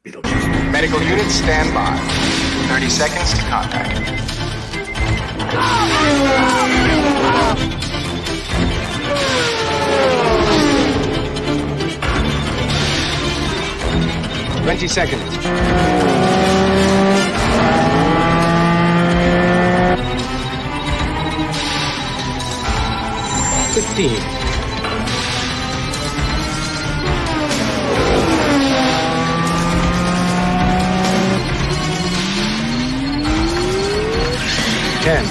Beetlejuice. Medical units stand by. 30 seconds to contact. 20 seconds. 15. 10. 5.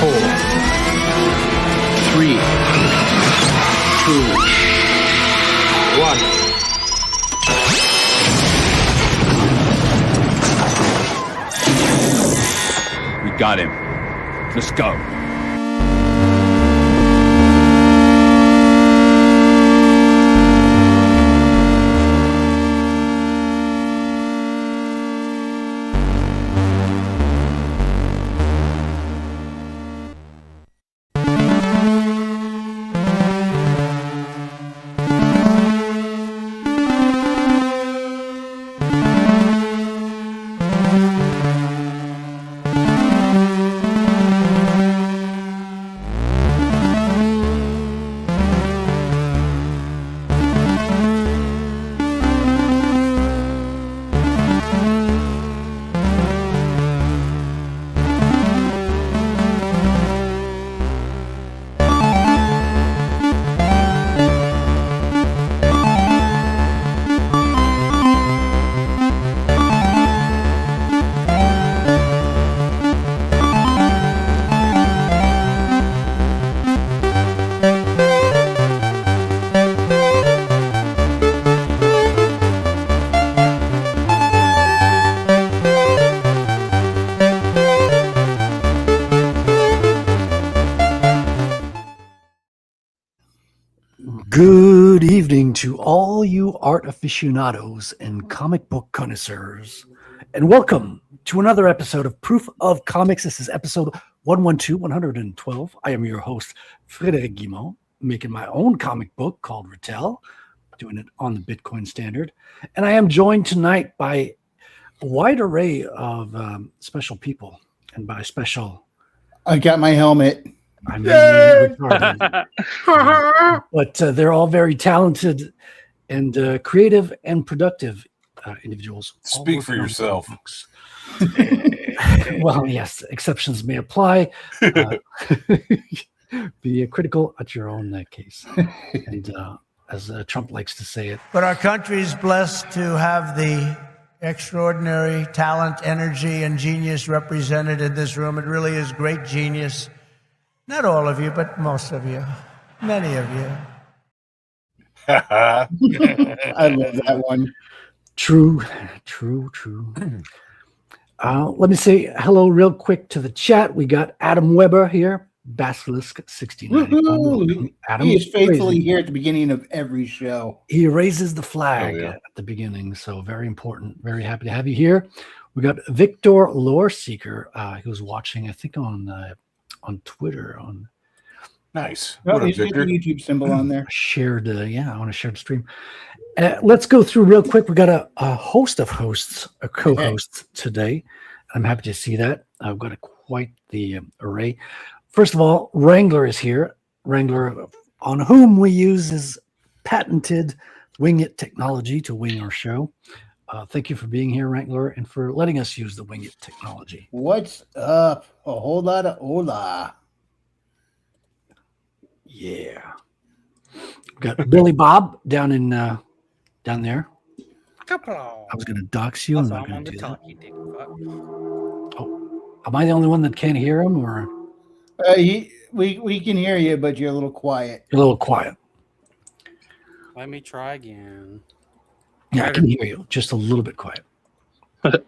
4. 3. 2. 1. We got him. Let's go. Good evening to all you art aficionados and comic book connoisseurs, and welcome to another episode of Proof of Comics. This is episode 112. I am your host, Frédéric Guimont, making my own comic book called Retell, doing it on the Bitcoin Standard. And I am joined tonight by a wide array of special people. And by special, I got my helmet. I may be retarded. But they're all very talented and creative and productive individuals. Speak for yourself. Well, yes, exceptions may apply. Be critical at your own case. And as Trump likes to say it. But our country is blessed to have the extraordinary talent, energy, and genius represented in this room. It really is great genius. Not all of you, but most of you. Many of you. I love that one. True. Let me say hello real quick to the chat. We got Adam Weber here, Basilisk 69. Adam, he is faithfully here at the beginning of every show. He raises the flag at the beginning, so very important. Very happy to have you here. We got Victor Lore Seeker, who's watching, I think, on Twitter. Nice. Oh, he's got the YouTube symbol on there. Shared, on a shared stream. Let's go through real quick. We got a host of hosts, a co-host today. I'm happy to see that. I've got quite the array. First of all, Wrangler is here. Wrangler, on whom we use his patented Wing It technology to wing our show. Thank you for being here, Wrangler, and for letting us use the Wing It technology. What's up? A whole lot of hola. Yeah. We got Billy Bob down there. I was going to dox you. I'm not going to do that. Oh, am I the only one that can't hear him, or? We can hear you, but you're a little quiet. You're a little quiet. Let me try again. Yeah, I can hear you. Just a little bit quiet. I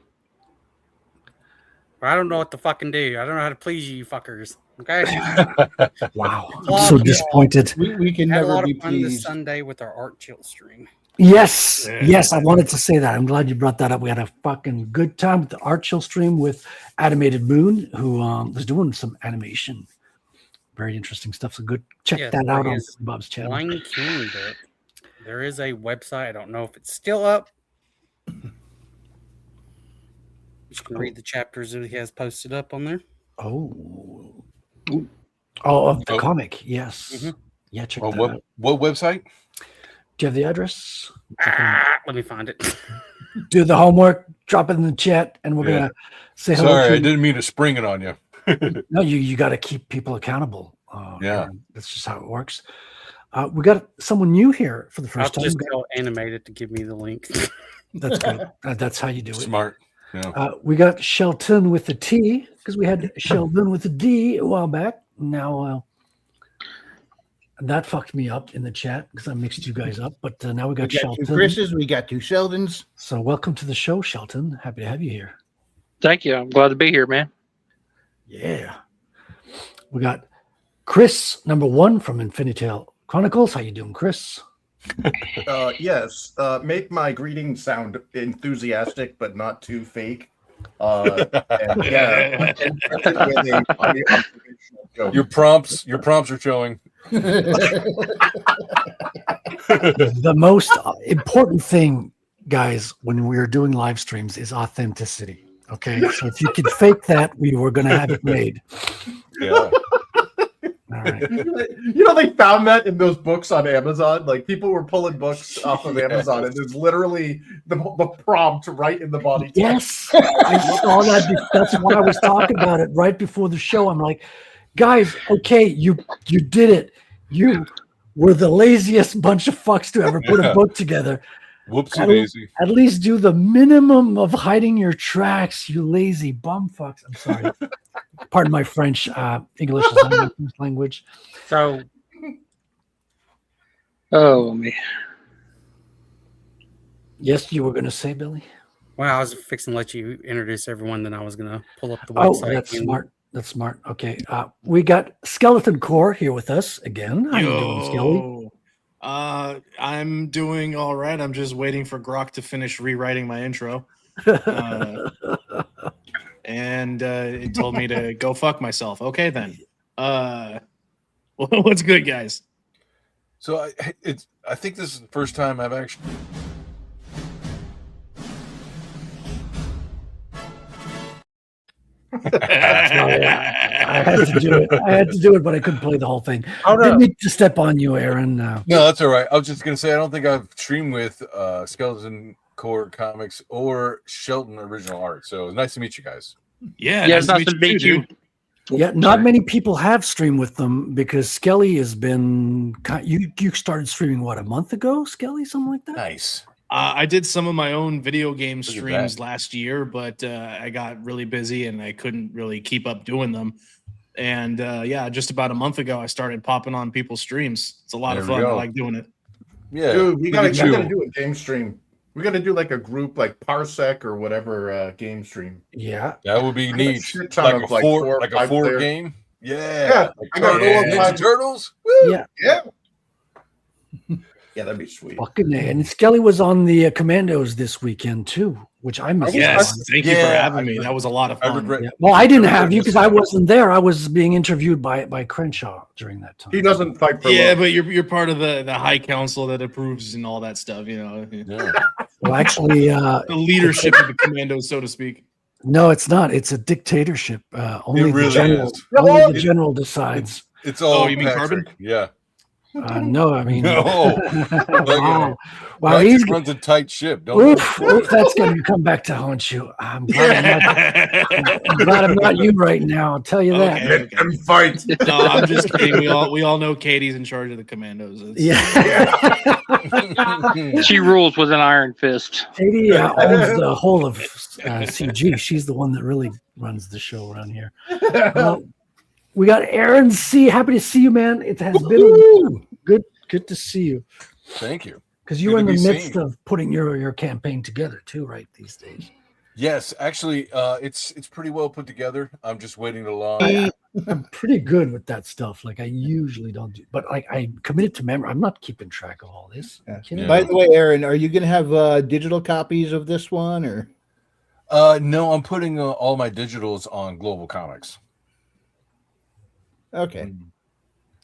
don't know what to fucking do. I don't know how to please you fuckers. Okay. Wow. I'm so disappointed. We can Had a never lot be of fun this pleased. Sunday with our Art Chill stream. Yes. I wanted to say that. I'm glad you brought that up. We had a fucking good time with the Art Chill stream with Animated Moon, who was doing some animation. Very interesting stuff. So good. Check Yeah, that there out on is Bob's channel. Lion King book. There is a website. I don't know if it's still up. You can read the chapters that he has posted up on there. Oh, of the comic. Yes. Mhm. Yeah, check Well, that out. what website? Do you have the address? Let me find it. Do the homework. Drop it in the chat, and we're Yeah. gonna say hello. Sorry, I to didn't mean to spring it on you. No, you got to keep people accountable. Yeah. Aaron. That's just how it works. We got someone new here for the I'll first time. just tell Animated to give me the link. That's good. That's how you do it. Smart. Yeah. We got Shelton with the T because we had Sheldon with the D a while back. Now that fucked me up in the chat because I mixed you guys up. But now we We got got Shelton. two Chris's, we got two Sheldons. So welcome to the show, Shelton. Happy to have you here. Thank you. I'm glad to be here, man. Yeah. We got Chris, number 1 from Infinitail Chronicles. How you doing, Chris? Yes. Make my greetings sound enthusiastic, but not too fake. And yeah, and with a funny observational joke. Your prompts are showing. The most important thing, guys, when we're doing live streams is authenticity. Okay. So if you could fake that, we were going to have it made. Yeah. All right. You know, they found that in those books on Amazon. Like people were pulling books off of Amazon, and there's literally the prompt right in the body. Yes. I saw that. That's why I was talking about it right before the show. I'm like, guys, okay, you did it. You were the laziest bunch of fucks to ever put a book together. Whoopsie daisy. At least do the minimum of hiding your tracks, you lazy bum fucks. I'm sorry. Pardon my French. English is not my first language. So Oh, me. Yes, you were going to say, Billy? well, I was fixing to let you introduce everyone, then I was gonna pull up the Oh, website. that's and- smart. That's smart. Okay. We got Skeleton Core here with us again. How you doing, Skelly? I'm doing all right. I'm just waiting for Grok to finish rewriting my intro. And it told me to go fuck myself. Okay, then. What's good, guys? So I think this is the first time I've actually. Sorry, I had to do it. I had to do it, but I couldn't play the whole thing. Didn't need to step on you, Aaron. No, that's all right. I was just gonna say I don't think I've streamed with Skeleton Core Comics or Shelton Original Art. So it's nice to meet you guys. Yeah, Yeah, it's nice to meet you. dude. Yeah, not many people have streamed with them because Skelly has been. You started streaming what, a month ago, Skelly, something like that. Nice. I did some of my own video game Look at streams that. last year, but I got really busy and I couldn't really keep up doing them. And yeah, just about a month ago, I started popping on people's streams. It's a lot of There we fun. I go. like doing it. Yeah, Dude, we look at gotta you. do a game stream. We gotta do like a group, like Parsec or whatever game stream. Yeah, That would be I got a neat. shit ton Like of, a like, four, four or like a five 4 player- game. Yeah. Yeah, Like I got Turtles, all Ninja five- Turtles. Woo! yeah. Yeah. Yeah, that'd be sweet. Fucking A. And Skelly was on the Commandos this weekend too, which I missed. out Yes, on. thank you for Yeah, having me. That was a lot of I fun. regret. Yeah. Well, I didn't have you because I wasn't there. I was being interviewed by Crenshaw during that time. He doesn't fight for Yeah, love. but you're part of the high council that approves and all that stuff. You know, Yeah. Well, actually, the leadership of the commandos, so to speak. no, it's not. It's a dictatorship. Only It really the general. is. Only the general decides. It's all. Oh, you mean Patrick. Carbon? Yeah. No, I mean, No. wow, wow, Patrick he's runs a tight ship. Don't. oof, that's going to come back to haunt you. I'm glad I'm not you right now. I'll tell you that. Okay, okay. And fight. No, I'm just kidding. We all know Katie's in charge of the commandos. It's- Yeah, She rules with an iron fist. Katie owns the whole of CG. She's the one that really runs the show around here. We got Aaron C. Happy to see you, man. It has been good to see you Thank you. because you Good were in to the be midst seen. of putting your campaign together too, right? These days, Yes, actually, it's pretty well put together. I'm just waiting to launch. I'm pretty good with that stuff. Like I usually don't do, but like I committed to memory. I'm not keeping track of all this. Yeah. Kidding? By the way, Aaron, are you going to have digital copies of this one, or? No, I'm putting all my digitals on Global Comics. Okay.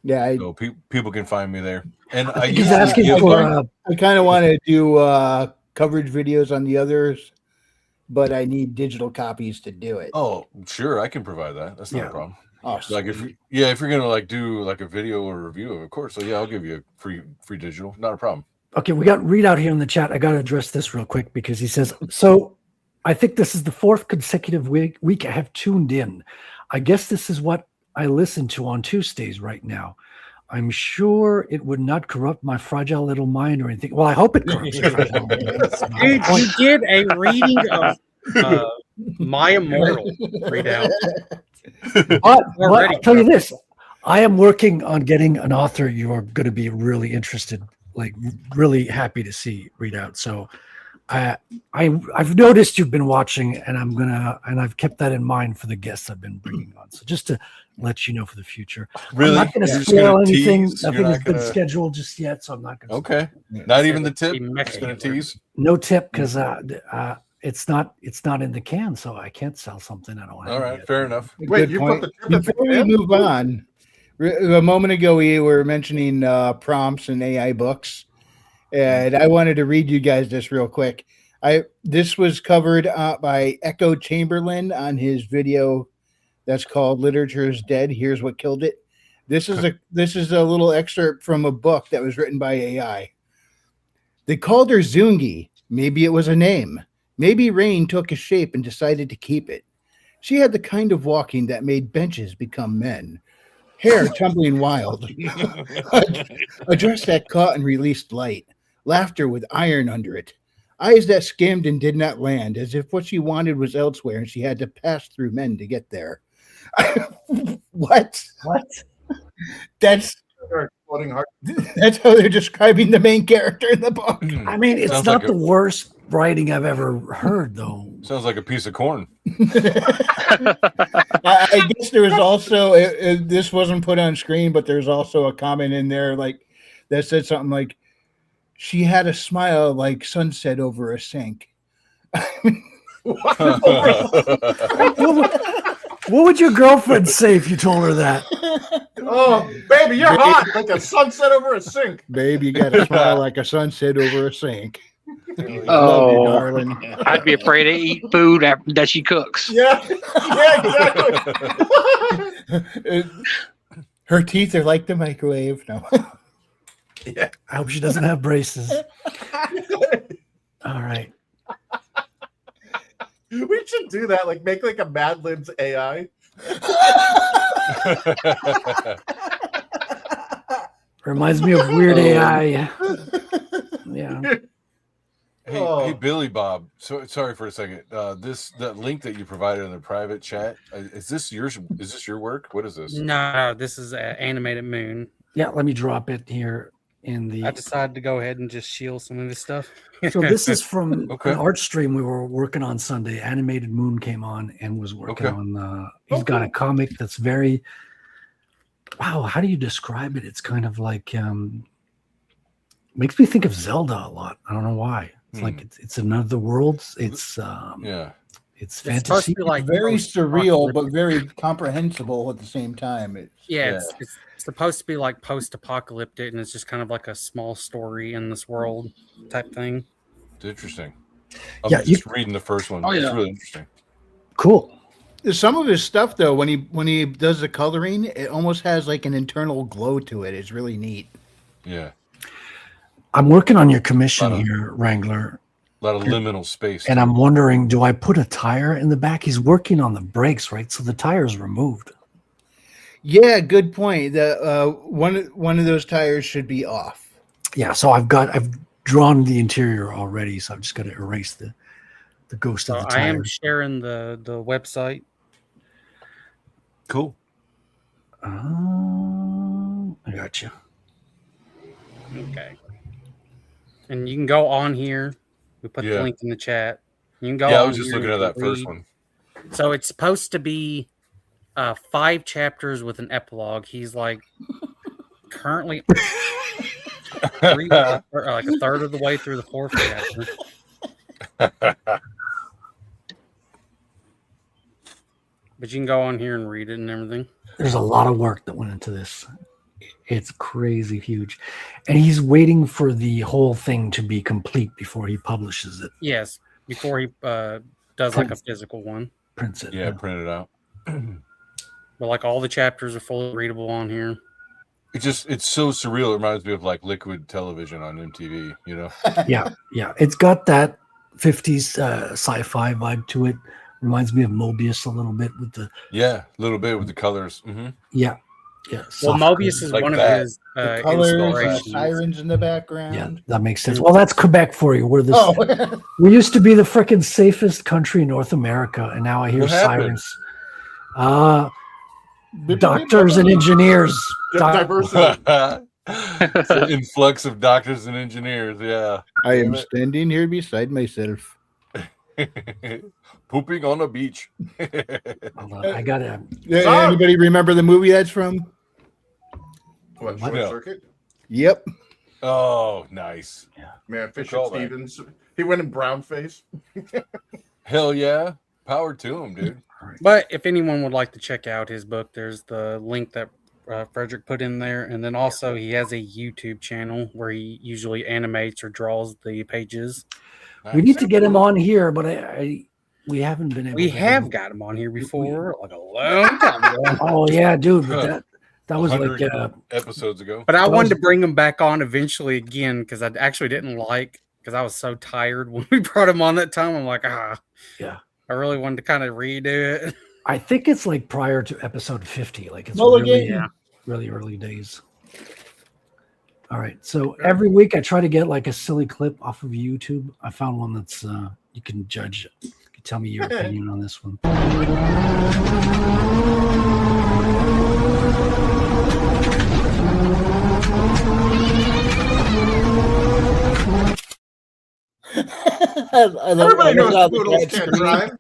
Yeah, So people can find me there. And I I think he's usually asking give for. them- I kind of want to do coverage videos on the others, but I need digital copies to do it. Oh, sure, I can provide that. That's not Yeah. a problem. Oh, Like if sweet. if you're gonna like do like a video or review of course. So yeah, I'll give you a free digital. Not a problem. Okay, we got readout here in the chat. I got to address this real quick because he says, so I think this is the 4th consecutive week I have tuned in. I guess this is what I listen to on Tuesdays right now. I'm sure it would not corrupt my fragile little mind or anything. Well, I hope it corrupts your fragile mind. That's not the Dude, point. you did a reading of My Immortal readout. But Already I'll tell you this, I am working on getting an author you are going to be really interested, like really happy to see read out. So I've noticed you've been watching, and I've kept that in mind for the guests I've been bringing on. So just to let you know for the future, Really? I'm not going to You're just spoil gonna anything. tease? You're Nothing has not been gonna- scheduled just yet, so I'm not going to. Okay. Not even the tip. Be Just gonna messy. tease. No tip because it's not in the can, so I can't sell something I don't have. All right, yet. fair enough. Wait, Good you point. put the tip Before we move on, a moment ago we were mentioning prompts and AI books, and I wanted to read you guys this real quick. This was covered by Echo Chamberlain on his video that's called "Literature is Dead. Here's What Killed It." This is a little excerpt from a book that was written by AI. They called her Zungi. Maybe it was a name. Maybe Rain took a shape and decided to keep it. She had the kind of walking that made benches become men. Hair tumbling wild. A dress that caught and released light. Laughter with iron under it. Eyes that skimmed and did not land, as if what she wanted was elsewhere and she had to pass through men to get there. What? That's Floating heart. that's how they're describing the main character in the book. I mean, it's Sounds not like the worst writing I've ever heard, though. Sounds like a piece of corn. I guess there was also this wasn't put on screen, but there's also a comment in there like that said something like, "She had a smile like sunset over a sink." What would your girlfriend say if you told her that? Oh, baby, you're hot like a sunset over a sink. Babe, you got a smile like a sunset over a sink. Love you, Oh, darling. I'd be afraid to eat food that she cooks. Yeah, yeah, exactly. Her teeth are like the microwave. No. I hope she doesn't have braces. All right. We should do that. Like make like a Mad Libs AI. Reminds me of Weird AI. Yeah. Hey, Billy Bob. So sorry for a second. That link that you provided in the private chat, is this yours? Is this your work? What is this? No, this is Animated Moon. Yeah, let me drop it here in the. I decided to go ahead and just shield some of this stuff. So this is from Okay. an art stream we were working on Sunday. Animated Moon came on and was working Okay. on. He's got a comic that's very. Wow, how do you describe it? It's kind of like makes me think of Zelda a lot. I don't know why. It's like it's another world. It's Yeah. it's It's supposed to fantasy. be like Very post-apocalyptic. surreal, but very comprehensible at the same time. Yeah, it's supposed to be like post-apocalyptic, and it's just kind of like a small story in this world type thing. It's interesting. I'm Yeah, just reading the first one. Oh, It's yeah. really interesting. Cool. Some of his stuff, though, when he does the coloring, it almost has like an internal glow to it. It's really neat. Yeah. I'm working on your commission Wow. here, Wrangler, A lot of liminal space. and I'm wondering, do I put a tire in the back? He's working on the brakes, right? So the tire's removed. Yeah, good point. The one of those tires should be off. Yeah, so I've drawn the interior already, so I've just got to erase the ghost So of the I am tire. sharing the website. Cool. I got you. Okay. And you can go on here. We put the Yeah. link in the chat. You can go. Yeah, I on was just here looking at and that first read. one. So it's supposed to be 5 chapters with an epilogue. He's like currently like a third of the way through the 4th chapter. But you can go on here and read it and everything. There's a lot of work that went into this. It's crazy huge. And he's waiting for the whole thing to be complete before he publishes it. Yes, before he does like a physical one. Prints it. Yeah, print it out. But like all the chapters are fully readable on here. It's so surreal. It reminds me of like liquid television on MTV, you know? Yeah. It's got that 50s sci-fi vibe to it. Reminds me of Mobius a little bit with the a little bit with the colors. yeah. Well, Mobius is like one that. of his The colors, inspirations. sirens in the background. Yeah, that makes sense. Well, that's Quebec for you. We're this. Oh, We used to be the freaking safest country in North America, and now I hear What happened? sirens. Doctors and engineers. Diversity. It's an influx of doctors and engineers. Yeah. I am standing here beside myself. Pooping on a beach. Hold on, I gotta. Anybody remember the movie that's from? What, What? Short No. Circuit? Yep. Oh, nice. Man, Good Fisher call, man. Stevens. He went in brown face. Hell yeah. Power to him, dude. But if anyone would like to check out his book, there's the link that Frederick put in there. And then also he has a YouTube channel where he usually animates or draws the pages. We need to get him on here, but we haven't been able. We to get have him. got him on here before, like a long time ago. Oh yeah, dude. But that was like 100 episodes ago. But I That wanted was- to bring him back on eventually again because I actually didn't like, because I was so tired when we brought him on that time. I'm like, Yeah. I really wanted to kind of redo it. I think it's like prior to episode 50. Like it's Mulligan. really, really early days. All right. So every week I try to get like a silly clip off of YouTube. I found one that's you can judge. You can tell me your opinion on this one. Everybody knows poodles can't drive.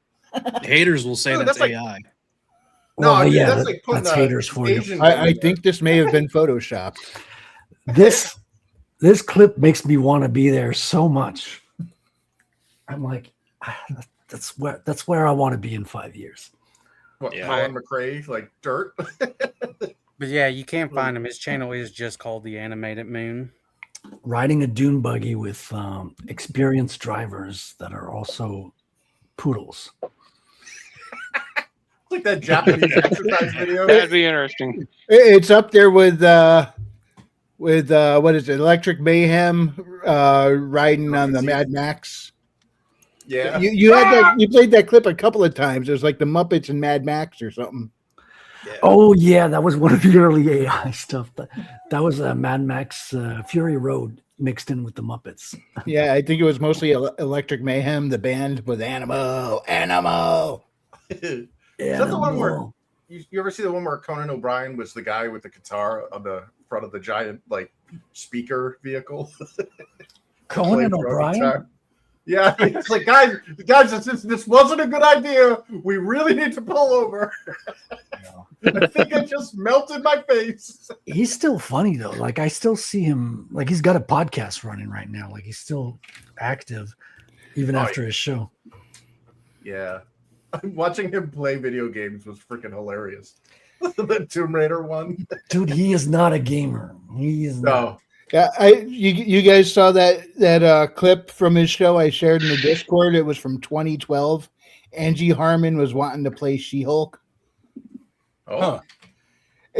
Haters will say Dude, that's that's like- AI. No, Well, dude, yeah, that's like putting that's haters for you. Asian I in think this may have been photoshopped. This clip makes me want to be there so much. I'm like, that's where I want to be in 5 years. What, Yeah. Colin McRae, like dirt. But yeah, you can't find him. His channel is just called The Animated Moon. Riding a dune buggy with experienced drivers that are also poodles. It's like that Japanese exercise video. That'd be interesting. It's up there with what is it? Electric Mayhem riding on the Mad Max. Yeah. You had that. You played that clip a couple of times. It was like the Muppets and Mad Max or something. Oh yeah, that was one of the early AI stuff. That was Mad Max Fury Road mixed in with the Muppets. Yeah, I think it was mostly Electric Mayhem, the band with Animo. Is that the one where you ever see the one where Conan O'Brien was the guy with the guitar on the front of the giant like speaker vehicle? Conan Played for a O'Brien? guitar. Yeah, it's like guys, this wasn't a good idea. We really need to pull over. I think I just melted my face. He's still funny though. Like I still see him. Like he's got a podcast running right now. Like he's still active even after his show. Yeah, watching him play video games was freaking hilarious. The Tomb Raider one. Dude, he is not a gamer. He is not. No. Yeah, you guys saw that clip from his show I shared in the Discord. It was from 2012. Angie Harmon was wanting to play She-Hulk. Oh, Huh.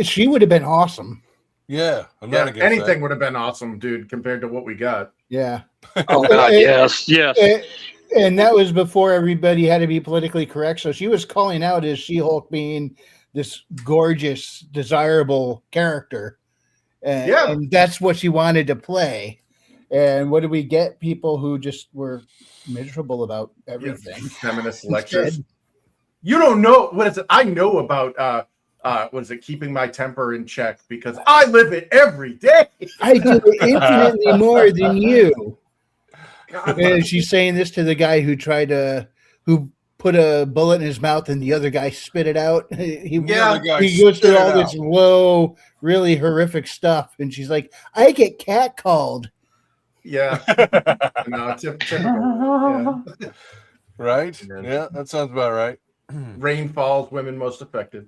She would have been awesome. Yeah. I'm yeah. not against Anything would have been awesome, dude, compared to what we got. Yeah. Oh God, yes. And that was before everybody had to be politically correct. So she was calling out as She-Hulk being this gorgeous, desirable character. And that's what she wanted to play. And what did we get? People who just were miserable about everything. Feminist lectures. You don't know what is it? I know about what is it? Keeping my temper in check because I live it every day. I do it infinitely more than you. God, And she's saying this to the guy who who put a bullet in his mouth and the other guy spit it out. He goes through all this low, really horrific stuff. And she's like, I get catcalled. yeah. No, typical. Yeah. Right? Yeah, that sounds about right. Rain falls, women most affected.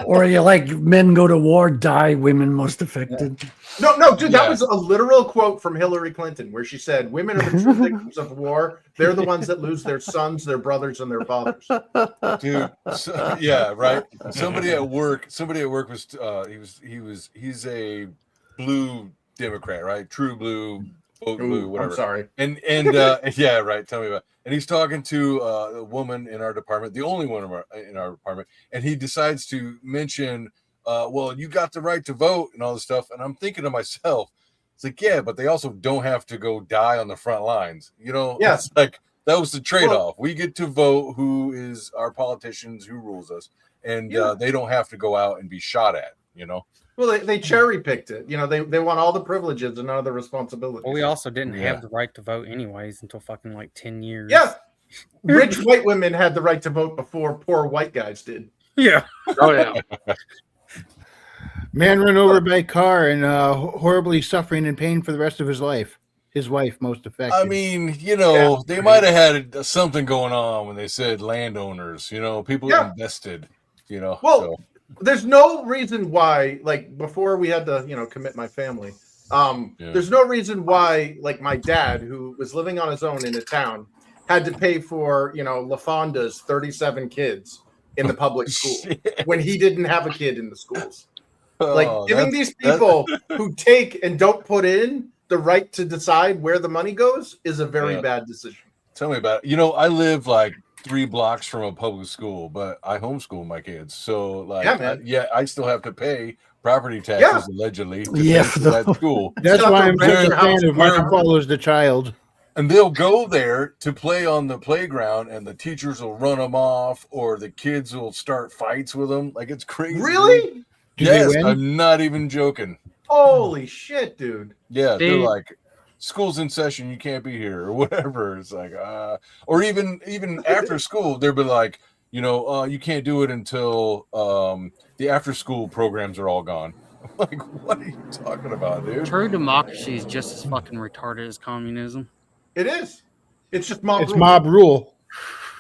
Or you like men go to war, die, women most affected. No, dude, that Yeah. was a literal quote from Hillary Clinton where she said, "Women are the true victims of war. They're the ones that lose their sons, their brothers, and their fathers." Dude, yeah, right. Somebody at work was he's a blue Democrat, right? True blue, vote blue, Ooh, whatever. I'm sorry. And yeah, right. Tell me about. And he's talking to a woman in our department, the only one in our department, and he decides to mention, well, you got the right to vote and all this stuff. And I'm thinking to myself, it's like, yeah, but they also don't have to go die on the front lines. You know, Yes. It's like that was the trade-off. We get to vote who is our politicians, who rules us, and they don't have to go out and be shot at. You know. Well, they cherry picked it. You know, they want all the privileges and none of the responsibilities. Well, we also didn't Yeah. have the right to vote anyways until fucking like 10 years. Yeah, rich white women had the right to vote before poor white guys did. Yeah. Oh yeah. Man run over by a car and horribly suffering in pain for the rest of his life. His wife most affected. I mean, you know, they might have had something going on when they said landowners. You know, people invested. You know, Well, so. there's no reason why, like, before we had to, commit my family, there's no reason why, like, my dad, who was living on his own in a town, had to pay for, LaFonda's 37 kids in the public school when he didn't have a kid in the schools. Like, giving these people who take and don't put in the right to decide where the money goes is a very bad decision. Tell me about it. You know, I live like 3 blocks from a public school, but I homeschool my kids. So, like, I still have to pay property taxes allegedly to pay for that school. That's why I'm They're- such a fan of they're- Marco Follows the Child. And they'll go there to play on the playground, and the teachers will run them off, or the kids will start fights with them. Like, it's crazy. Really? Do they Yes, win? I'm not even joking. Holy shit, dude. Yeah, they're Dude. like, school's in session, you can't be here, or whatever. It's like, or even after school, they'll be like, you can't do it until the after school programs are all gone. I'm like, what are you talking about, dude? True democracy is just as fucking retarded as communism. It is. It's just mob It's rule. mob rule.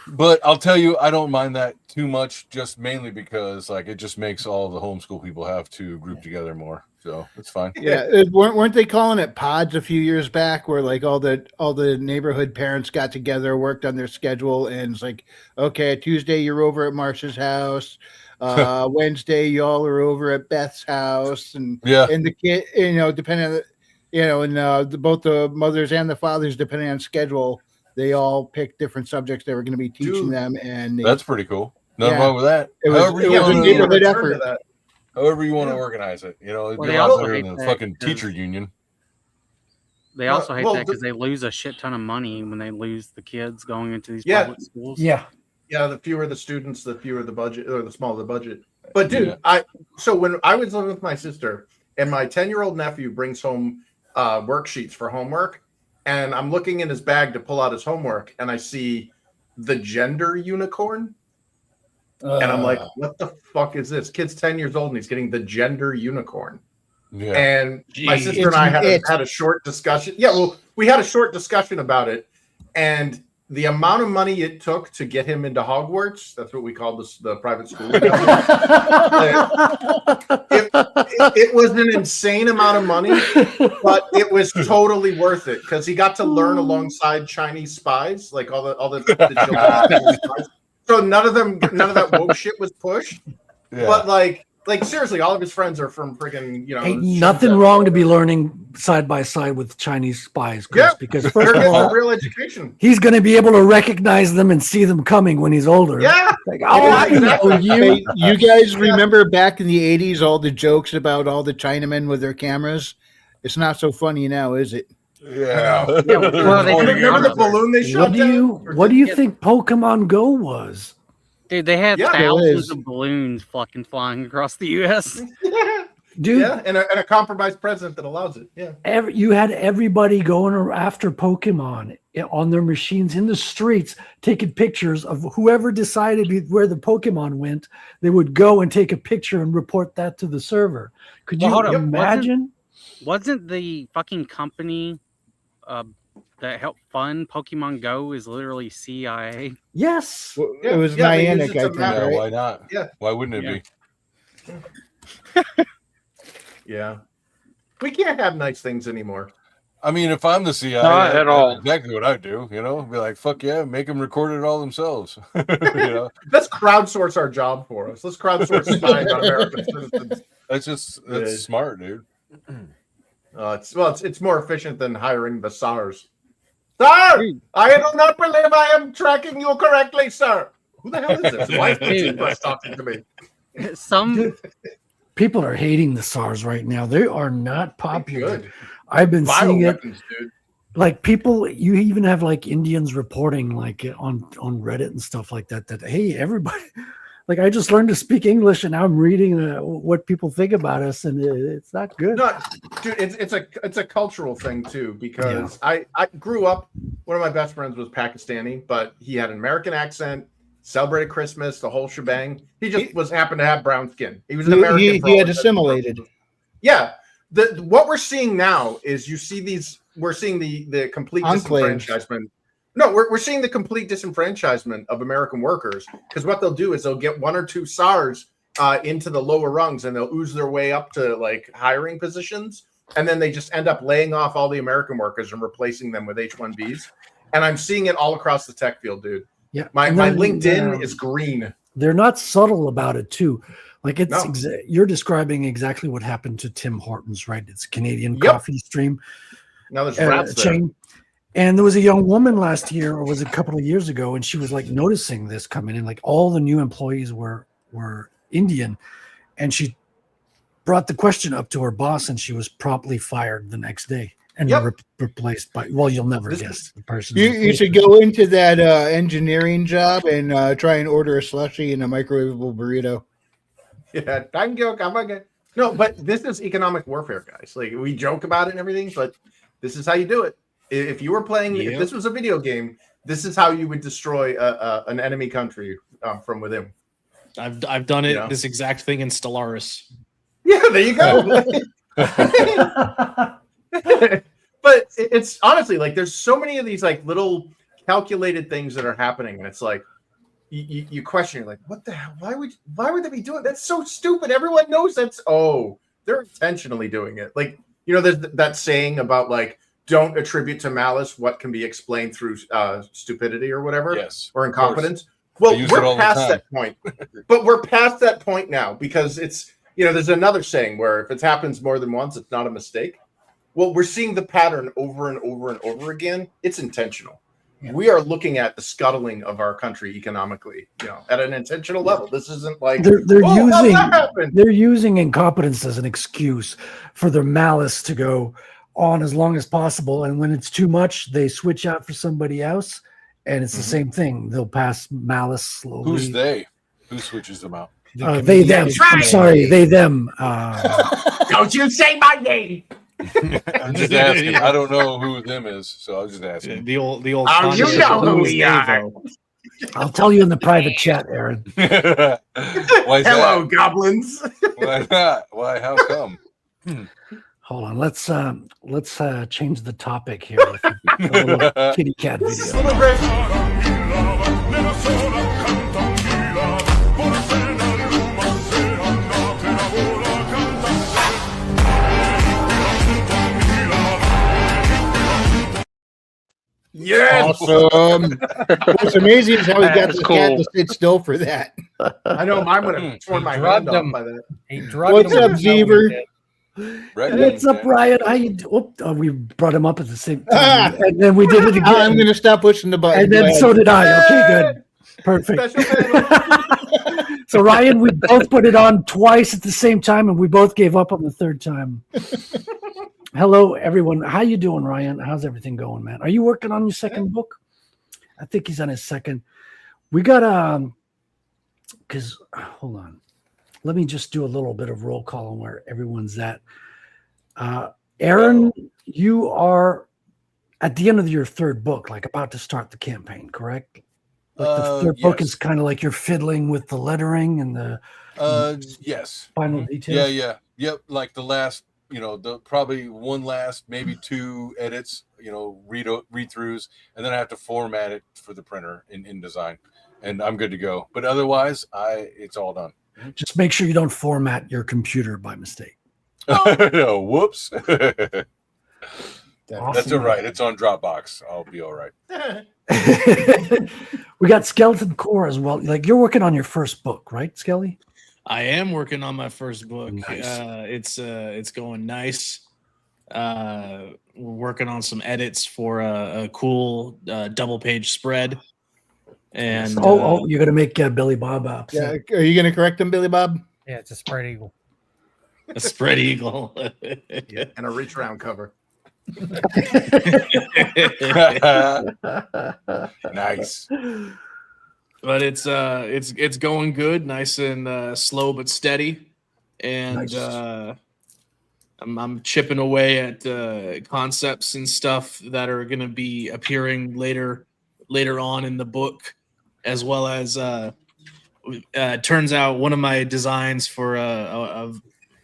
But I'll tell you, I don't mind that too much, just mainly because like it just makes all the homeschool people have to group together more. So it's fine. Yeah, weren't they calling it pods a few years back, where like all the neighborhood parents got together, worked on their schedule, and it's like, okay, Tuesday you're over at Marcia's house, Wednesday y'all are over at Beth's house, and the kid, depending on both the mothers and the fathers, depending on schedule, they all picked different subjects they were going to be teaching them, and That's pretty cool. Nothing wrong with that. It was a neighborhood effort. However you want to organize it, it'd Well, be they a lot also better hate than the that fucking because- teacher union. They also hate well, that because they lose a shit ton of money when they lose the kids going into these Yeah. public schools. Yeah. Yeah, the fewer the students, the fewer the budget, or the smaller the budget. But dude, Yeah. so when I was living with my sister, and my 10-year-old nephew brings home worksheets for homework, and I'm looking in his bag to pull out his homework, and I see the gender unicorn, and I'm like, what the fuck is this? Kid's 10 years old and he's getting the gender unicorn. Yeah. And my Jeez. sister and I had a short discussion. Yeah, well, we had a short discussion about it, and the amount of money it took to get him into Hogwarts, that's what we call this, the private school. It was an insane amount of money, but it was totally worth it because he got to learn alongside Chinese spies, like all the children. Spies. So none of that woke shit was pushed. Yeah. But like seriously, all of his friends are from friggin', Ain't nothing wrong to be learning side by side with Chinese spies, Chris, Yeah, because they're first of getting a all, real education. he's going to be able to recognize them and see them coming when he's older. Yeah. Like, oh, Yeah, I know exactly. you. Hey, you guys remember back in the 80s all the jokes about all the Chinamen with their cameras? It's not so funny now, is it? Yeah. Yeah, well, they didn't Remember the balloon they shot down? What do you think Pokemon Go was? Dude, they had Yeah, it is. thousands of balloons fucking flying across the U.S. Dude, Yeah, and a compromised president that allows it. Yeah. you had everybody going after Pokemon on their machines in the streets, taking pictures of whoever decided where the Pokemon went. They would go and take a picture and report that to the server. Could Well, you hold on. imagine? Wasn't the fucking company that help fund Pokemon Go is literally CIA. Yes. It was they use Niantic, it to I think, map- Yeah, right? why not? Yeah. Why wouldn't it Yeah. be? Yeah. We can't have nice things anymore. I mean, if I'm the CIA, Not at all. that's exactly what I do. You know, be like, fuck yeah, make them record it all themselves. you know, Let's crowdsource our job for us. Let's crowdsource spying on American citizens. that's Yeah. smart, dude. It's more efficient than hiring the SARS. Sir, I do not believe I am tracking you correctly, sir. Who the hell is this? Why is the toothbrush talking to me? Some People are hating the SARS right now. They are not popular. Good. I've been seeing it. Bioweapons, dude. Like people, you even have like Indians reporting like on Reddit and stuff like that. That hey, everybody, like I just learned to speak English and now I'm reading what people think about us, and it's not good. No, dude, it's a cultural thing too, because I grew up. One of my best friends was Pakistani, but he had an American accent, celebrated Christmas, the whole shebang. He just happened to have brown skin. He was an American. for He all had intents and assimilated. purposes. Yeah. What we're seeing now is we're seeing the complete Enclaves. disenfranchisement. No, we're seeing the complete disenfranchisement of American workers, because what they'll do is they'll get one or two SARs into the lower rungs and they'll ooze their way up to like hiring positions, and then they just end up laying off all the American workers and replacing them with H-1Bs. And I'm seeing it all across the tech field, dude. Yeah, My and then, LinkedIn is green. They're not subtle about it too. Like it's No. you're describing exactly what happened to Tim Hortons, right? It's a Canadian Yep. coffee stream Now there's rats there. chain. And there was a young woman last year, or was it a couple of years ago, and she was like noticing this coming in. Like all the new employees were Indian, and she brought the question up to her boss, and she was promptly fired the next day and Yep. replaced by. Well, you'll never This guess the person. You should go into that engineering job and try and order a slushie and a microwavable burrito. Yeah, thank you. Come again. No, but this is economic warfare, guys. Like we joke about it and everything, but this is how you do it. If you were playing, if this was a video game, this is how you would destroy an enemy country from within. I've done it. Yeah. This exact thing in Stellaris. Yeah, there you go. But it's honestly like there's so many of these like little calculated things that are happening, and it's like you question, you're like, what the hell? Why would they be doing that's so stupid? Everyone knows they're intentionally doing it. Like, you know, there's that saying about like don't attribute to malice what can be explained through stupidity or whatever, Yes, or of course. incompetence. Well, They use it all we're the past time. that point. But we're past that point now, because it's, you know, there's another saying where if it happens more than once, it's not a mistake. Well, we're seeing the pattern over and over and over again. It's intentional. Yeah. We are looking at the scuttling of our country economically, you know, at an intentional level. This isn't like they're "Oh, how'd that happen?" they're using incompetence as an excuse for their malice to go on as long as possible, and when it's too much, they switch out for somebody else, and it's the same thing. They'll pass malice slowly. Who's they? Who switches them out? They them. I'm sorry, they them. Don't you say my name? I'm just asking. I don't know who them is, so I was just asking. The old. Oh, Kanye you know who who's we they, are. though? I'll tell you in the private chat, Aaron. Why is Hello, that? goblins. Why not? Why? How come? Hold on, let's change the topic here with a little kitty cat video. Little bit. Yes. Awesome. What's amazing is how he got That's the cat cool. to sit still for that. I know mine would have torn my drugged hand off him. by that. He drugged What's him up, with no Zever? intent. Right, What's up, okay. Ryan? How you we brought him up at the same time, and then we did it again. I'm going to stop pushing the button. And Go then ahead. so did I. Okay, good. Perfect. Special battle. So Ryan, we both put it on twice at the same time, and we both gave up on the third time. Hello, everyone. How you doing, Ryan? How's everything going, man? Are you working on your second book? I think he's on his second. We got because hold on. Let me just do a little bit of roll call on where everyone's at. Aaron, you are at the end of your third book, like about to start the campaign, correct? Like the third book yes. is kind of like you're fiddling with the lettering and the Yes. final details. Yeah. Yep. Like the last probably one last, maybe 2 edits, read throughs, and then I have to format it for the printer in InDesign, and I'm good to go. But otherwise, it's all done. Just make sure you don't format your computer by mistake. Whoops. That's all Awesome. right. It's on Dropbox. I'll be all right. We got Skeleton Core as well. Like, you're working on your first book, right, Skelly? I am working on my first book. Nice. It's going nice. We're working on some edits for a cool double page spread. And You're gonna make Billy Bob up. Yeah, are you going to correct him, Billy Bob? Yeah, it's a spread eagle. a spread eagle. And a reach round cover. Nice. But it's going good, nice and slow but steady, and Nice. I'm chipping away at concepts and stuff that are going to be appearing later on in the book, as well as turns out one of my designs for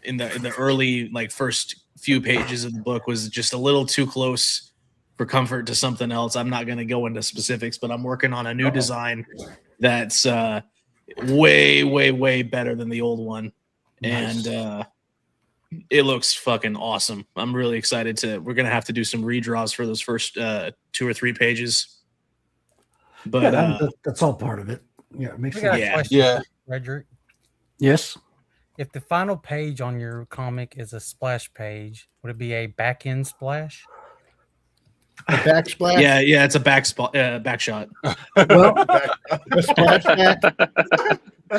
in the early first few pages of the book was just a little too close for comfort to something else. I'm not going to go into specifics, but I'm working on a new design that's way better than the old one. Nice. And it looks fucking awesome. I'm really excited we're going to have to do some redraws for those first 2 or 3 pages. But that's all part of it. Yeah, it makes We got sense. a question, Yeah. Frederick. Yes. If the final page on your comic is a splash page, would it be a back end splash? A backsplash? yeah, it's a back shot. Well, A splash pad?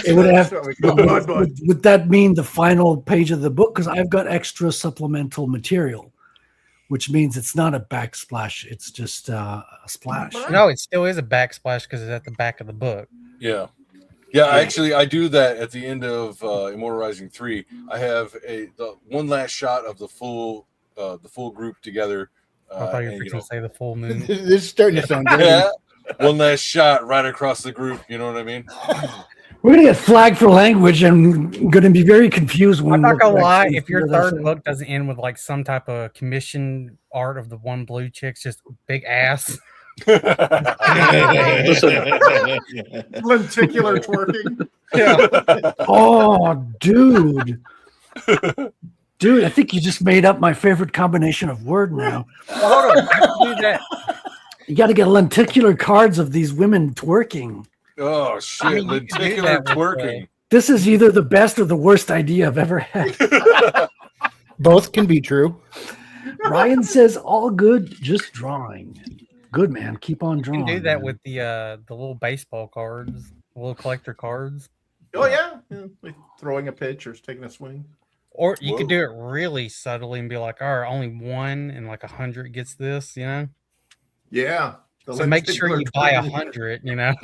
it would have. That's what we call it. Would that mean the final page of the book? Because I've got extra supplemental material, which means it's not a backsplash. It's just a splash. No, it still is a backsplash because it's at the back of the book. Yeah. Actually, I do that at the end of Immortalizing 3. I have the one last shot of the full group together. I thought you were going to say the full moon. This is starting to sound good. Yeah, one last shot right across the group. You know what I mean? We're gonna get flagged for language and going to be very confused when I'm we not gonna look lie. back If your and figure third that book doesn't end with some type of commission art of the one blue chick's just big ass, Lenticular twerking. out. Oh, dude. Dude, I think you just made up my favorite combination of word now. Hold on, I can do that. You got to get lenticular cards of these women twerking. Oh shit! I mean, you can do Lenticular that with, twerking. This is either the best or the worst idea I've ever had. Both can be true. Ryan says, all good, just drawing. Good, man. Keep on You drawing. can do that man. with the little baseball cards, the little collector cards, Oh yeah. Like throwing a pitch or taking a swing. or you could Whoa. do it really subtly and be like, "All right, only 1 in 100 gets this," you know. Yeah. The So make sure lenticular you buy twerking. 100, you know.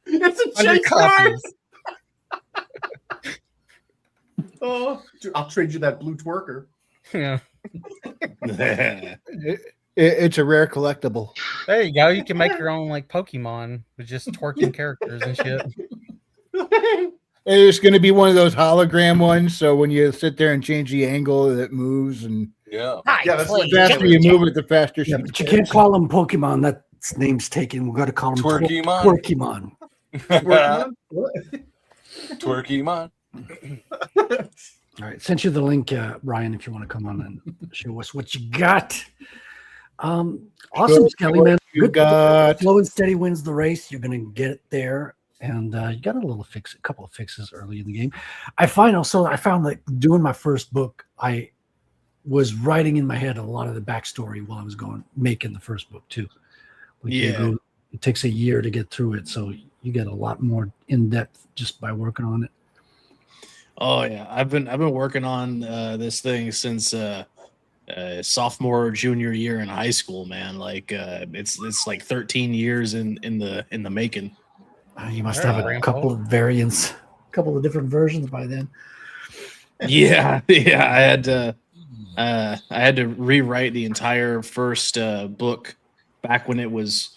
It's a 100 chase card. copies. Oh, dude, I'll trade you that blue twerker. Yeah. It's a rare collectible. There you go. You can make your own Pokemon with just twerking characters and shit. It's going to be one of those hologram ones. So when you sit there and change the angle, it moves. And Yeah. Yeah, that's the faster you move it, the faster Yeah, she but you can't call them Pokemon. That name's taken. We've got to call them Twerkymon. Twerkymon. Twerking? What? Twerkymon. All right. Sent you the link, Ryan, if you want to come on and show us what you got. Awesome, Skelly, man. You Good. got Slow and steady wins the race. You're going to get it there. And you got a couple of fixes early in the game. I found that doing my first book, I was writing in my head a lot of the backstory while I was making the first book too. It takes a year to get through it, so you get a lot more in depth just by working on it. Oh yeah, I've been working on this thing since sophomore or junior year in high school, man. It's like 13 years in the making. You must Yeah, have a Rambo. couple of variants, a couple of different versions by then. Yeah, I had to rewrite the entire first book back when it was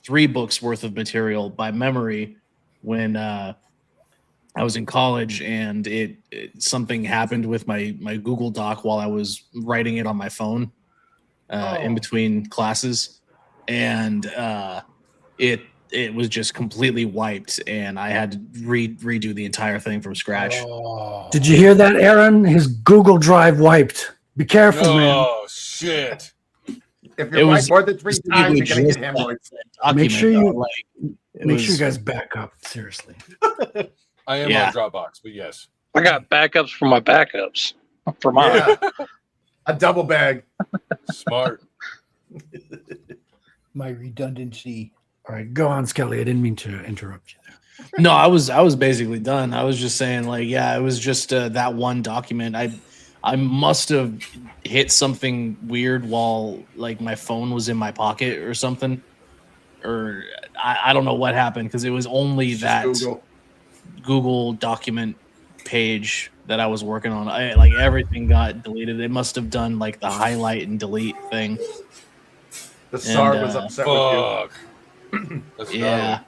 3 books worth of material by memory when I I was in college, and something happened with my Google Doc while I was writing it on my phone in between classes, and it was just completely wiped, and I had to redo the entire thing from scratch. Did you hear that, Aaron? His Google Drive wiped. Be careful, man. Oh shit! If It you're was more than 3 times, you're just gonna get hemorrhoids. Make sure you Make sure you guys back up. Seriously. I am Yeah. on Dropbox, but yes. I got backups for my backups for mine. Yeah. A double bag. Smart. My redundancy. All right, go on, Skelly. I didn't mean to interrupt you there. No, I was basically done. I was just saying, like, yeah, it was just that one document. I must have hit something weird while like my phone was in my pocket or something, or I don't know what happened, because it was only It's that just Google document page that I was working on. Like everything got deleted. It must have done like the highlight and delete thing. The SAR And, was upset with Fuck. That's Yeah. gnarly.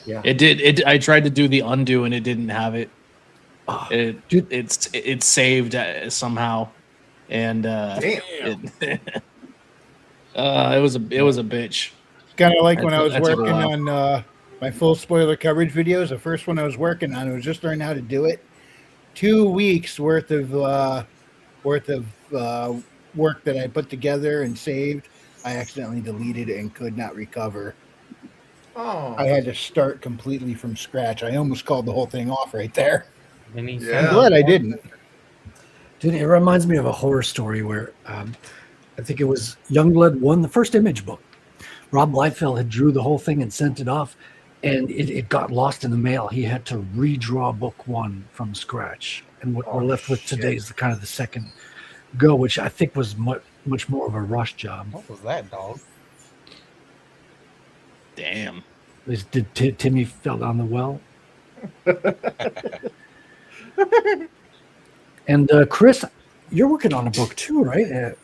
Yeah. It did. I tried to do the undo and it didn't have it. Oh, It's saved somehow, and you. Damn. it was a bitch. Kind of like when I was That took a working while. on my full spoiler coverage videos. The first one I was working on, I was just learning how to do it. 2 weeks worth of work that I put together and saved, I accidentally deleted and could not recover. Oh. I had to start completely from scratch. I almost called the whole thing off right there. Then he Yeah. I'm glad I didn't. Dude, it reminds me of a horror story where I think it was Youngblood 1, the first Image book. Rob Liefeld had drew the whole thing and sent it off, and it got lost in the mail. He had to redraw book 1 from scratch. And what we're left with today is the kind of the second go, which I think was much more of a rush job. What was that, dog? Damn. At least did Timmy fell down the well. And Chris, you're working on a book too, right?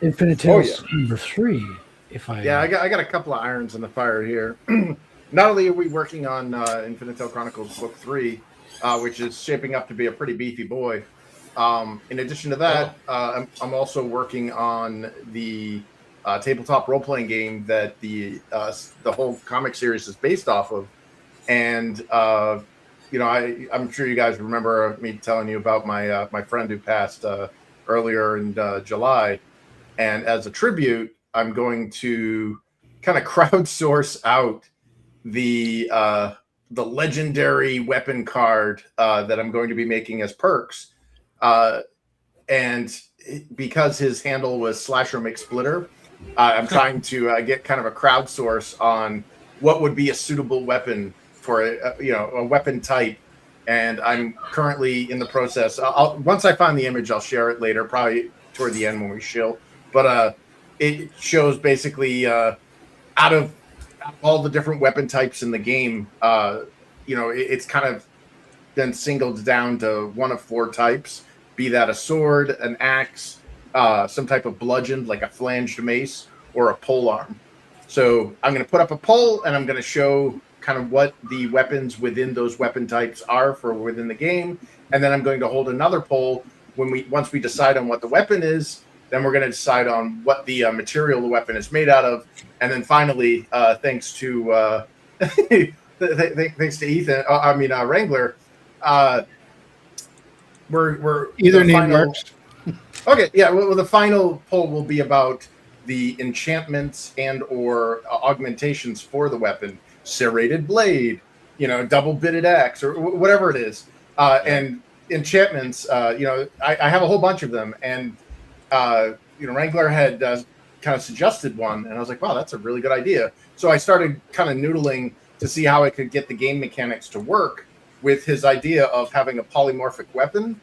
Infinite Tales number 3. Yeah, I got a couple of irons in the fire here. Not only are we working on Infinite Tale Chronicles Book 3, which is shaping up to be a pretty beefy boy. In addition to that, I'm also working on the tabletop role-playing game that the whole comic series is based off of. And I'm sure you guys remember me telling you about my friend who passed earlier in July. And as a tribute, I'm going to kind of crowdsource out the legendary weapon card that I'm going to be making as perks. And because his handle was Slasher McSplitter, I'm trying to get kind of a crowdsource on what would be a suitable weapon for a weapon type. And I'm currently in the process. Once I find the image, I'll share it later, probably toward the end when we shill. But it shows basically out of all the different weapon types in the game, it's kind of been singled down to one of 4 types, be that a sword, an axe, some type of bludgeon like a flanged mace, or a polearm. So I'm going to put up a poll, and I'm going to show kind of what the weapons within those weapon types are for within the game, and then I'm going to hold another poll once we decide on what the weapon is. Then we're going to decide on what the material the weapon is made out of, and then finally, thanks to thanks to Ethan, Wrangler, we're Either the name final- works. Okay, yeah. Well, the final poll will be about the enchantments and or augmentations for the weapon, serrated blade, double-bitted axe, or whatever it is, and enchantments. I have a whole bunch of them, and Wrangler had kind of suggested one, and I was like, wow, that's a really good idea. So I started kind of noodling to see how I could get the game mechanics to work with his idea of having a polymorphic weapon,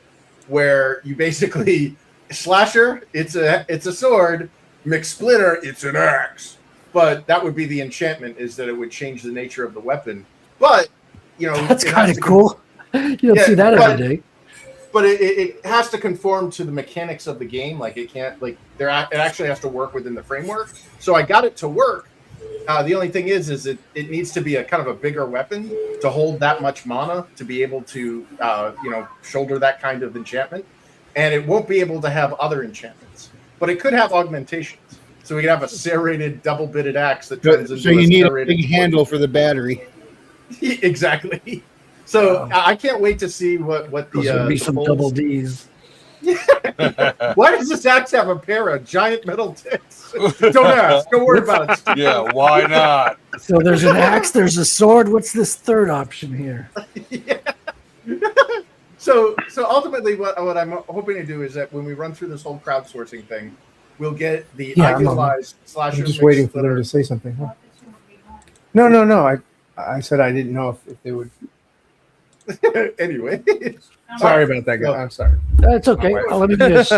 where you basically Slasher, it's a sword, McSplitter, it's an axe. But that would be the enchantment, is that it would change the nature of the weapon. But that's kind of cool. You don't see that every day. But it has to conform to the mechanics of the game. Like it can't, it actually has to work within the framework. So I got it to work, The only thing is it needs to be a kind of a bigger weapon to hold that much mana to be able to, shoulder that kind of enchantment. And it won't be able to have other enchantments. But it could have augmentations. So we could have a serrated, double-bitted axe that turns into So you need a serrated big handle for the battery. Exactly. So I can't wait to see what the There'll be some polls- double D's. Why does this axe have a pair of giant metal tips? Don't ask. Don't worry about it. Yeah, why not? So there's an axe, there's a sword. What's this third option here? So ultimately, what I'm hoping to do is that when we run through this whole crowdsourcing thing, we'll get the idealized slasher. I'm just waiting for them to say something. Huh? No. I said I didn't know if they would. Anyway, Sorry about that, guy. I'm sorry. It's okay. Let me just.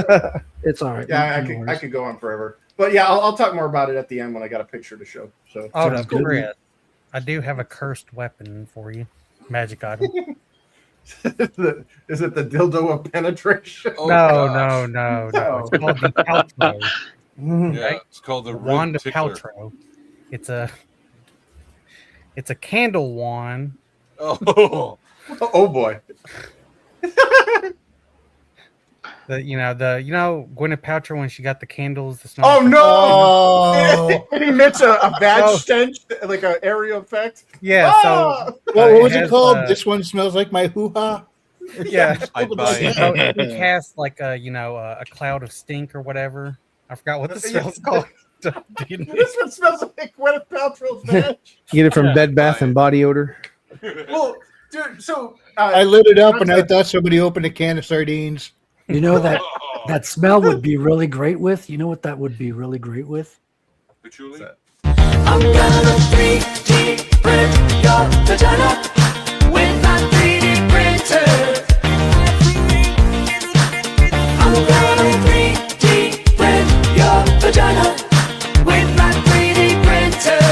It's all right. Yeah, No I worries. could go on forever, but yeah, I'll talk more about it at the end when I got a picture to show. So Oh, Sounds good. Chris, I do have a cursed weapon for you. Magic item. is it the dildo of penetration? Oh, no. No. It's called the Paltrow. Yeah, it's called the Wand of Tickler. Paltrow. It's a candle wand. Oh, Oh boy. Gwyneth Paltrow when she got the candles. The Oh no! Oh. It emits a bad Oh. stench, like an area effect. Yeah. Ah! So What was it it has, called? This one smells like my hoo-ha. yeah. I'd buy it. So it casts like a cloud of stink or whatever. I forgot what the spell's called. This one smells like Gwyneth Paltrow's vag. You get it from Bed Bath and Body Odor. Well, dude, so I lit it up and I thought somebody opened a can of sardines. You know that smell would be really great with. You know what that would be really great with? Patchouli? I'm gonna 3D print your vagina with my 3D printer. I'm gonna 3D print your vagina with my 3D printer.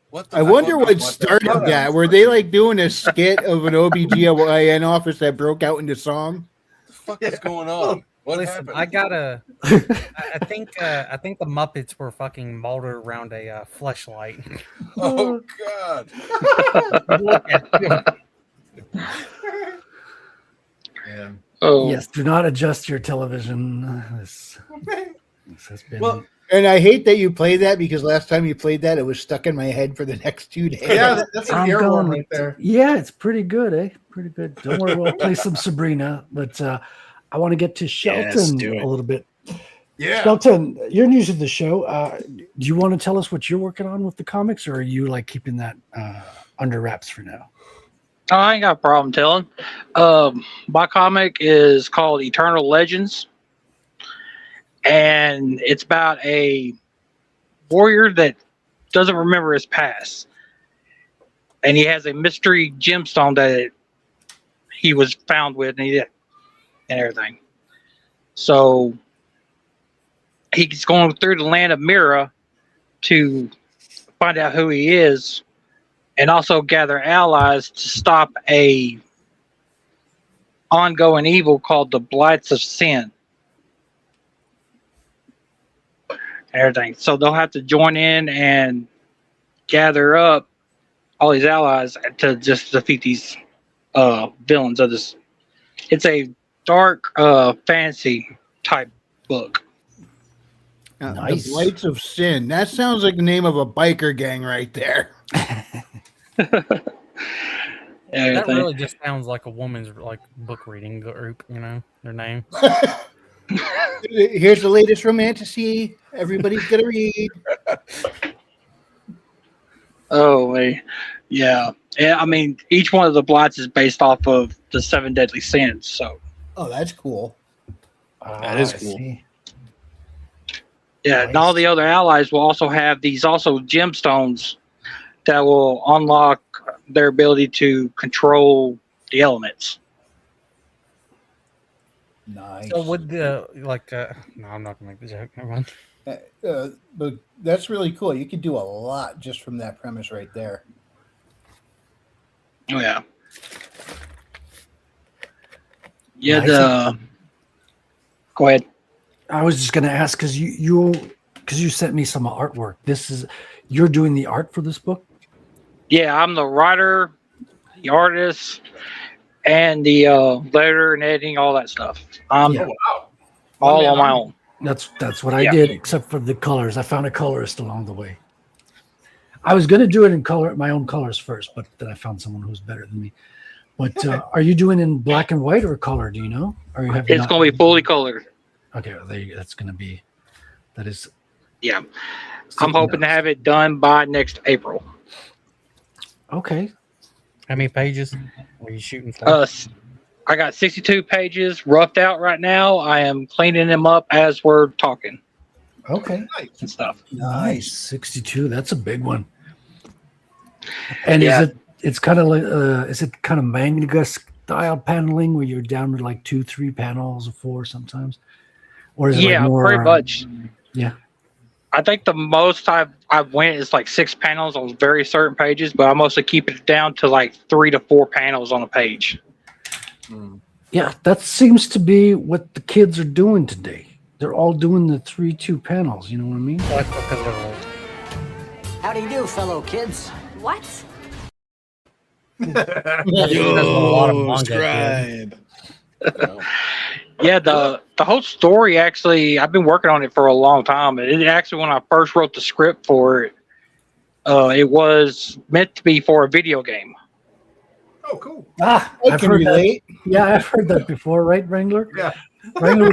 What the I fuck? wonder what started that. Were they like doing a skit of an OBGYN office that broke out into song? What the fuck is going on? What Listen, happened? I gotta. I think the Muppets were fucking molded around a fleshlight. Oh god. Man. Oh, Yes. Do not adjust your television. This has been. Well, And I hate that you play that because last time you played that, it was stuck in my head for the next 2 days. Yeah, that's an I'm earworm going right with- there. Yeah, it's pretty good, eh? Pretty good. Don't worry, we'll play some Sabrina, but I want to get to Shelton do it. a little bit. Yeah. Shelton, you're new to the show. Do you want to tell us what you're working on with the comics, or are you like keeping that under wraps for now? Oh, I ain't got a problem telling. My comic is called Eternal Legends, and it's about a warrior that doesn't remember his past, and he has a mystery gemstone that he was found with, and everything. So he's going through the land of Mira to find out who he is, and also gather allies to stop a ongoing evil called the Blights of Sin. Everything. So they'll have to join in and gather up all these allies to just defeat these villains of this. It's a dark fantasy type book. Nice. The Lights of Sin. That sounds like the name of a biker gang right there. That Everything. really just sounds like a woman's like book reading group. Their name. Here's the latest romantasy. Everybody's gonna read. Oh, yeah. I mean, each one of the Blights is based off of the 7 deadly sins. So, Oh, that's cool. That is cool. See. yeah, and all the other allies will also have these also gemstones that will unlock their ability to control the elements. Nice. So would the no, I'm not gonna make the joke. Never mind. But that's really cool. You could do a lot just from that premise right there. Oh yeah. Yeah. Nice. Go ahead. I was just going to ask because you sent me some artwork. You're doing the art for this book. Yeah, I'm the writer, the artist, and the letter and editing, all that stuff. Yeah. All on my own. That's what I Yeah. did, except for the colors. I found a colorist along the way. I was going to do it in my own colors first, but then I found someone who's better than me. But are you doing in black and white or color? Do you know? Or you have It's going to be fully colored. Okay, well, that's going to be. That is. Yeah, I'm hoping to have it done by next April. Okay. How many pages are you shooting for? I got 62 pages roughed out right now. I am cleaning them up as we're talking. Okay. And stuff. Nice. 62. That's a big one. And Yeah. is it kind of manga style paneling where you're down to like 2-3 panels or 4 sometimes? Or is it Yeah, like more, pretty much. Yeah. I think the most I've went is like 6 panels on very certain pages, but I mostly keep it down to like 3 to 4 panels on a page. Yeah, that seems to be what the kids are doing today. They're all doing the 3-2 panels. You know what I mean? That's because they're old. How do you do, fellow kids? What? Scribe. Yeah, the whole story actually, I've been working on it for a long time. It actually, when I first wrote the script for it, it was meant to be for a video game. Oh, cool. Ah, I can relate. Yeah, I've heard that before, right, Wrangler? Yeah. Wrangler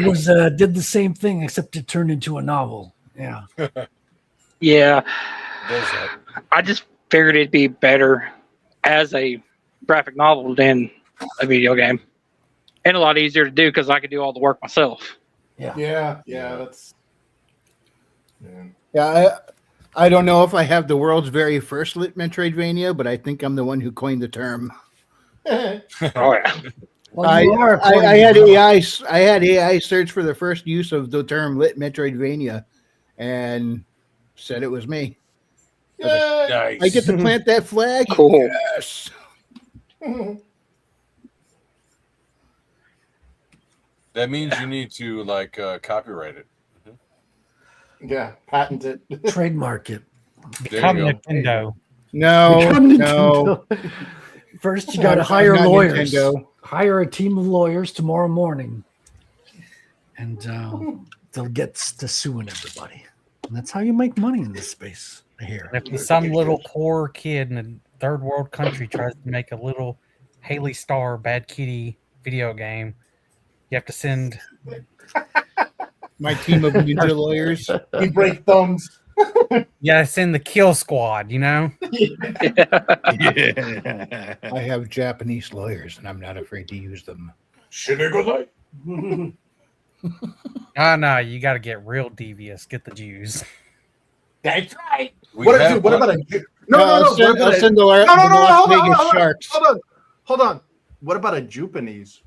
did the same thing, except it turned into a novel. Yeah. Yeah, Does that? I just figured it'd be better as a graphic novel than a video game, and a lot easier to do because I could do all the work myself. Yeah. That's. Yeah, I don't know if I have the world's very first lit Metroidvania, but I think I'm the one who coined the term. Oh yeah. Well, I you are had AI search for the first use of the term lit Metroidvania, and said it was me. Nice. I get to plant that flag. Cool. Yes. That means you need to like copyright it. Yeah, patent it. trademark it. Become you go. Nintendo. No, Become no. Nintendo. First, you got to I'm hire not lawyers. Nintendo. Hire a team of lawyers tomorrow morning, and they'll get to suing everybody. And that's how you make money in this space here. And if some little poor kid in a third world country tries to make a little Haley Star Bad Kitty video game, you have to send. My team of ninja lawyers. We break thumbs. You gotta send the kill squad. You know. Yeah. I have Japanese lawyers, and I'm not afraid to use them. Oh no, you got to get real devious. Get the Jews. That's right. We What, have dude, what one. about a no? I'll send, What about I'll a- send the, no, the Las Vegas hold on, Sharks. Hold on. What about a Japanese?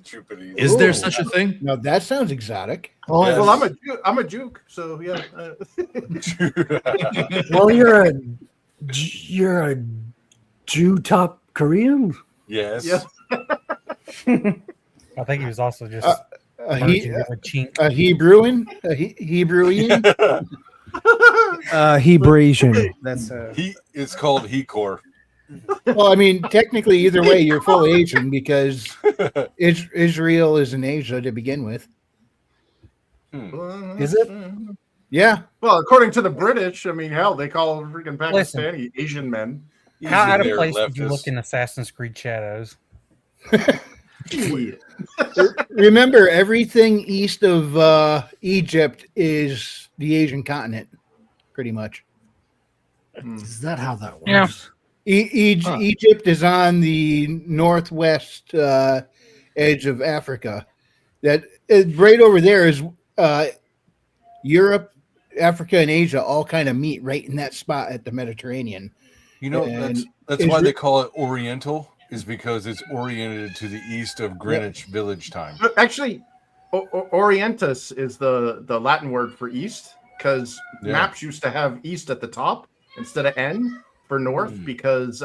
Japanese. Is there Ooh. such a thing? No, that sounds exotic. Well, Well, I'm a juke, so yeah. well, you're a Jew top Korean. Yes. Yeah. I think he was also just A, merging with a chink. Hebrewan? Hebrewian? Hebrasian. That's It's called Hecor. Well, I mean, technically, either way, you're full Asian because Israel is in Asia to begin with. Is it? Yeah. Well, according to the British, I mean, hell, they call freaking Listen. Pakistani Asian men. How out of They're place did you leftists. look in Assassin's Creed Shadows? Remember, everything east of Egypt is the Asian continent, pretty much. Is that how that works? Yeah. Egypt is on the northwest edge of Africa. That right over there is Europe, Africa, and Asia all kind of meet right in that spot at the Mediterranean. You know, And that's why they call it Oriental, is because it's oriented to the east of Greenwich Village Time. Actually, Orientus is the Latin word for east, because Yeah. maps used to have east at the top instead of N for north, because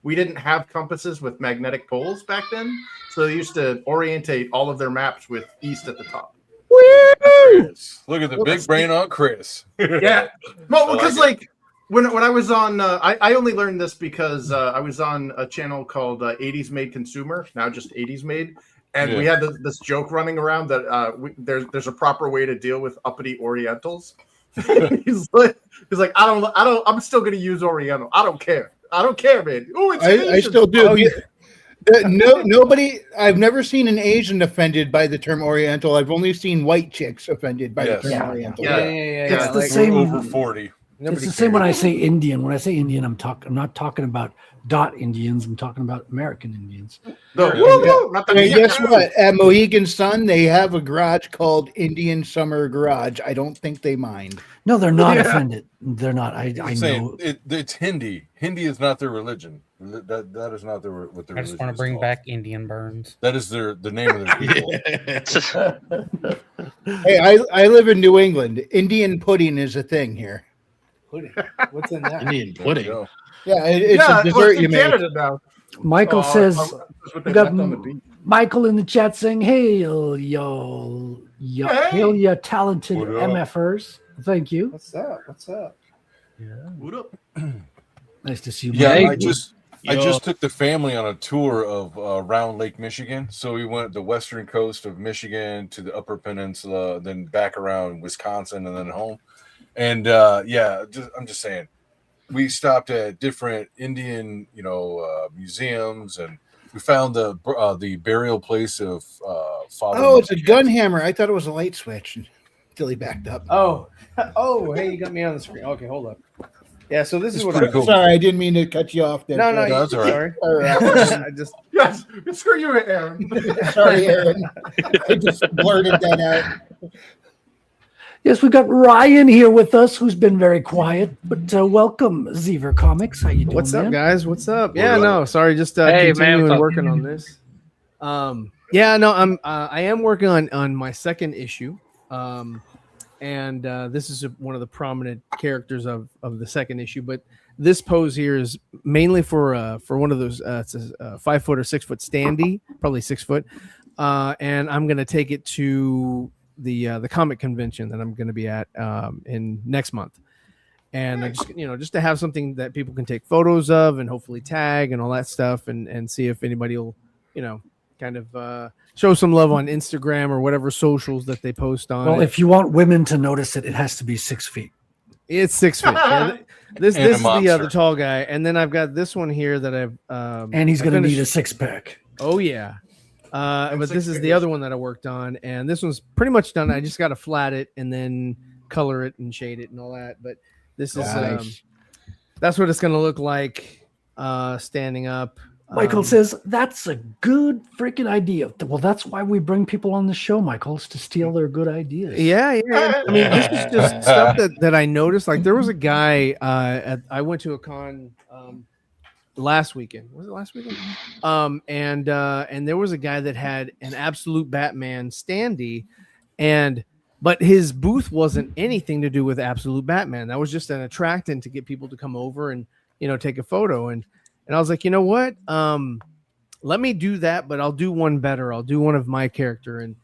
we didn't have compasses with magnetic poles back then. So they used to orientate all of their maps with east at the top. Chris. Look at the big brain on Chris. Yeah. Well, I because like when I was on, I only learned this because I was on a channel called 80s Made Consumer, now just 80s Made. And we had this joke running around that there's a proper way to deal with uppity Orientals. he's like, I'm still going to use Oriental. I don't care, man. Oh, it's I Asian. still do. Oh, yeah. Nobody. I've never seen an Asian offended by the term Oriental. I've only seen white chicks offended by the term Oriental. It's the We're same. over 40. It's the same when I say Indian. When I say Indian, I'm not talking about dot Indians. I'm talking about American Indians. And guess what? At Mohegan Sun, they have a garage called Indian Summer Garage. I don't think they mind. No, they're not offended. They're not. I I'm saying know. it's Hindi. Hindi is not their religion. That is not what their I just religion want to is bring called. back Indian burns. That is the name of their people. Hey, I live in New England. Indian pudding is a thing here. Pudding. What's in that? Indian pudding. Yeah, it's a dessert you make. Canada now. Michael says, that's what they we got left on the beach. Michael in the chat saying, hail, yo, hail, ya talented What up? MFers. Thank you. What's up? What's up? What up? Nice to see you. Yeah, Mike. I just took the family on a tour of around Lake Michigan. So we went the western coast of Michigan to the Upper Peninsula, then back around Wisconsin, and then home. And I'm just saying, we stopped at different Indian, museums, and we found the burial place of Father. Oh, it's a gun hammer. I thought it was a light switch until he backed up. Oh, hey, you got me on the screen. Okay, hold up. Yeah, so this is what pretty cool. Sorry, I didn't mean to cut you off there. No, that's all right. sorry. All right. I just Yes, screw you, Aaron. Sorry, Aaron. I just blurted that out. Yes, we've got Ryan here with us, who's been very quiet, but welcome, Zever Comics. How you doing, What's up, man? guys? What's up? What Yeah, up? no, sorry, just Hey, man, continuing what's up? working on this. Yeah, no, I am working on my second issue, and this is one of the prominent characters of the second issue. But this pose here is mainly for one of those. It's a 5 foot or 6 foot standee, probably 6 foot, and I'm gonna take it to the comic convention that I'm going to be at in next month, and I just to have something that people can take photos of and hopefully tag and all that stuff, and see if anybody will kind of show some love on Instagram or whatever socials that they post on. Well, if you want women to notice it, it has to be 6 feet. It's 6 feet. Yeah, this And a is the monster. tall guy, and then I've got this one here that I've And he's I going to need finished- a 6-pack. Oh yeah. But this is the other one that I worked on, and this one's pretty much done. I just got to flat it and then color it and shade it and all that. But this is Nice. that's what it's going to look like standing up. Michael says, that's a good freaking idea. Well, that's why we bring people on the show, Michael, is to steal their good ideas. Yeah. I mean, this is just stuff that I noticed. Like there was a guy I went to a con last weekend. Was it last weekend? And there was a guy that had an absolute Batman standee, but his booth wasn't anything to do with absolute Batman. That was just an attractant to get people to come over and take a photo. And I was like, you know what? Let me do that, but I'll do one better. I'll do one of my character and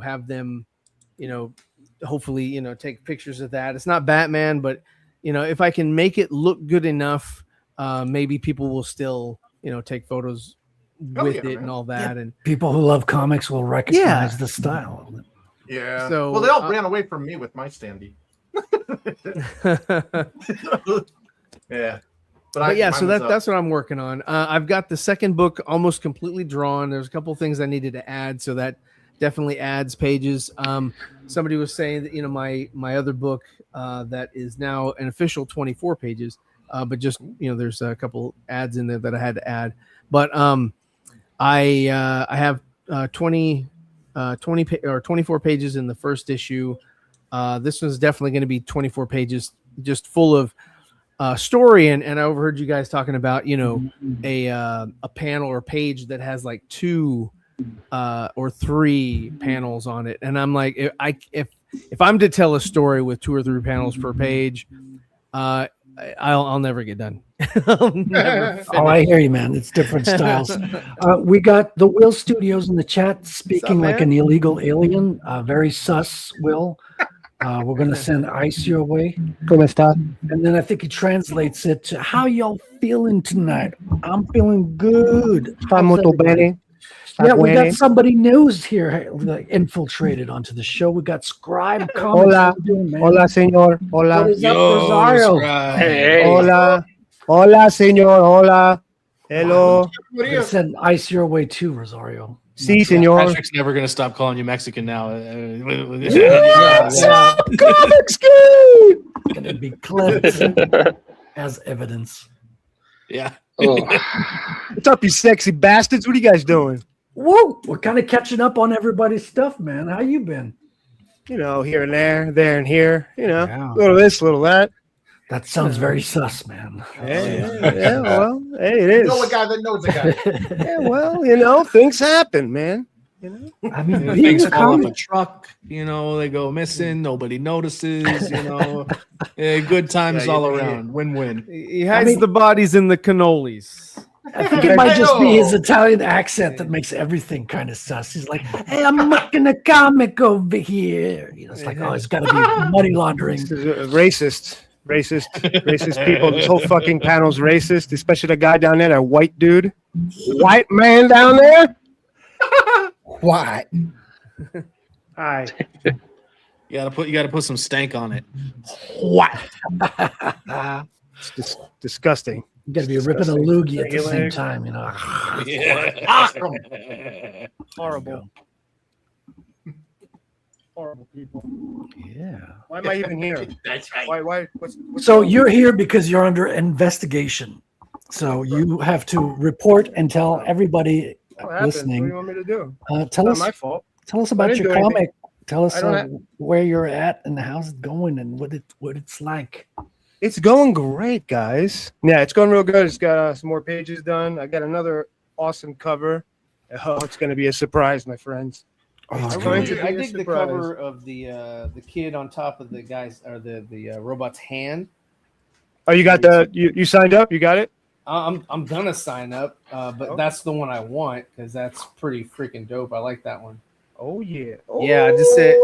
have them hopefully take pictures of that. It's not Batman, but if I can make it look good enough, maybe people will still take photos with it and all that. And People who love comics will recognize the style. Yeah. So, well, they all ran away from me with my standee. Yeah. But yeah, so mine was that's what I'm working on. I've got the second book almost completely drawn. There's a couple things I needed to add, so that definitely adds pages. Somebody was saying that my other book that is now an official 24 pages, but just there's a couple ads in there that I had to add. But I have 24 pages in the first issue. This one's definitely going to be 24 pages, just full of story. And I overheard you guys talking about a panel or page that has like two or 3 panels on it, and I'm like, if I'm to tell a story with 2 or 3 panels per page, I'll never get done. I'll never Oh, I hear you, man. It's different styles. We got the Will Studios in the chat speaking like man? an illegal alien. Very sus, Will. We're going to send Ice your way. ¿Cómo está? And then I think he translates it to how y'all feeling tonight. I'm feeling good. Está molto bene. Está Yeah, we bene. got somebody news here infiltrated onto the show. We got Scribe Comics. Hola, How you doing, man? hola, señor. Hola. What is up, Rosario? Hola, hola, señor. Hola. Hello. We're gonna send Ice your way too, Rosario. Sí, señor. Patrick's never gonna stop calling you Mexican now. Comics game gonna be cleansed as evidence. Yeah. What's up, you sexy bastards? What are you guys doing? Whoa, we're kind of catching up on everybody's stuff, man. How you been? You know, here and there and here. You know, Yeah. a little this, a little that. That sounds very sus, man. Yeah, well, hey, it is. You know a guy that knows a guy. Yeah, well, you know, things happen, man. You know, I mean, being Things a fall off a comic, truck, you know, they go missing, nobody notices, you know. Good times all around. Win-win. He hides the bodies in the cannolis. I think it might just be his Italian accent that makes everything kind of sus. He's like, "Hey, I'm making a comic over here." You know, it's like, oh, it's got to be money laundering. This is racist people. This whole fucking panel's racist, especially the guy down there, that white dude, white man down there. What? Hi. You gotta put some stank on it. What? It's disgusting. You got to be ripping a loogie at the same time, you know. Horrible. Horrible people. Yeah. Why am I even here? That's right. Why? What's So you're here because you're under investigation. So you have to report and tell everybody what happened? What do listening. you want me to do? Tell Not us. my fault. Tell us I about didn't your do anything. comic. Tell us I don't have- where you're at and how's it going and what it's like. It's going great, guys. Yeah, it's going real good. It's got some more pages done. I got another awesome cover. Oh, it's going to be a surprise, my friends. It's going to be I a dig the surprise. cover of the kid on top of the guy's or the robot's hand. Oh, you got you signed up? You got it? I'm gonna sign up, but that's the one I want because that's pretty freaking dope. I like that one. Oh yeah. Yeah, I just said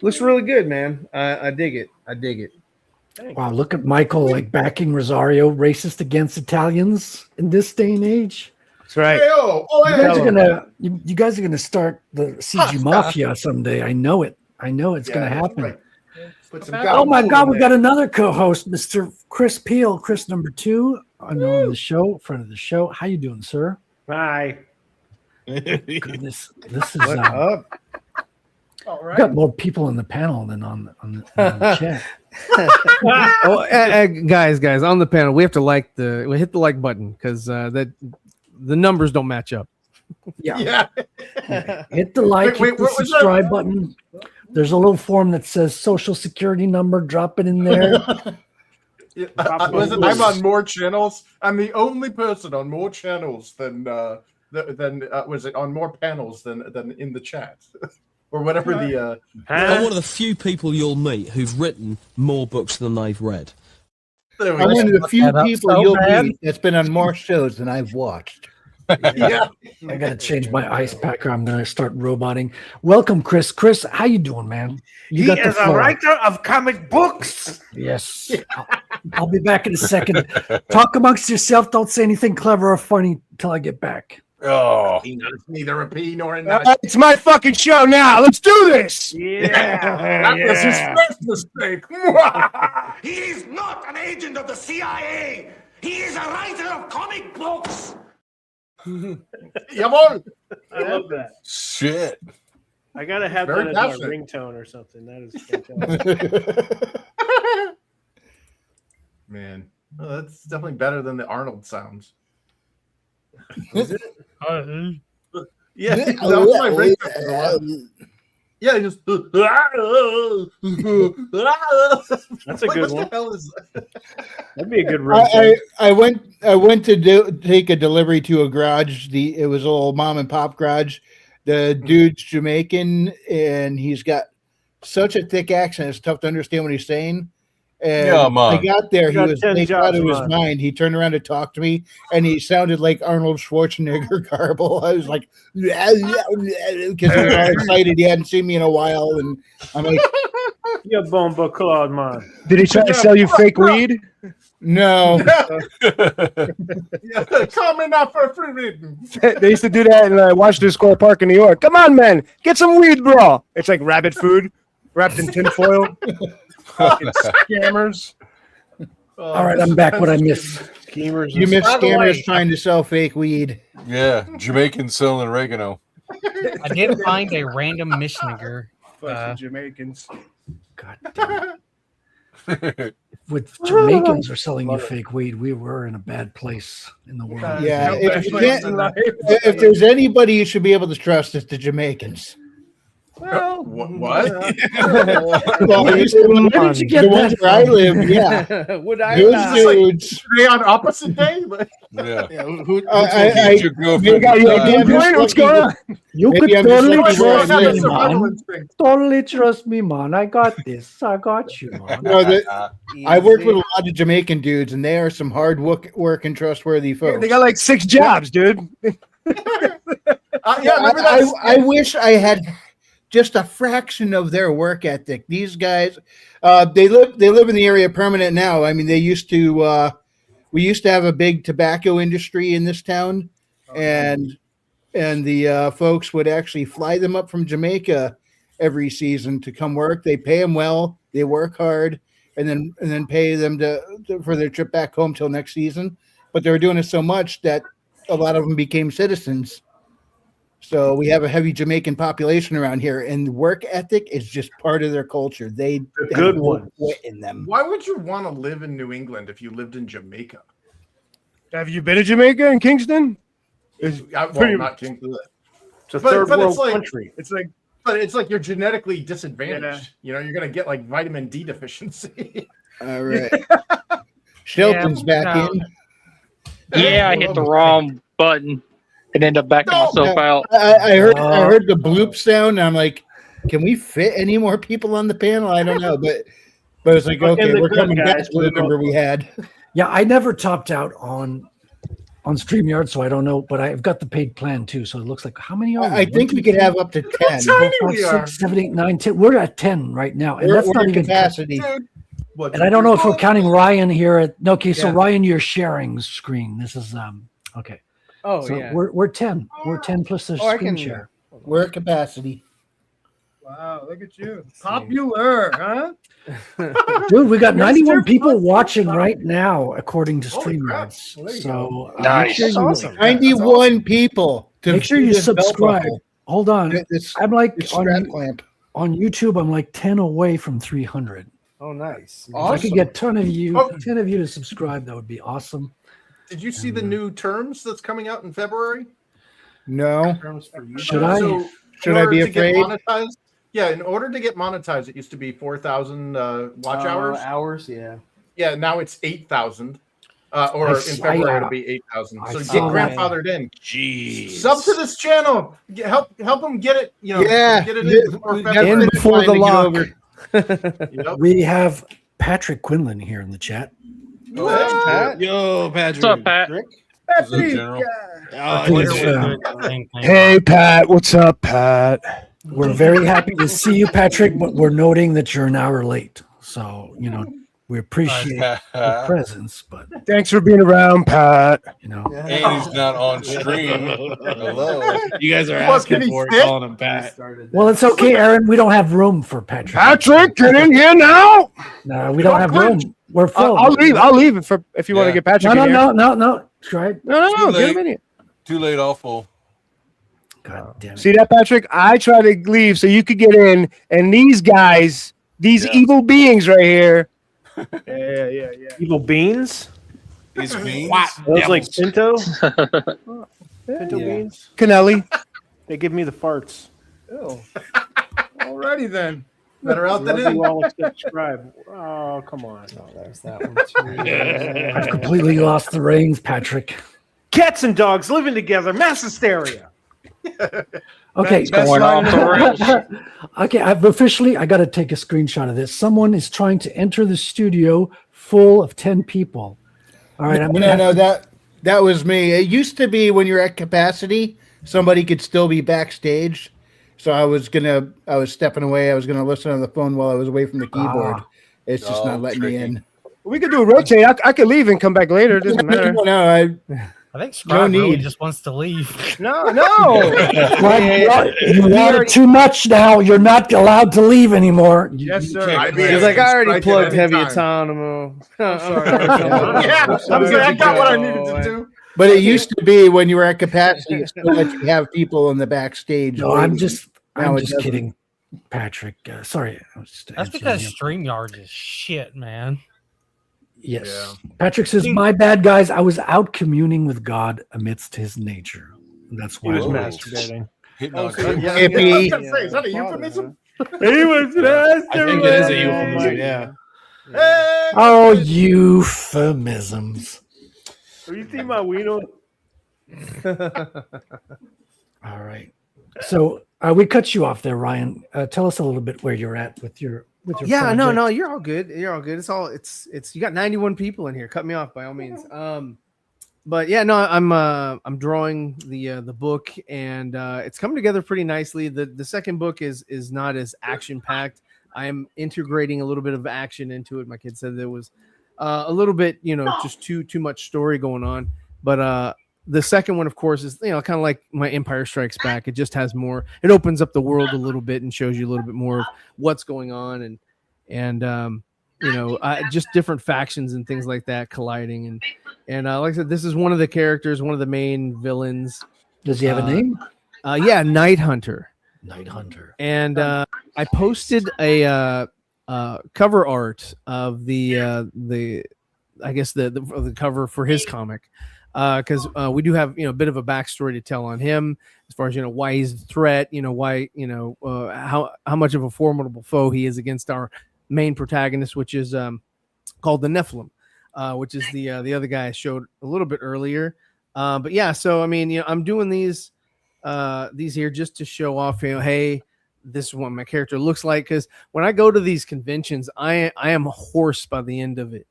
looks really good, man. I dig it. I dig it. Wow, look at Michael like backing Rosario, racist against Italians in this day and age. That's right. You guys are gonna start the CG Mafia someday. I know it. I know it's gonna happen. Put some Oh my gold God, in we there. got another co-host, Mr. Chris Peel, Chris number 2, on the show, friend of the show. How you doing, sir? Hi. Goodness, this is What up? All we got more people in the panel than on the chat. Guys, on the panel, we have to we hit the like button because that the numbers don't match up. Yeah. Hit the like, Wait, hit the what was subscribe that? button. There's a little form that says social security number. Drop it in there. Yeah, listen, I'm on more channels. I'm the only person on more channels than was it on more panels than in the chat or whatever the. I'm one of the few people you'll meet who've written more books than they've read. There we I'm go. one of the few people so you'll bad. meet that's been on more shows than I've watched. Yeah. I gotta change my ice packer. I'm gonna start roboting. Welcome, Chris. Chris, how you doing, man? You got the floor. of comic books. Yes. I'll be back in a second. Talk amongst yourself. Don't say anything clever or funny until I get back. Oh, It's neither a P nor a All nut. right, it's my fucking show now. Let's do this. That was his first mistake. He is not an agent of the CIA. He is a writer of comic books. Jawohl. I love that. shit. I gotta have Very that as my passionate. ringtone or something. That is fantastic. Man, well, that's definitely better than the Arnold sounds. Is it? Yeah, that was my ringtone for a while. Yeah, just. That's a Like, good what one. the hell is that? That'd be a good ringtone. I went to take a delivery to a garage. It was a little mom and pop garage The dude's Jamaican, and he's got such a thick accent; it's tough to understand what he's saying. And Yeah, man. I got there, he You got was 10 out jobs, of his man. mind. He turned around to talk to me, and he sounded like Arnold Schwarzenegger garble. I was like, because he was all excited. He hadn't seen me in a while, and I'm like, You're Bomba Claude, man. Did he try to sell you fake weed? no. Coming out for free reading. They used to do that in Washington Square Park in New York. Come on, man, get some weed, bro. It's like rabbit food wrapped in tinfoil. Fucking scammers. All right, I'm back. What I miss? Schemers. You missed By the scammers way- trying to sell fake weed. Yeah, Jamaicans selling oregano. I did find a random Michigander. Fucking Jamaicans. God damn it. With Jamaicans are selling you fake weed, we were in a bad place in the world. Yeah, if there's anybody you should be able to trust, it's the Jamaicans. Well, What? Well, Where did you get the ones that where I from? live, yeah. Would I Those not? dudes. They on opposite day? Yeah. You got your joint? What's going on? You Maybe could I'm just totally lucky where I trust me, live. man. Totally trust me, man. I got this. I got you, man. No, I work with a lot of Jamaican dudes, and they are some hard work and trustworthy folks. They got like 6 jobs, dude. I wish I had just a fraction of their work ethic. These guys, they live in the area permanent now. I mean, they used to. We used to have a big tobacco industry in this town, and the folks would actually fly them up from Jamaica every season to come work. They pay them well. They work hard, and then pay them for their trip back home till next season. But they were doing it so much that a lot of them became citizens. So we have a heavy Jamaican population around here, and work ethic is just part of their culture. They good have one in them. Why would you want to live in New England if you lived in Jamaica? Have you been to Jamaica and Kingston? It's pretty- Not Kingston. It's a third world it's like, country. It's like, but it's like you're genetically disadvantaged. You know, you're gonna get like vitamin D deficiency. All right. Shelton's back in. Yeah, I hit the wrong button and ended up backing myself out. I heard the bloop sound. And I'm like, can we fit any more people on the panel? I don't know, but it's like, okay, we're coming back to the number we had. Yeah, I never topped out on StreamYard, so I don't know, but I've got the paid plan too. So it looks like how many are we? I think we could have up to 10. 4, 5, 6, 7, 8, 9, 10. We're at 10 right now, and that's We're not at even capacity. And I don't know if we're counting Ryan here. Okay, so Yeah. Ryan, you're sharing screen. This is okay. Oh, So yeah. we're 10. We're 10 plus the I screen can- share. We're at capacity. wow, look at you. Popular, huh? Dude, we got Mr. 91 people Popular. watching right now, according to Holy crap. StreamYard. Well, there you So Nice. make sure That's you, awesome. 91 people. to make sure do you this belt subscribe. buckle. Hold on. This I'm like strap clamp. on YouTube. I'm like 10 away from 300. Oh, nice. If I could get 10 of you to subscribe, that would be awesome. Did you see the new terms that's coming out in February? No. Should I? Should in I order be to get afraid? monetized, yeah, in order to get monetized, it used to be 4,000 watch hours. Hours, yeah. Yeah, now it's 8,000. Or in February it'll be 8,000. So get grandfathered in. Jeez. Sub to this channel. Help them get it. You know, Yeah, get it the- in before we February. In before the lock. Yep. We have Patrick Quinlan here in the chat. Oh, Pat. Yo, Patrick. What's up, Pat? What's up, General? Hey, Pat. What's up, Pat? We're very happy to see you, Patrick, but we're noting that you're an hour late. So, we appreciate your presence, but Thanks for being around, Pat. And he's not on stream. Hello. You guys are What, can asking he for it, sit? calling him Pat. well, it's okay, Aaron. We don't have room for Patrick. Patrick, get in here now. No, we don't have room. We're full. I'll leave. I'll leave if you want to Yeah. get Patrick No, in here. no. Try it. No. Too Get him late. in here. Too late, all full. God damn it. See that, Patrick? I tried to leave so you could get in, and these guys, these evil beings right here. Yeah. Evil beans? These beans. Those like Pinto? Pinto beans? Canelli. They give me the farts. Oh. Alrighty then. Better out than Love in. you all except subscribe. Oh, come on. There's that one too. I've completely lost the reins, Patrick. Cats and dogs living together, mass hysteria. Okay, going off the rails. Okay, I got to take a screenshot of this. Someone is trying to enter the studio full of 10 people. All right, that was me. It used to be when you're at capacity, somebody could still be backstage. So I was stepping away. I was gonna listen on the phone while I was away from the keyboard. It's just not letting me in. We could do a rotate. I could leave and come back later. It doesn't matter. No, I think Scribe need. really just wants to leave. No. You want it too much now. You're not allowed to leave anymore. Yes, sir. He's like, I already plugged Heavy time. Autonomo. I'm sorry. I got what I needed to do. But it used to be when you were at capacity, it still let you have people in the backstage. No, waiting. I'm just Now it doesn't. kidding, Patrick. Sorry. I was just That's because StreamYard is shit, man. Yes. Patrick says, "My bad, guys. I was out communing with God amidst His nature. That's why He was I masturbating. Hippie. Is that a euphemism? He was masturbating. I think it is a euphemism. Yeah. Oh, euphemisms. Are you seeing my wiener? All right. So we cut you off there, Ryan. Tell us a little bit where you're at with your Yeah, project. no, you're all good. You're all good. It's you got 91 people in here. Cut me off by all means. But yeah, no, I'm drawing the book, and it's coming together pretty nicely. The second book is not as action packed. I am integrating a little bit of action into it. My kid said there was a little bit, just too much story going on. But the second one, of course, is kind of like my Empire Strikes Back. It just has more. It opens up the world a little bit and shows you a little bit more of what's going on, and just different factions and things like that colliding. And like I said, this is one of the characters, one of the main villains. Does he have a name? Yeah, Night Hunter. Night Hunter. And I posted a cover art of the cover for his comic, because we do have a bit of a backstory to tell on him as far as why he's a threat, why how much of a formidable foe he is against our main protagonist, which is called the Nephilim, which is the other guy I showed a little bit earlier. But yeah, so I mean, I'm doing these here just to show off, hey, this is what my character looks like. Because when I go to these conventions, I am hoarse by the end of it,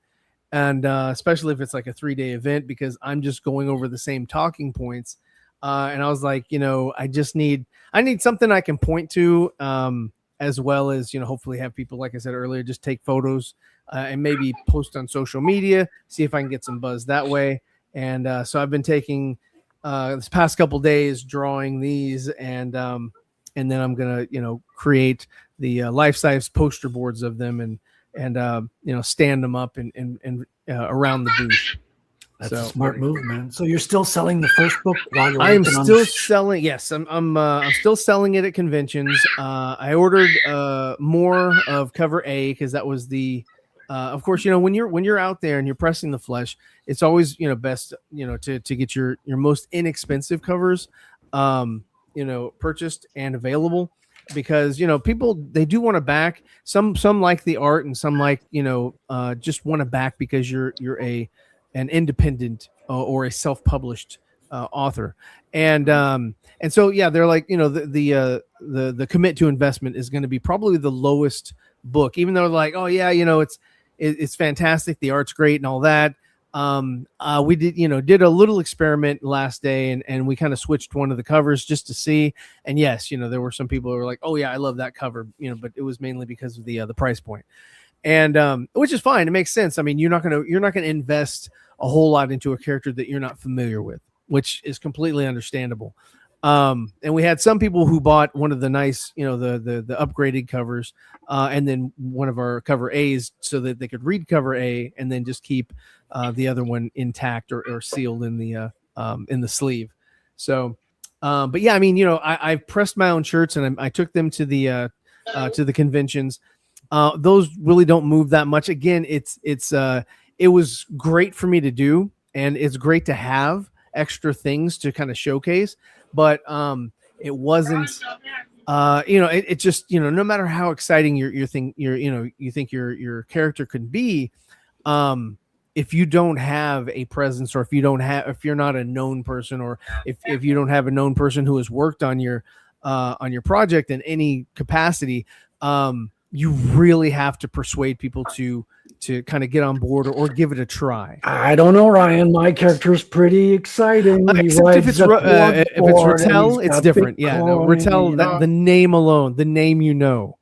and especially if it's like a 3-day event, because I'm just going over the same talking points. And I was like, I need something I can point to, as well as hopefully have people, like I said earlier, just take photos and maybe post on social media, see if I can get some buzz that way. And so I've been taking this past couple days drawing these, and then I'm gonna create the life-size poster boards of them and stand them up and around the booth. That's a smart move, man. So you're still selling the first book while you're I am working on still selling. Yes, I'm still selling it at conventions. I ordered more of cover A because that was the of course, when you're out there and you're pressing the flesh, it's always best to get your most inexpensive covers purchased and available, because people, they do want to back. Some like the art, and some like just want to back because you're an independent or a self-published author, and so yeah, they're like the commit to investment is going to be probably the lowest book, even though they're like, oh yeah, it's fantastic, the art's great and all that. We did a little experiment last day, and we kind of switched one of the covers just to see, and yes, there were some people who were like, oh yeah, I love that cover, but it was mainly because of the price point. And which is fine. It makes sense. I mean, you're not gonna invest a whole lot into a character that you're not familiar with, which is completely understandable. And we had some people who bought one of the nice, the upgraded covers, and then one of our cover A's, so that they could read cover A and then just keep the other one intact or sealed in the sleeve. So, but yeah, I mean, I pressed my own shirts, and I took them to the conventions. Those really don't move that much. Again, it was great for me to do, and it's great to have extra things to kind of showcase, but it wasn't it just no matter how exciting you think your character could be, if you don't have a presence, or if you're not a known person, or if you don't have a known person who has worked on your project in any capacity, you really have to persuade people to kind of get on board or give it a try. I don't know, Ryan. My character is pretty exciting. Except if it's Rattel, it's different. Yeah, no, Rattel, the name alone, the name,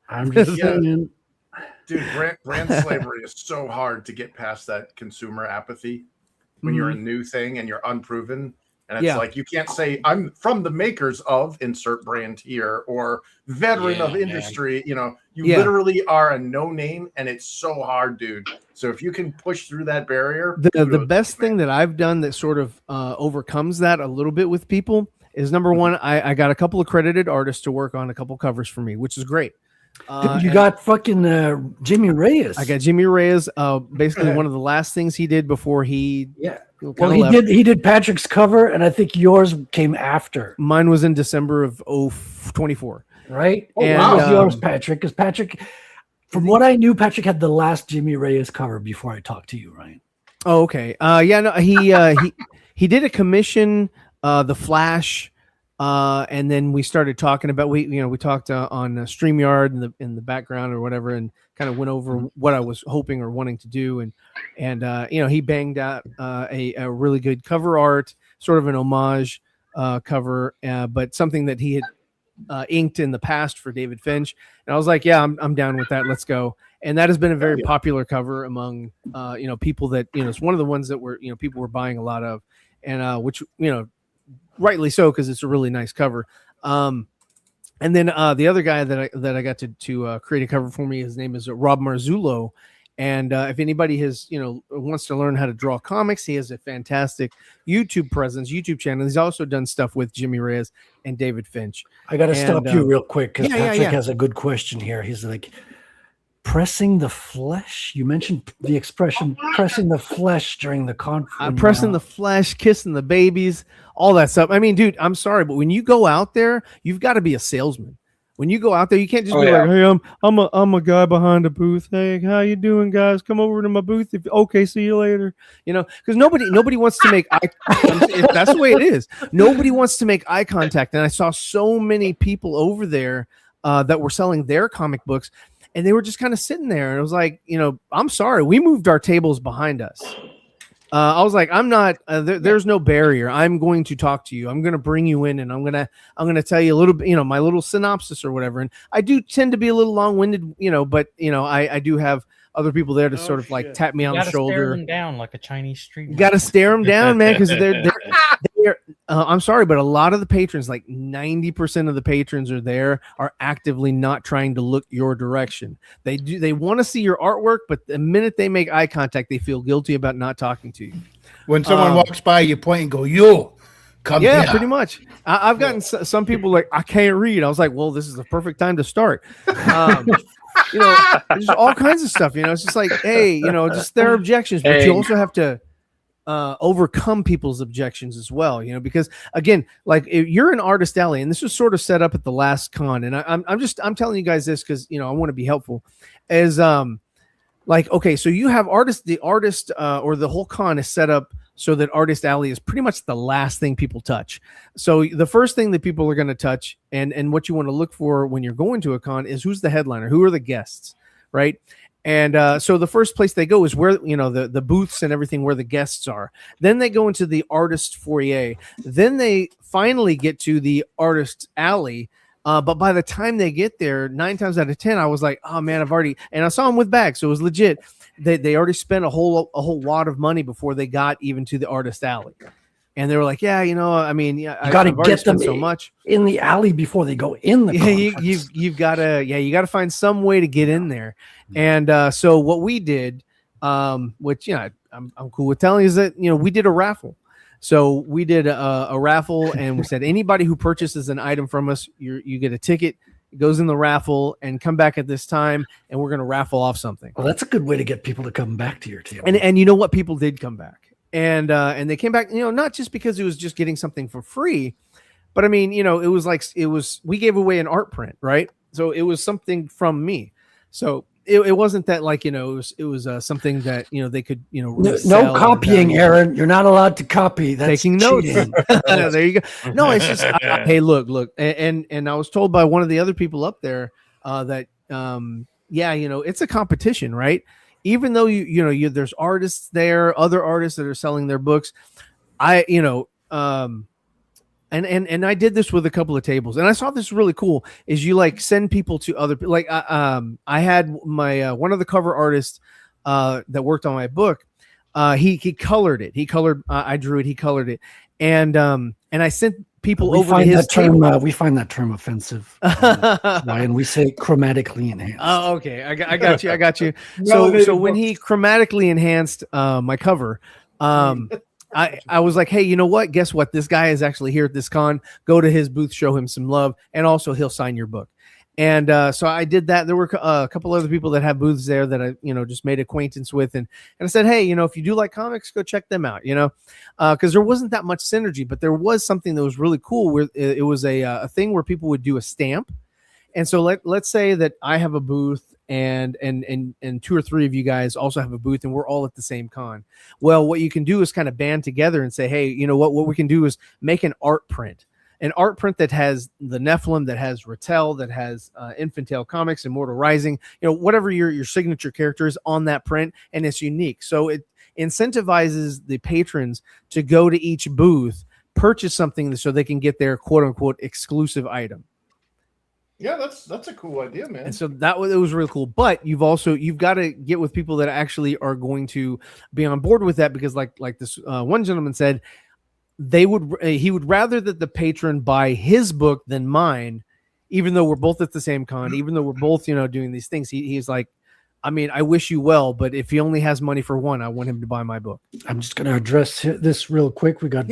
I'm just saying. Dude, brand slavery is so hard to get past that consumer apathy when you're a new thing and you're unproven. And it's like, you can't say, I'm from the makers of insert brand here, or veteran of industry. Man. You literally are a no name, and it's so hard, dude. So if you can push through that barrier. The best thing that I've done that sort of overcomes that a little bit with people is, number one, I got a couple of credited artists to work on a couple covers for me, which is great. You got fucking Jimmy Reyes. I got Jimmy Reyes. Basically, one of the last things he did before he Well, he did Patrick's cover, and I think yours came after. Mine was in December of 24. Right? Oh, and, wow. Yours, Patrick, because Patrick, from what I knew, Patrick had the last Jimmy Reyes cover before I talked to you, Ryan. Oh, okay. He did a commission, The Flash. And then we started talking about we talked on StreamYard in the background or whatever, and kind of went over what I was hoping or wanting to do, and he banged out a really good cover art, sort of an homage cover, but something that he had inked in the past for David Finch, and I was like, yeah, I'm down with that. Let's go. And that has been a very popular cover among people that it's one of the ones that were people were buying a lot of, and which rightly so, because it's a really nice cover. And then the other guy that I got to create a cover for me, his name is Rob Marzullo. And if anybody wants to learn how to draw comics, he has a fantastic YouTube channel. He's also done stuff with Jimmy Reyes and David Finch. I got to stop you real quick, because Patrick has a good question here. He's like, pressing the flesh. You mentioned the expression pressing the flesh during the conference. Pressing the flesh, kissing the babies, all that stuff. I mean, dude, I'm sorry, but when you go out there, you've got to be a salesman. When you go out there, you can't just be like, "Hey, I'm a guy behind the booth. Hey, how you doing, guys? Come over to my booth. Okay, see you later." Because nobody wants to make eye. That's the way it is. Nobody wants to make eye contact, and I saw so many people over there that were selling their comic books. And they were just kind of sitting there, and it was like, I'm sorry, we moved our tables behind us. I was like, I'm not. There's no barrier. I'm going to talk to you. I'm going to bring you in, and I'm gonna tell you a little bit, my little synopsis or whatever. And I do tend to be a little long-winded, but I do have other people there to sort of like tap me on the shoulder. Stare them down like a Chinese street. You got to stare them down, man, because they're I'm sorry, but a lot of the patrons, like 90% of the patrons are actively not trying to look your direction. They want to see your artwork, but the minute they make eye contact, they feel guilty about not talking to you. When someone walks by, you point and go, "You come here." Yeah, pretty much. I've gotten some people like, "I can't read." I was like, "Well, this is the perfect time to start." There's all kinds of stuff. It's just like, hey, just their objections, but you also have to overcome people's objections as well, because again, like if you're an Artist Alley, and this was sort of set up at the last con, and I'm telling you guys this because I want to be helpful, is like, okay, so you have the artist or the whole con is set up so that Artist Alley is pretty much the last thing people touch. So the first thing that people are going to touch, and what you want to look for when you're going to a con, is who's the headliner, who are the guests, right? And so the first place they go is where, the booths and everything where the guests are. Then they go into the artist foyer. Then they finally get to the Artist Alley. But by the time they get there, 9 times out of 10, I was like, oh man, and I saw them with bags, so it was legit. They already spent a whole lot of money before they got even to the Artist Alley. And they were like, yeah, you got to get them so much in the alley before they go in the conference. You've got to find some way to get in there. And so what we did, which I'm cool with telling you, is that we did a raffle. So we did a raffle, and we said anybody who purchases an item from us, you get a ticket. It goes in the raffle, and come back at this time, and we're going to raffle off something. Well, that's a good way to get people to come back to your table. And you know what? People did come back. And they came back, not just because it was just getting something for free, but I mean, we gave away an art print, right? So it was something from me. So it wasn't that like it was something that they could No resell or copying, value. Aaron. You're not allowed to copy. That's Taking notes. cheating. There you go. No, it's just hey, look, and I was told by one of the other people up there that it's a competition, right? Even though there's artists there, other artists that are selling their books. And I did this with a couple of tables, and I saw this really cool. Is you like send people to other like I had my one of the cover artists that worked on my book. He colored it. He colored. I drew it. He colored it, and I sent people over to his table. We find that term offensive, Ryan. We say chromatically enhanced. Oh, okay. I got you. I got you. So when he chromatically enhanced my cover, I was like, hey, you know what? Guess what? This guy is actually here at this con. Go to his booth, show him some love, and also he'll sign your book. And so I did that. There were a couple other people that have booths there that I, just made acquaintance with, and I said, hey, if you do like comics, go check them out. Because there wasn't that much synergy, but there was something that was really cool where it was a thing where people would do a stamp. And so let's say that I have a booth and 2 or 3 of you guys also have a booth and we're all at the same con. Well, what you can do is kind of band together and say, hey, you know what we can do is make an art print that has the Nephilim, that has Rattel, that has Infantile Comics, Immortal Rising, whatever your signature character is on that print, and it's unique. So it incentivizes the patrons to go to each booth, purchase something so they can get their quote unquote exclusive item. Yeah, that's a cool idea, man. And so it was really cool. But you've got to get with people that actually are going to be on board with that, because like this one gentleman said, he would rather that the patron buy his book than mine, even though we're both at the same con, even though we're both doing these things. He's like, I mean, I wish you well, but if he only has money for one, I want him to buy my book. I'm just going to address this real quick. We got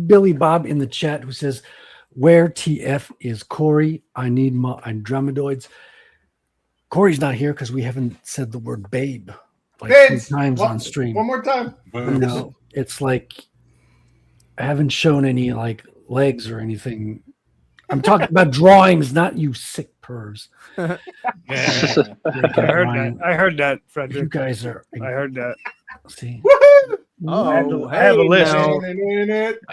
Billy Bob in the chat who says, where TF is Corey? I need my Andromedoids. Corey's not here because we haven't said the word babe like 3 times on stream. One more time. No, it's like I haven't shown any like legs or anything. I'm talking about drawings, not you sick pervs. I heard that, Frederick. You guys are. I heard that. See. I have a list.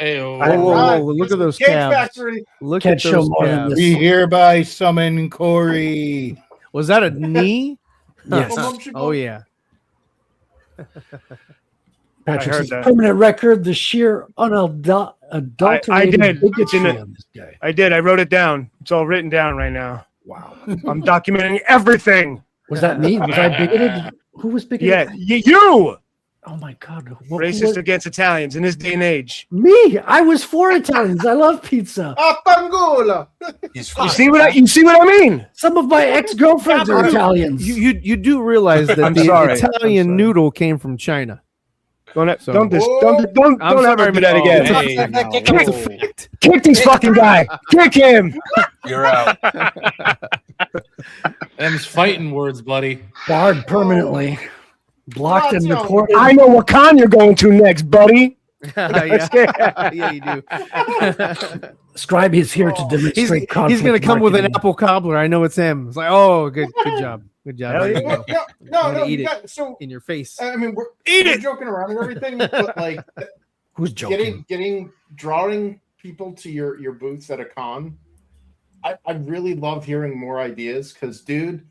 Look at those calves. Look at those calves. We hereby summon Corey. Was that a knee? Yes. Oh yeah. Patrick says, permanent record, the sheer unadulterated bigotry on this guy. I did. I wrote it down. It's all written down right now. Wow. I'm documenting everything. Was that me? Was I bigoted? Who was bigoted? Yeah, you. Oh my God. Racist against Italians in this day and age. Me? I was for Italians. I love pizza. Appangola. You see what I mean? Some of my ex-girlfriends are Italians. You do realize that Italian noodle came from China. Don't ever do that again. Hey, Kick this fucking guy. Kick him. You're out. Them's fighting words, buddy. Barred permanently. Blocked and recorded. I know what con you're going to next, buddy. Yeah, you do. Scribe is here to demonstrate conflict. He's going to come with an marketing. apple cobbler. I know it's him. It's like, oh, good job. Good job. No, eat you it got, so in your face. I mean, we're joking around and everything, but like, who's joking? Drawing people to your booths at a con. I really love hearing more ideas because, dude,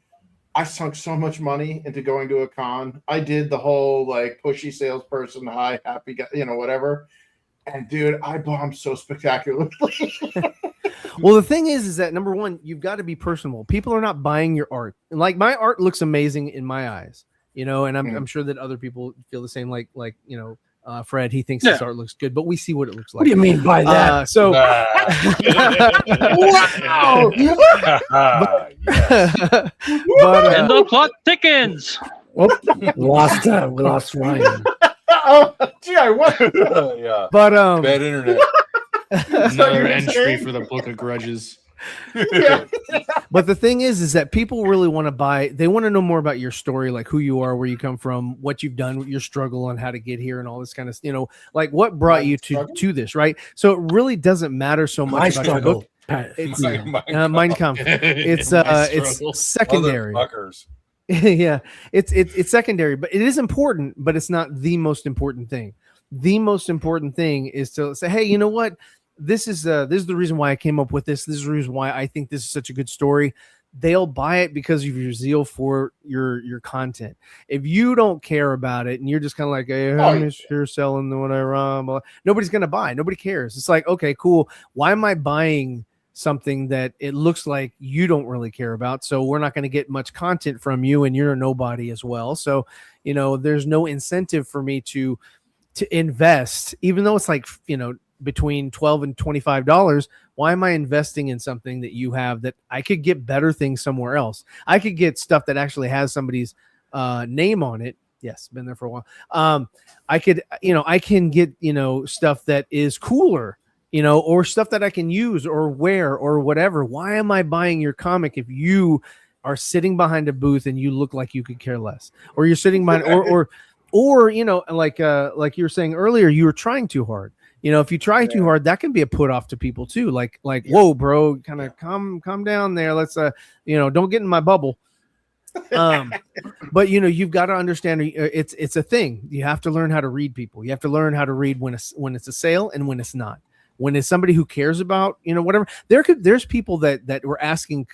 I sunk so much money into going to a con. I did the whole like pushy salesperson, hi, happy guy, whatever. And dude, I bombed so spectacularly. Well, the thing is that number one, you've got to be personable. People are not buying your art. And like my art looks amazing in my eyes, and I'm sure that other people feel the same. Like Fred, he thinks his art looks good, but we see what it looks like. What do you mean by that? And the clock thickens. We lost Ryan. Oh, gee, I won. Yeah. But bad internet. Another entry for the Book of Grudges. But the thing is that people really want to buy. They want to know more about your story, like who you are, where you come from, what you've done, your struggle, on how to get here, and all this kind of, like what brought you to this, right? So it really doesn't matter so much about your book. It's Mein Kampf. It's secondary. yeah, it's secondary, but it is important, but it's not the most important thing. The most important thing is to say, hey, you know what? This is the reason why I came up with this. This is the reason why I think this is such a good story. They'll buy it because of your zeal for your content. If you don't care about it and you're just kind of like, hey, I'm just here selling the whatever, nobody's gonna buy. Nobody cares. It's like, okay, cool. Why am I buying something that it looks like you don't really care about? So we're not going to get much content from you, and you're a nobody as well. So there's no incentive for me to invest, even though it's like between $12 and $25. Why am I investing in something that you have that I could get better things somewhere else? I could get stuff that actually has somebody's name on it. Yes, been there for a while. I can get stuff that is cooler, or stuff that I can use or wear or whatever. Why am I buying your comic if you are sitting behind a booth and you look like you could care less, or you're sitting behind, or like you were saying earlier, you were trying too hard. If you try too hard, that can be a put off to people too. Like, whoa, bro, kind of calm down there. Let's, don't get in my bubble. But you've got to understand it's a thing. You have to learn how to read people. You have to learn how to read when it's a sale and when it's not. When it's somebody who cares about, whatever. There's people that were asking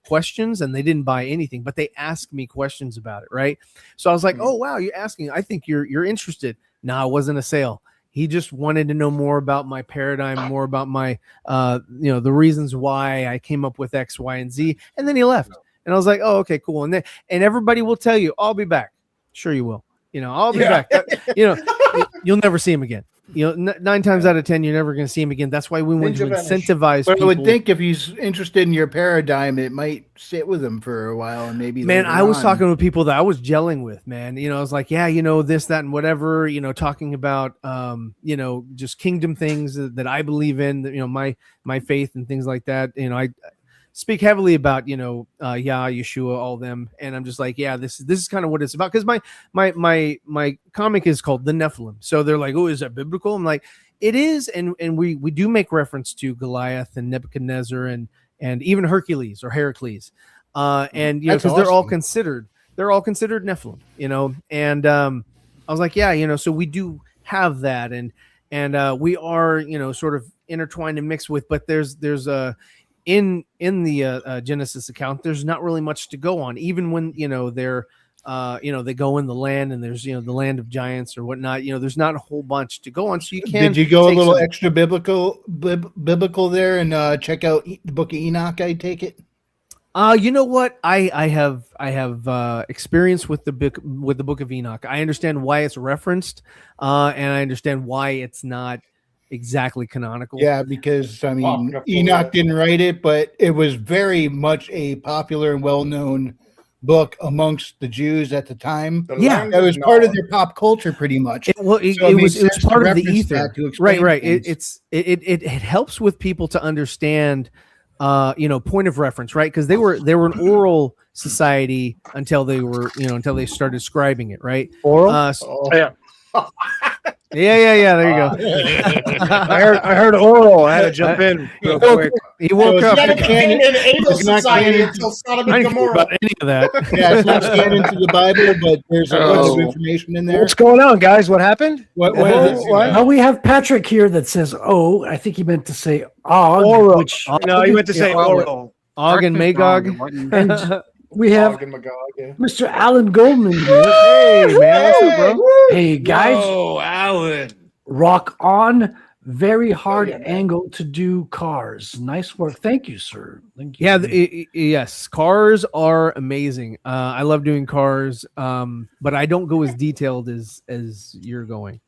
questions and they didn't buy anything, but they asked me questions about it, right? So I was like, oh wow, you're asking. I think you're interested. No, it wasn't a sale. He just wanted to know more about my paradigm, more about my, the reasons why I came up with X, Y, and Z, and then he left. And I was like, oh, okay, cool. And everybody will tell you, I'll be back. Sure, you will. I'll be back. You'll never see him again. 9 times out of 10, you're never going to see him again. That's why we want to incentivize people. I would think if he's interested in your paradigm, it might sit with him for a while, and maybe. Man, I was talking with people that I was gelling with. Man, I was like, yeah, this, that, and whatever. talking about, just kingdom things that I believe in. My faith and things like that. I speak heavily about Yeshua, all them, and I'm just like, yeah, this is kind of what it's about, because my comic is called The Nephilim. So they're like, oh, is that biblical? I'm like, it is, and we do make reference to Goliath and Nebuchadnezzar and even Hercules or Heracles, and because they're all considered Nephilim, and I was like, yeah, so we do have that, and we are sort of intertwined and mixed with, but there's a in the Genesis account, there's not really much to go on, even when they're they go in the land, and there's the land of giants or whatnot. There's not a whole bunch to go on, so you can. Did you go a little extra biblical there and check out the Book of Enoch? I take it. You know what? I have experience with the Book of Enoch. I understand why it's referenced, and I understand why it's not exactly canonical. Yeah, because Enoch didn't write it, but it was very much a popular and well-known book amongst the Jews at the time. Yeah, it was part of their pop culture, pretty much. It was part of the ether, right? It helps with people to understand, point of reference, right? Because they were an oral society until they started scribing it, right? Oral. Yeah. Yeah. There you go. I heard oral. I had to jump in real quick. He woke up. Until Sodom and Gomorrah. About any of that. Yeah, it's not scanned into the Bible, but there's a bunch of information in there. What's going on, guys? What happened? What? Well, we have Patrick here that says, "Oh, I think he meant to say Og." Oral. Which, no, he meant to say oral. Og and Magog. And we have Mr. Alan Goldman here. Hey, man. What's up, bro? Hey, guys. Oh, Alan. Rock on. Very hard angle to do cars. Nice work. Thank you, sir. Thank you. Yeah, yes. Cars are amazing. I love doing cars, but I don't go as detailed as you're going.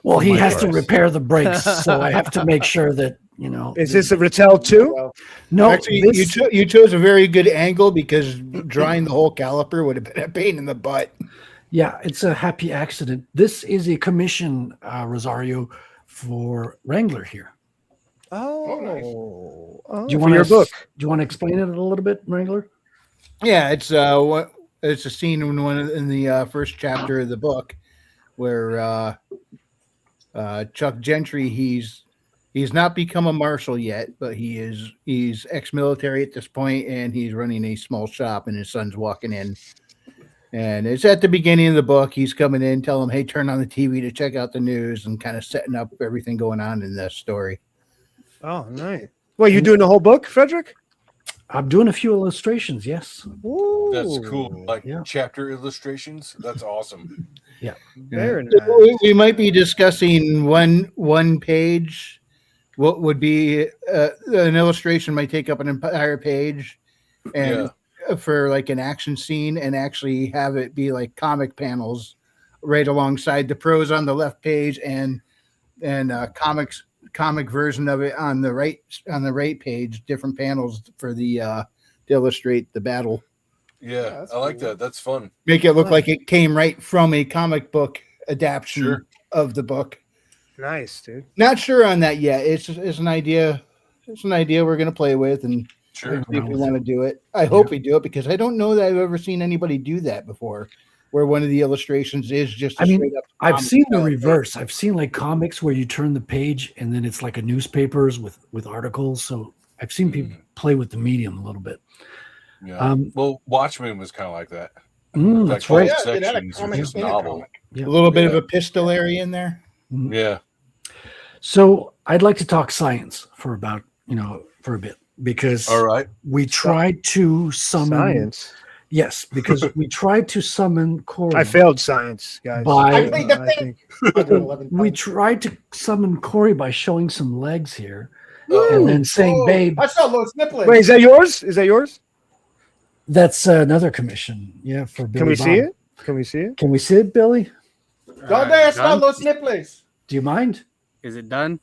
Well, he has to repair the brakes, so I have to make sure that, Is this a Rattel 2? No. Actually, you chose a very good angle, because drawing the whole caliper would have been a pain in the butt. Yeah, it's a happy accident. This is a commission, Rosario, for Wrangler here. Oh, nice. Oh, Do you want your book? Do you want to explain it a little bit, Wrangler? Yeah, it's a scene in the first chapter of the book where Chuck Gentry, he's not become a marshal yet, but he's ex-military at this point, and he's running a small shop, and his son's walking in. And it's at the beginning of the book. He's coming in, telling him, hey, turn on the TV to check out the news, and kind of setting up everything going on in the story. Oh, nice. Well, you doing the whole book, Frederick? I'm doing a few illustrations. Yes. That's cool. Like chapter illustrations. That's awesome. Yeah. Very nice. We might be discussing one page. What would be an illustration might take up an entire page, and for like an action scene, and actually have it be like comic panels right alongside the prose on the left page and comic version of it on the right page, different panels for the to illustrate the battle. Yeah, I like that. That's fun. Make it look like it came right from a comic book adaptation of the book. Nice, dude. Not sure on that yet. It's an idea. It's an idea we're going to play with, and see if we want to do it. I hope we do it, because I don't know that I've ever seen anybody do that before, where one of the illustrations is just. I've seen the reverse. I've seen like comics where you turn the page and then it's like a newspapers with articles. So I've seen people play with the medium a little bit. Yeah. Well, Watchmen was kind of like that. That's right. Sections of his novel. A little bit of epistolary in there. Yeah. So I'd like to talk science for about, for a bit, because we tried to summon science. Yes, because we tried to summon Corey. I failed science, guys. I think. We tried to summon Corey by showing some legs here, and then saying, "Babe." I saw Lois Nippling. Wait, is that yours? Is that yours? That's another commission. Yeah, for Billy. Can we Bob. see it? Can we see it? Can we see it, Billy? ¿Dónde están los nipples? Do you mind? Is it done?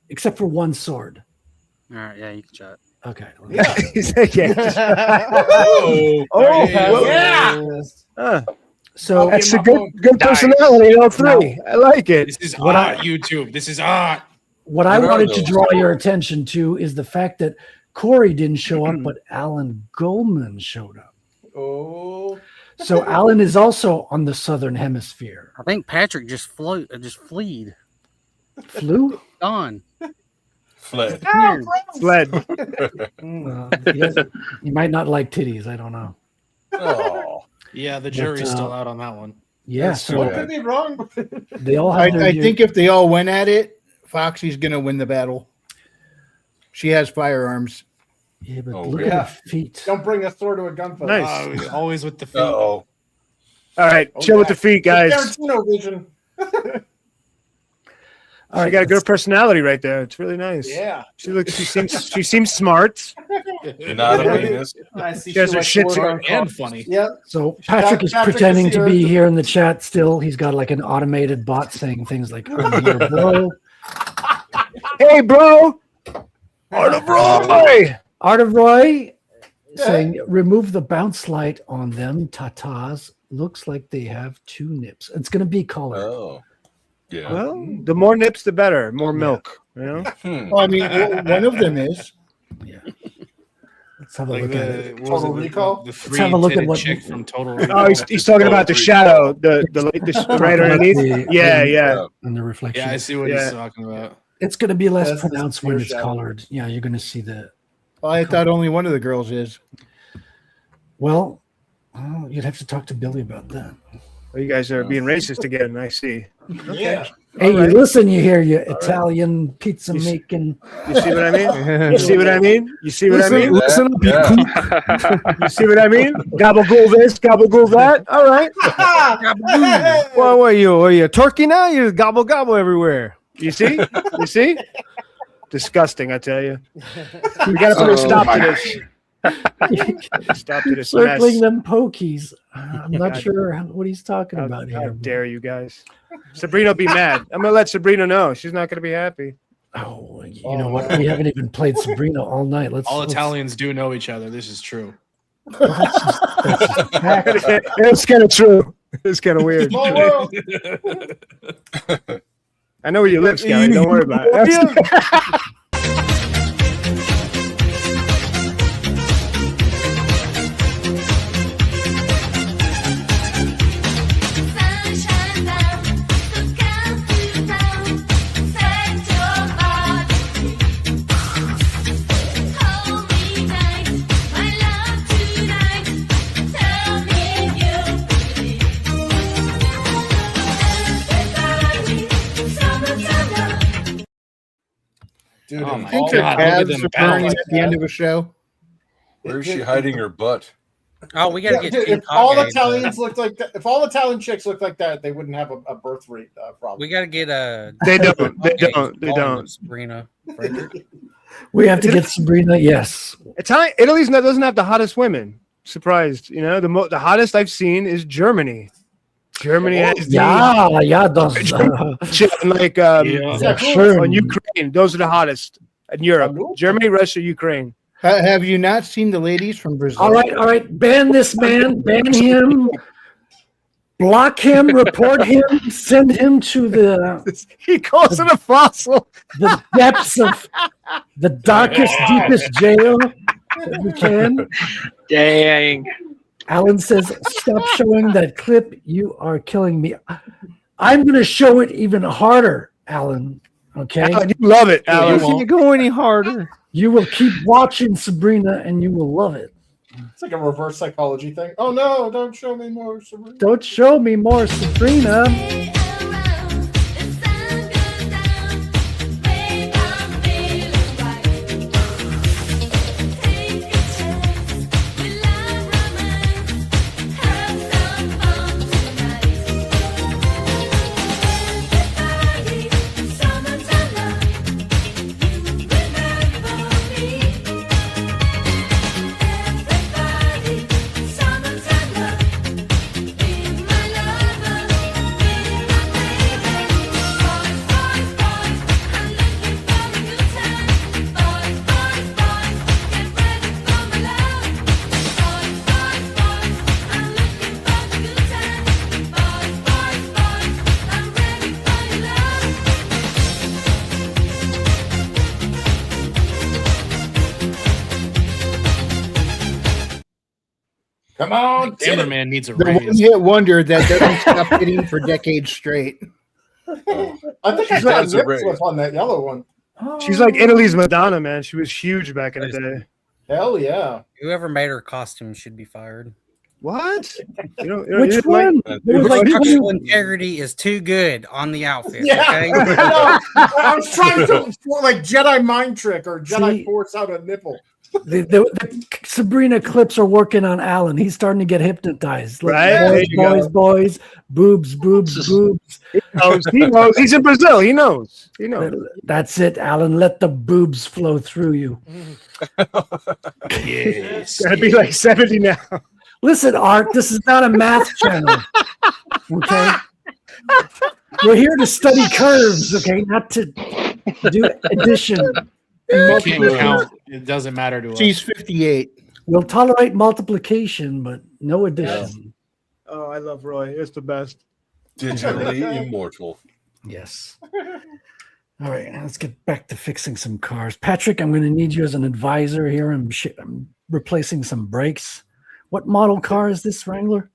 Except for one sword. All right, yeah, you can shot. Okay. Yeah. So that's a good personality. All three. I like it. This is art, YouTube. This is art. What I wanted to draw your attention to is the fact that Corey didn't show up, but Alan Goldman showed up. Oh. So Alan is also on the southern hemisphere. I think Patrick just fleed. Flew? Gone. Fled. Fled. He might not like titties. I don't know. Oh. Yeah, the jury's still out on that one. Yeah. So what could be wrong? They all have I think if they all went at it, Foxy's going to win the battle. She has firearms. Yeah, but look at her feet. Don't bring a sword to a gunfight. Nice. Always with the feet. Uh-oh. All right, chill with the feet, guys. Tarantino vision. She got a good personality right there. It's really nice. Yeah. She seems smart. Not a penis. She has her shit and funny. Yeah. So Patrick is pretending to be here in the chat still. He's got like an automated bot saying things like, "I'm here, bro." Hey, bro. Art of Roy. Art of Roy saying, remove the bounce light on them. Tatas looks like they have 2 nips. It's going to be colored. Oh. Yeah. Well, the more nips, the better. More milk. You know. Well, I mean, one of them is. Yeah. Let's have a Like look at it. Total Recall. The Let's have a look at three-titted what. chick from Total Recall. Oh, he's talking about the shadow, the right underneath. Yeah. And the reflection. Yeah, I see what he's talking about. It's going to be less That's pronounced when pure it's shadow. colored. Yeah, you're going to see the. Well, I thought only one of the girls is. Well, you'd have to talk to Billy about that. Well, you guys are being racist again. I see. Yeah. Hey, you listen, you hear you Italian pizza making. You see what I mean? You see what I mean? You see what I mean? Listen up, you kook. You see what I mean? Gabagool this, gabagool that. All right. Well, what are you a turkey now? You gobble gobble everywhere. You see? You see? Disgusting, I tell you. We got to put a stop to this. Stop to this Circling mess. them pokies. I'm not sure what he's talking about How here. dare you guys? Sabrina be mad. I'm gonna let Sabrina know. She's not gonna be happy. Oh, you know what? We haven't even played Sabrina all night. All Italians do know each other. This is true. It's kind of true. It's kind of weird. Small world. I know where you live, Scotty. Don't worry about it. Dude, Oh my Think her God, look at abs them are burning balls. at the end of a show. where is she hiding her butt? Oh, we gotta Yeah, get. dude, King if all Kage, Italians looked like that, if all Italian chicks looked like that, they wouldn't have a birth rate problem. we gotta get a. They don't. They don't. They don't. Sabrina Frederick. We have to get Sabrina. Yes. Italy's doesn't have the hottest women. Surprised, you know, the hottest I've seen is Germany. Germany has does. like sure. on Ukraine. Those are the hottest in Europe. Germany, Russia, Ukraine. Have you not seen the ladies from Brazil? All right. Ban this man. Ban him. Block him. Report him. Send him to the. He calls it a fossil. The depths of the darkest, deepest jail that we can. Dang. Alan says, "Stop showing that clip. You are killing me." I'm going to show it even harder, Alan. Okay. Alan, you love it, Alan. Can you go any harder? You will keep watching Sabrina, and you will love it. It's like a reverse psychology thing. Oh no! Don't show me more. Sabrina. Don't show me more, Sabrina. Come on, Cameraman needs a The raise. one-hit wonder that doesn't stop hitting for decades straight. I think I She's got a got a nip raise. slip on that yellow one. She's like Italy's Madonna, man. She was huge back in the day. Hell yeah! Whoever made her costume should be fired. What? Which one? There was like Structural integrity is too good on the outfit. Yeah, Okay. no, I was trying to like Jedi mind trick or Jedi See- force out a nipple. The Sabrina clips are working on Alan. He's starting to get hypnotized. Look, Right? There boys, you go. boys, boobs, boobs, boobs. He knows. He's in Brazil. He knows. He knows. That's it, Alan. Let the boobs flow through you. Yes. Gotta be like 70 now. Listen, Art, this is not a math channel. Okay? We're here to study curves, okay? Not to do addition. You can't count. It doesn't matter to us. She's 58. We'll tolerate multiplication, but no addition. Oh, I love Roy. It's the best. Digitally immortal. Yes. All right, let's get back to fixing some cars. Patrick, I'm going to need you as an advisor here. I'm replacing some brakes. What model car is this, Wrangler?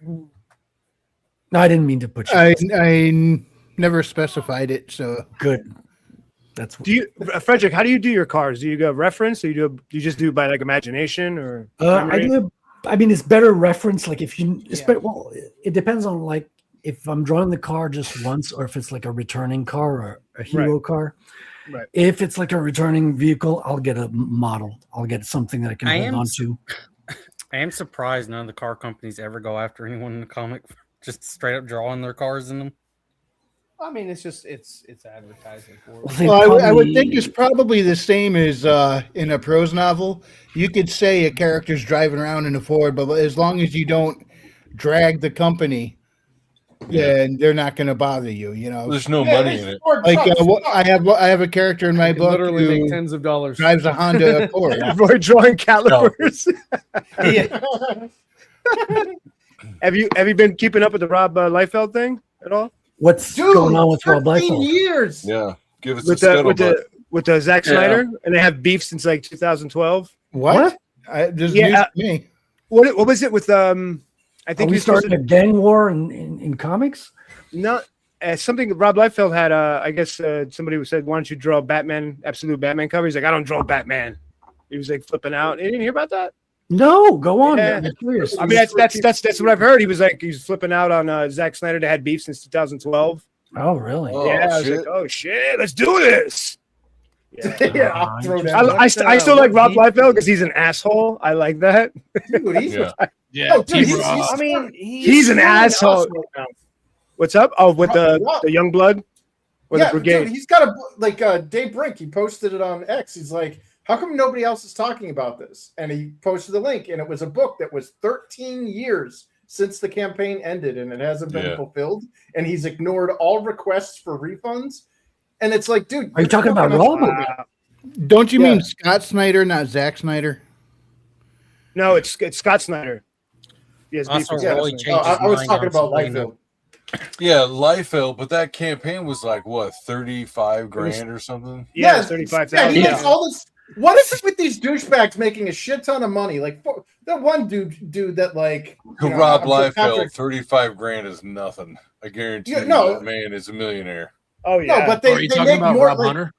No, I didn't mean to put you. I never specified it, so Good. That's Do you, Frederick? How do you do your cars? Do you go reference? Or do you just do by like imagination or? I do. I mean, it's better reference. Like if you, well, it depends on like if I'm drawing the car just once, or if it's like a returning car or a hero car. Right. If it's like a returning vehicle, I'll get a model. I'll get something that I can hold on to. I am surprised none of the car companies ever go after anyone in the comic, just straight up drawing their cars in them. I mean, it's just it's advertising for it. Well, I would think it's probably the same as in a prose novel. You could say a character's driving around in a Ford, but as long as you don't drag the company, then they're not going to bother you. You know, There's no money in it. Like I have a character in my book Literally who make tens of dollars. drives a Honda Accord. Roy drawing calipers. Have you been keeping up with the Rob Liefeld thing at all? What's going on with Rob 13 Liefeld? years. Yeah. Give us With a the Zack Snyder, and they have beef since like 2012. What? There's news to me. What was it with I think Are we he's supposed starting a gang war in comics? Not something Rob Liefeld had. I guess somebody who said, "Why don't you draw Batman, absolute Batman cover?" He's like, "I don't draw Batman." He was like flipping out. You didn't hear about that? No, go on. Yeah. I'm curious. I mean, that's what I've heard. He was flipping out on Zack Snyder. They had beef since 2012. Oh, really? Yeah, I was like, oh shit, let's do this. Yeah, I'll throw that. I still like Rob Liefeld because he's an asshole. I like that. Dude, he's Yeah, oh, dude, I mean, he's an asshole. What's up? Oh, with the young blood. Or the brigade. Dude, he's got Dave Brink. He posted it on X. He's like, how come nobody else is talking about this? And he posted the link, and it was a book that was 13 years since the campaign ended, and it hasn't been fulfilled. And he's ignored all requests for refunds. And it's like, dude, are you talking about Rob? Don't you mean Scott Snyder, not Zack Snyder? No, it's Scott Snyder. Yes, Also, I was talking about Liefeld. Yeah, Liefeld, but that campaign was like what, 35 grand or something? Yeah, 35,000. Yeah, he makes all this. What is it with these douchebags making a shit ton of money? Like that one dude that like Rob Liefeld, 35 grand is nothing. I guarantee you that man is a millionaire. Oh yeah. No, but they, are you they talking make about more, Rob like, Hunter?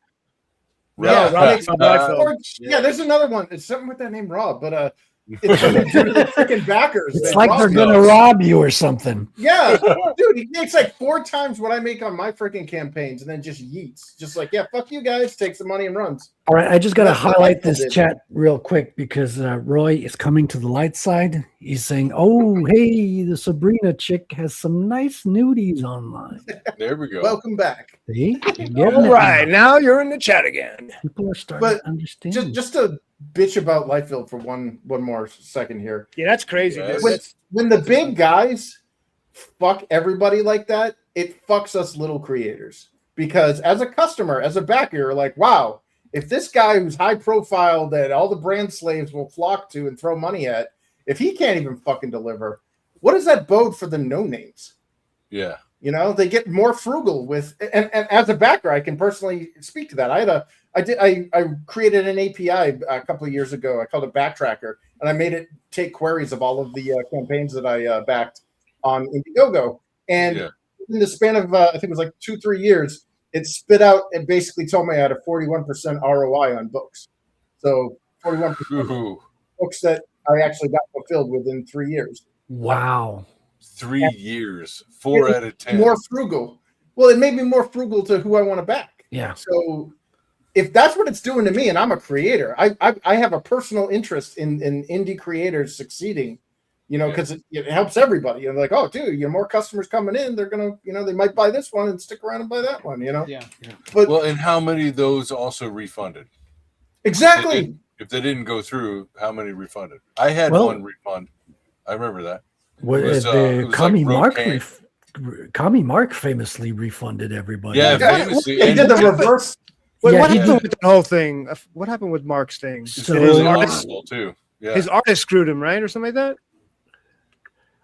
Yeah, Rob yeah, there's another one. It's something with that name Rob, but it's something to do with the freaking backers. It's like they're gonna rob you or something. Yeah, dude, he makes like 4 times what I make on my freaking campaigns, and then just yeets, just like, yeah, fuck you guys, takes the money and runs. All right, I just got to That's what highlight Liefeld this did. chat real quick because Roy is coming to the light side. He's saying, "Oh, hey, the Sabrina chick has some nice nudies online." There we go. Welcome back. See, All right, now you're in the chat again. people are starting But to understand. just to bitch about Liefeld for one more second here. Yeah, that's crazy. Yes. Dude. When the big guys fuck everybody like that, it fucks us little creators. Because as a customer, as a backer, you're like, wow, if this guy who's high profile that all the brand slaves will flock to and throw money at, if he can't even fucking deliver, what does that bode for the no names? Yeah. You know, they get more frugal with, and as a backer, I can personally speak to that. I created an API a couple of years ago. I called it Backtracker, and I made it take queries of all of the campaigns that I backed on Indiegogo. And in the span of, I think it was like 2-3 years, it spit out and basically told me I had a 41% ROI on books. So 41% books that I actually got fulfilled within 3 years. Wow. 3 years, 4 out of 10. More frugal. Well, it made me more frugal to who I want to back. Yeah. So if that's what it's doing to me, and I'm a creator, I have a personal interest in indie creators succeeding, you know, because it helps everybody. You're like, oh, dude, you know, more customers coming in, they're gonna, you know, they might buy this one and stick around and buy that one, you know. Yeah. But Well, and how many of those also refunded? exactly. If they didn't go through, how many refunded? I had Well- one refund. I remember that. What, It was, the it was Kami like Mark, Brocane. Kami Mark famously refunded everybody. Yeah, Yeah, famously. they And did the reverse. Wait, Yeah, what he happened with the whole thing? What happened with Mark's thing? it's So- really artist- honorable too. Yeah. His artist screwed him, right, or something like that.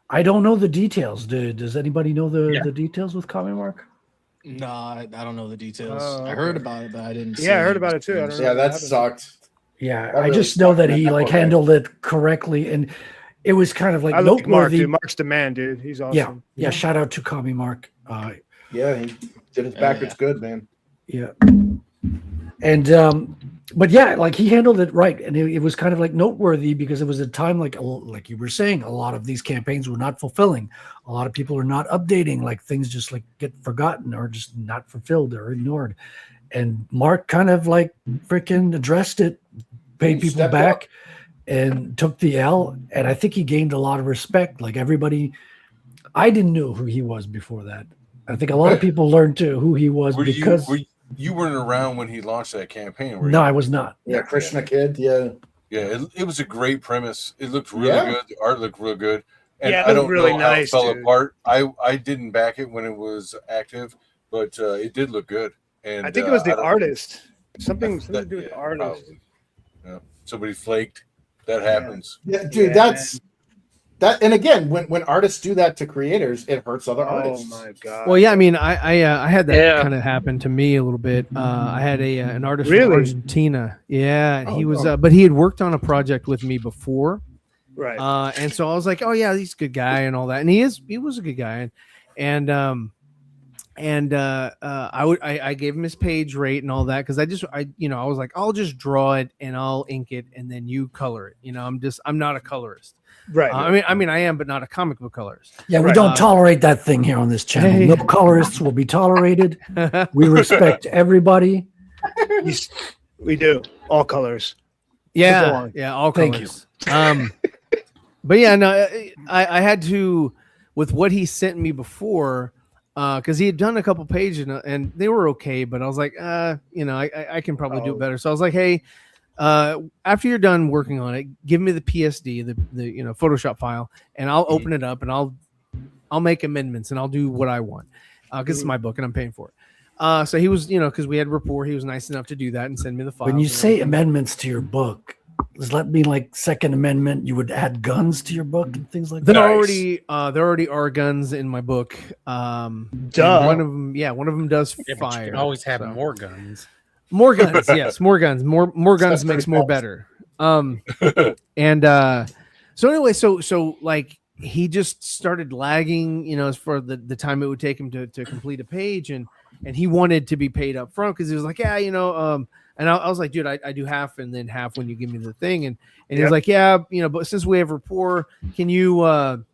I don't know the details. Does anybody know the details with Kami Mark? No, I don't know the details. Oh, I heard okay. about it, but I didn't. see Yeah, I heard any about it too. I don't know Yeah, what that happened. sucked. Yeah, That I really just know that sucked. he That like okay. handled it correctly, and it was kind of like I like Mark, noteworthy. dude. Mark's the man, dude. He's awesome. Yeah. Shout out to Kami Mark. Yeah, he did his backwards good, man. Yeah. And but yeah, like he handled it right, and it was kind of like noteworthy because it was a time like you were saying, a lot of these campaigns were not fulfilling. A lot of people are not updating, like things just like get forgotten or just not fulfilled or ignored. And Mark kind of like freaking addressed it, paid He people stepped back, and took the L. And I think he gained a lot of respect. Like everybody, I didn't know who he was before that. I think a lot of people learned who he was because you weren't around when he launched that campaign, were you? no, I was not. Yeah, Krishna Kid. Yeah. Yeah, it was a great premise. It looked really Yeah. good. The art looked real good. And Yeah, it I looked don't really know nice, how it fell dude. apart. I didn't back it when it was active, but it did look good. And I think it was the I don't- artist. Something to do with yeah, the artist. probably. Yeah. Somebody flaked. That happens. Yeah, dude, that's that. And again, when artists do that to creators, it hurts other Oh artists. my god. Well, yeah, I mean, I had that Yeah. kind of happen to me a little bit. I had an artist Really? from Argentina. Yeah, and he Oh, was, no. but he had worked on a project with me before, Right. and so I was like, oh yeah, he's a good guy and all that, and he was a good guy, and I gave him his page rate and all that because I was like, I'll just draw it and I'll ink it and then you color it. You know, I'm not a colorist. Right. I mean, I am, but not a comic book colorist. Yeah, we Right. don't tolerate that thing here on this channel. Hey. No colorists will be tolerated. We respect everybody. We do all colors. Go Yeah, on. yeah, all Thank colors. But yeah, no, I had to, with what he sent me before, because he had done a couple pages and they were okay, but I was like, I can probably do it better. So I was like, hey, after you're done working on it, give me the PSD, the Photoshop file, and I'll open it up and I'll make amendments and I'll do what I want, because it's my book and I'm paying for it. So he was, because we had rapport, he was nice enough to do that and send me the file. When you say amendments to your book, does that mean like Second Amendment? You would add guns to your book and things like that. There already are guns in my book. Duh. One of them does Yeah, but fire. you can always have so. more guns. More guns, yes, more guns. More guns makes more better. So anyway, so like he just started lagging, as for the time it would take him to complete a page, and he wanted to be paid up front because he was like, and I was like, dude, I do half and then half when you give me the thing, and he was like, but since we have rapport, can you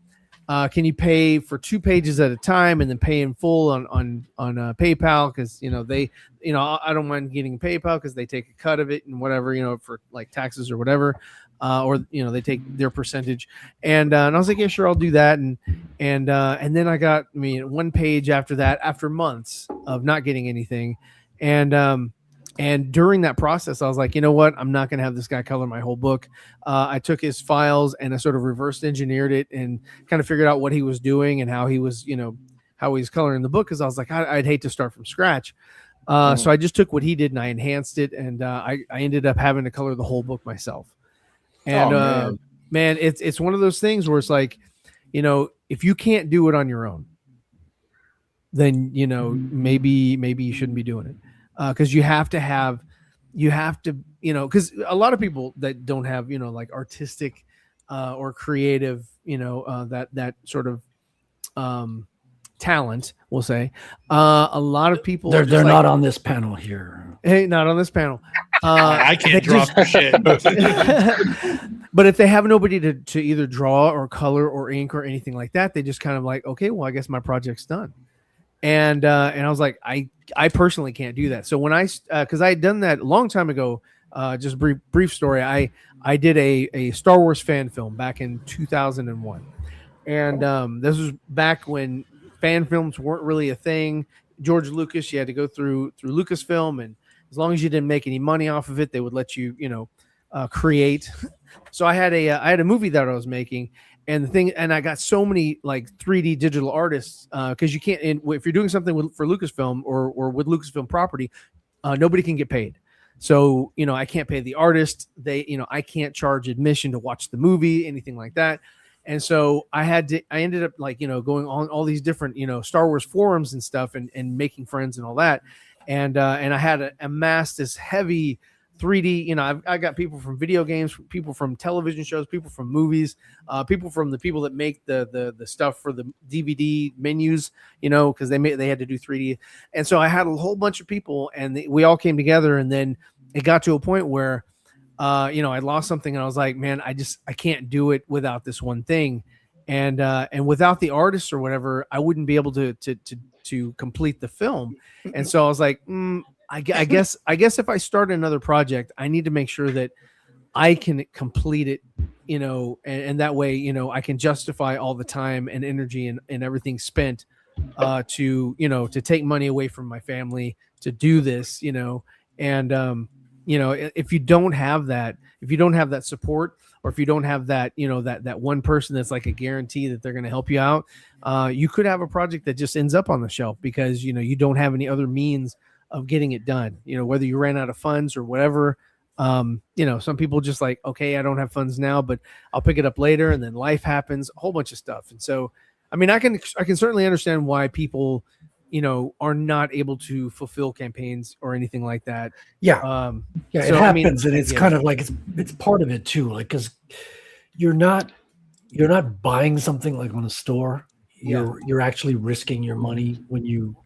pay for 2 pages at a time and then pay in full on PayPal, because they I don't mind getting PayPal because they take a cut of it and whatever, for like taxes or whatever, or they take their percentage, and I was like, yeah, sure, I'll do that, and then I got 1 page after that, after months of not getting anything, and during that process, I was like, you know what? I'm not going to have this guy color my whole book. I took his files and I sort of reverse engineered it and kind of figured out what he was doing and how he was, how he's coloring the book. Because I was like, I'd hate to start from scratch. So I just took what he did and I enhanced it, and I ended up having to color the whole book myself. And man, it's one of those things where it's like, if you can't do it on your own, then maybe you shouldn't be doing it. Because you have to, because a lot of people that don't have, like artistic or creative, that sort of talent, we'll say, a lot of people They're not on this panel here. Hey, not on this panel. I can't draw for shit. But if they have nobody to either draw or color or ink or anything like that, they just kind of like, okay, well, I guess my project's done. And I was like, I personally can't do that. So when because I had done that a long time ago, just brief story. I did a Star Wars fan film back in 2001, and this was back when fan films weren't really a thing. George Lucas, you had to go through Lucasfilm, and as long as you didn't make any money off of it, they would let you, create. So I had a movie that I was making. And I got so many like 3D digital artists, because you can't, if you're doing something for Lucasfilm or with Lucasfilm property, nobody can get paid. So, I can't pay the artist. I can't charge admission to watch the movie, anything like that. And so I ended up like, going on all these different, Star Wars forums and stuff and making friends and all that. And I had amassed this heavy 3D, I got people from video games, people from television shows, people from movies, people from the people that make the stuff for the DVD menus, because they had to do 3D. And so I had a whole bunch of people, and we all came together, and then it got to a point where, I lost something, and I was like, man, I can't do it without this one thing. And without the artist or whatever, I wouldn't be able to complete the film. And so I was like, I guess if I start another project, I need to make sure that I can complete it, and that way, I can justify all the time and energy and everything spent to take money away from my family to do this, and if you don't have that support, or if you don't have that, that one person that's like a guarantee that they're going to help you out, you could have a project that just ends up on the shelf because, you don't have any other means of getting it done, whether you ran out of funds or whatever. Some people just like, okay, I don't have funds now, but I'll pick it up later, and then life happens, a whole bunch of stuff. And so, I mean, I can certainly understand why people, are not able to fulfill campaigns or anything like that. Yeah. It happens. And it's kind of like, it's part of it too. Like, cause you're not buying something like on a store. You're actually risking your money when you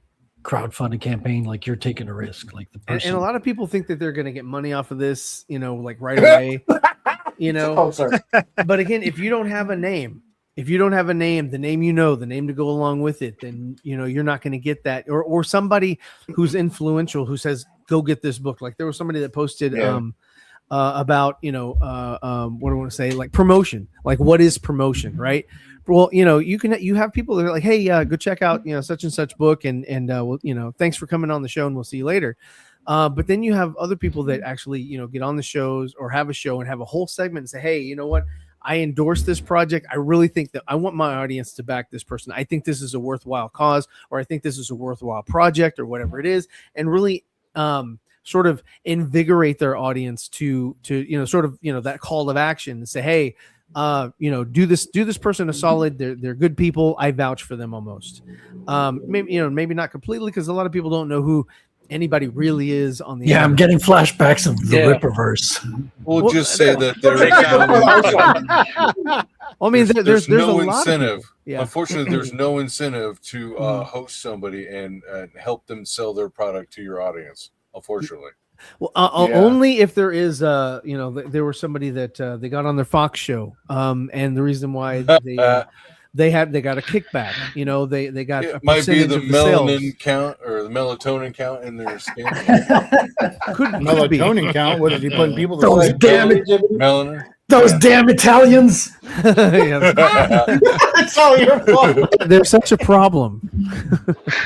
crowdfund a campaign. Like, you're taking a risk, like the person. And a lot of people think that they're going to get money off of this, like right away, But again, if you don't have a name, the name, the name to go along with it, then, you're not going to get that. Or somebody who's influential, who says, go get this book. Like there was somebody that posted about what do I want to say, like promotion, like what is promotion, right? Well, you have people that are like, hey, go check out such and such book, and thanks for coming on the show, and we'll see you later. But then you have other people that actually get on the shows or have a show and have a whole segment and say, hey, you know what? I endorse this project. I really think that I want my audience to back this person. I think this is a worthwhile cause, or I think this is a worthwhile project, or whatever it is, and really sort of invigorate their audience to that call of action and say, hey, do this person a solid. They're good people. I vouch for them almost. Maybe not completely, because a lot of people don't know who anybody really is on the internet. I'm getting flashbacks of the Rippaverse. We'll just say that there's no incentive. Unfortunately, there's no incentive to host somebody and help them sell their product to your audience. Unfortunately. Well, only if there is, there was somebody that they got on their Fox show, and the reason why they got a kickback. They got a might be the melanin sales. count or the melatonin count in their skin. Melatonin count? What is he putting people? Those damn melanin. Those damn Italians! It's all your fault. They're such a problem.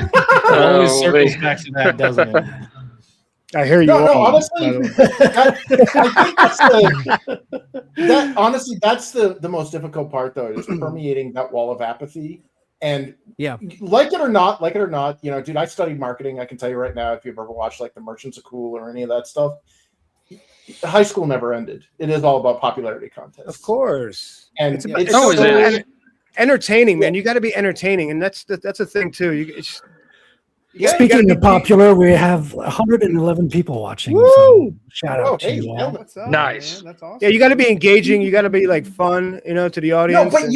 It always circles back to that, doesn't it? I hear you. Honestly, honestly, that's the most difficult part, though, is permeating that wall of apathy. And like it or not, dude, I studied marketing. I can tell you right now, if you've ever watched like The Merchants of Cool or any of that stuff, high school never ended. It is all about popularity contests. Of course. And it's always entertaining, man. You got to be entertaining, and that's a thing too. Speaking of popular, we have 111 people watching. So shout out to you all. Nice. That's awesome. Yeah, you got to be engaging. You got to be like fun, to the audience. No, but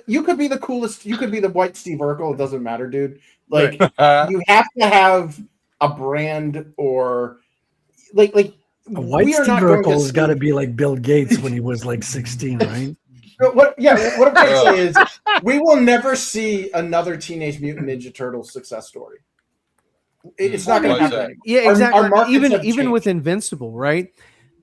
you could be the coolest. You could be the white Steve Urkel. It doesn't matter, dude. Like you have to have a brand or like a white Steve Urkel has got to be like Bill Gates when he was like 16, right? What I'm trying to say is we will never see another Teenage Mutant Ninja Turtles success story. It's not going to happen. Yeah, exactly. Our even with Invincible, right?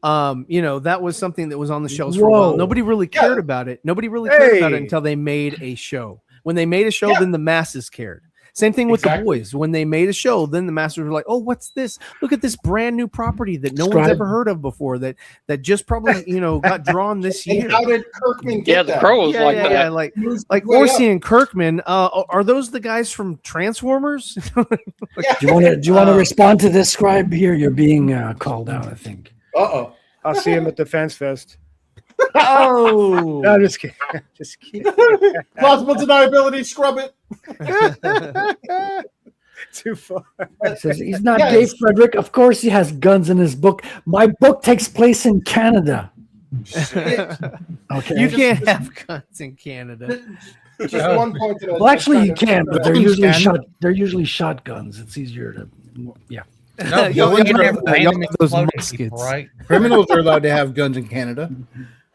That was something that was on the shelves for a while. Nobody really cared about it. Nobody really cared about it until they made a show. When they made a show, then the masses cared. Same thing with The Boys. When they made a show, then the masses were like, "Oh, what's this? Look at this brand new property that no one's ever heard of before. That just probably got drawn this year." And how did Kirkman get the pros like that. Yeah, like Orci and Kirkman. Are those the guys from Transformers? Do you want to respond to this, Scribe? Here, you're being called out. I think. I'll see him at the Fence Fest. Oh, no, I'm just kidding. Just kidding. Plausible deniability, scrub it. Too far. He says he's not gay, Frederick. Of course, he has guns in his book. My book takes place in Canada. Okay, you can't have guns in Canada. Just one point. Well, actually, you can, but they're usually They're usually shotguns. It's easier to, No, those muskets, right? Criminals are allowed to have guns in Canada.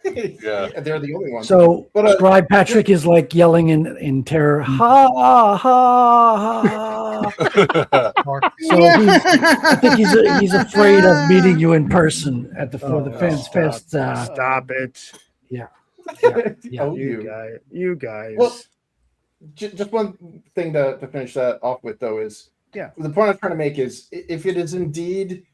They're the only ones. So, Scribe Patrick is like yelling in terror, ha ha ha. So I think he's afraid of meeting you in person at the Fence Fest. Stop it. Yeah. You guys. Well, just one thing to finish that off with, though, is the point I'm trying to make is if it is indeed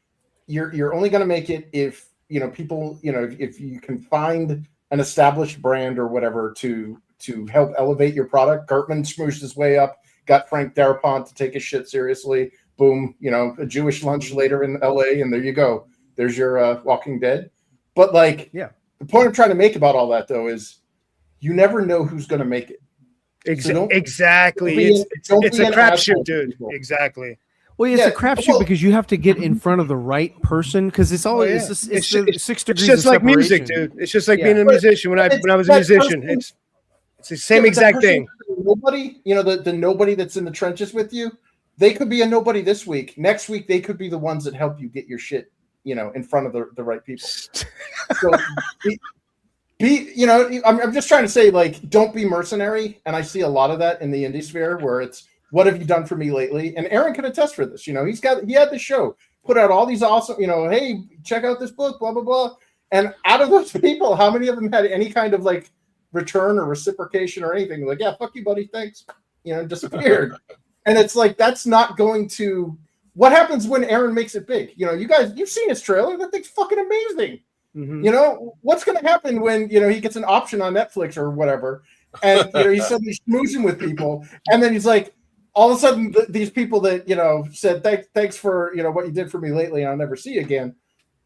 you're only going to make it if people if you can find an established brand or whatever to help elevate your product. Cartman smooshed his way up, got Frank Darabont to take his shit seriously. Boom, a Jewish lunch later in LA, and there you go. There's your Walking Dead. But the point I'm trying to make about all that, though, is you never know who's going to make it. Exactly. It's a crapshoot, dude. Exactly. Well, it's a crapshoot because you have to get in front of the right person because it's always it's 6 degrees. It's just like music, dude. It's just like being a musician. When I was a musician, it's the same exact thing. Nobody, the nobody that's in the trenches with you, they could be a nobody this week. Next week, they could be the ones that help you get your shit, in front of the right people. So I'm just trying to say, don't be mercenary. And I see a lot of that in the indie sphere where it's, what have you done for me lately? And Aaron can attest for this. He had the show. put out all these awesome, hey, check out this book, blah blah blah. And out of those people, how many of them had any kind of like return or reciprocation or anything? Like, yeah, fuck you, buddy, thanks. Disappeared. And it's like, that's not going to. What happens when Aaron makes it big? You guys, you've seen his trailer. That thing's fucking amazing. Mm-hmm. What's going to happen when he gets an option on Netflix or whatever, and he's suddenly schmoozing with people, and then he's like, all of a sudden, these people that said thanks for what you did for me lately, and I'll never see you again.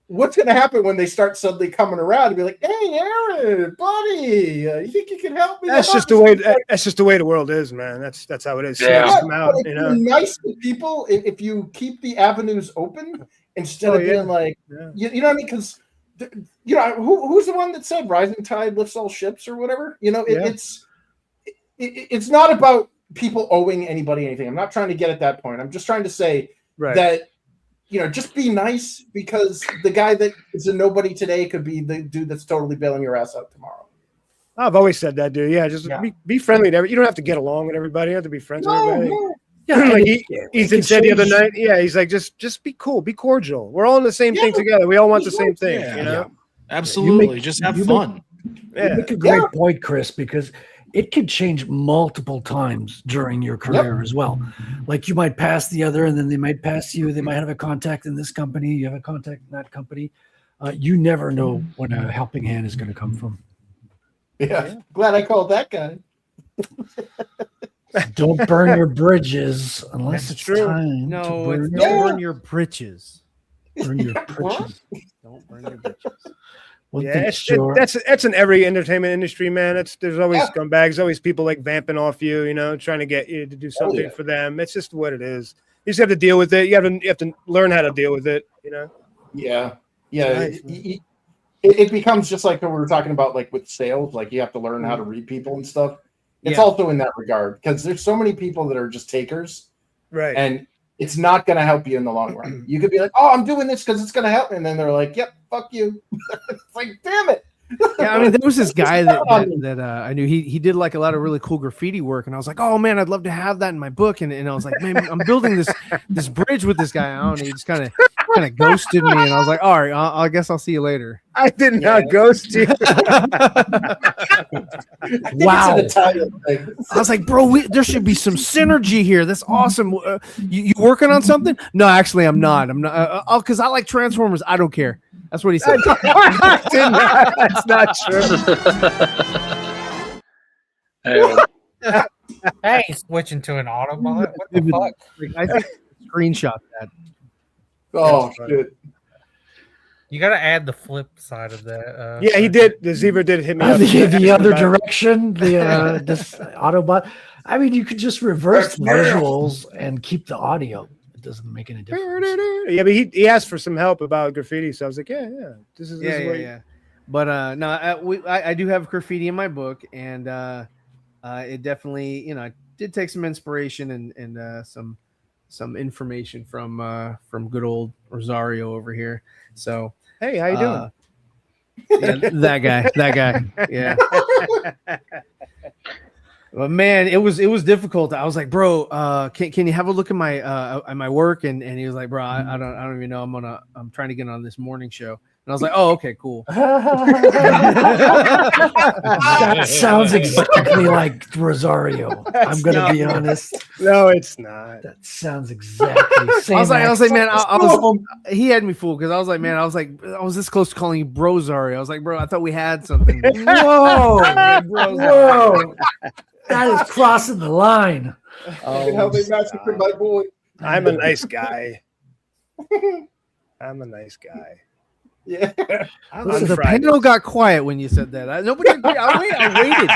What's going to happen when they start suddenly coming around and be like, "Hey, Aaron, buddy, you think you can help me?" That's just the way. That's just the way the world is, man. That's how it is. Yeah. Come out, nice to people if you keep the avenues open instead of being like, you know what I mean? Because who's the one that said "rising tide lifts all ships" or whatever? It's not about people owing anybody anything. I'm not trying to get at that point. I'm just trying to say that. Just be nice, because the guy that is a nobody today could be the dude that's totally bailing your ass out tomorrow. I've always said that, dude. Yeah, just be friendly to everybody. You don't have to get along with everybody. You have to be friends with everybody. No. Yeah, like Ethan said the other night. Yeah, he's like, just be cool, be cordial. We're all in the same thing together. We all want the same thing. Absolutely. Just have fun. You make a great point, Chris, because it could change multiple times during your career as well. Like you might pass the other, and then they might pass you. They might have a contact in this company. You have a contact in that company. You never know when a helping hand is going to come from. Yeah. Glad I called that guy. Don't burn your bridges unless it's true. time. No, don't burn your britches. Burn your britches. Don't burn your britches. One Yeah, thing's sure. that's in every entertainment industry, man. There's always scumbags, always people like vamping off you, trying to get you to do something for them. It's just what it is. You just have to deal with it. You have to learn how to deal with it. Yeah. It becomes just like what we were talking about, like with sales. Like you have to learn how to read people and stuff. It's also in that regard, because there's so many people that are just takers, right? And it's not going to help you in the long run. You could be like, "Oh, I'm doing this because it's going to help," and then they're like, "Yep, fuck you." It's like, damn it. Yeah, I mean, there was this guy that I knew. He did like a lot of really cool graffiti work, and I was like, "Oh man, I'd love to have that in my book." And I was like, "Man, I'm building this bridge with this guy." I don't know. He just kind of ghosted me, and I was like, "All right, I guess I'll see you later." I did not ghost you. Wow. I was like, "Bro, there should be some synergy here. That's awesome. You working on something?" No, actually, I'm not. Because I like Transformers. I don't care. That's what he said. That's not true. Hey, switching to an Autobot. What the fuck? I think screenshot that. Oh shit! You got to add the flip side of that. Yeah, he did. The Zebra did hit me up. The other direction, this Autobot. I mean, you could just reverse the visuals and keep the audio. It doesn't make any difference. Yeah, but he asked for some help about graffiti, so I was like, yeah. This is But no, I do have graffiti in my book, and it definitely, it did take some inspiration and some information from good old Rosario over here. So hey, how you doing? Yeah, that guy, yeah. But man, it was difficult. I was like, bro, can you have a look at my work? And he was like, bro, I don't even know. I'm trying to get on this morning show. And I was like, oh, okay, cool. That sounds exactly like Rosario. I'm gonna be honest. No, it's not. That sounds exactly the same. I was like, man, he had me fooled, because I was like, I was this close to calling you Brosario. I was like, bro, I thought we had something. Whoa, whoa. That is crossing the line. How they massacred my boy. I'm a nice guy. Yeah. Listen, the panel got quiet when you said that. Nobody agreed. I waited.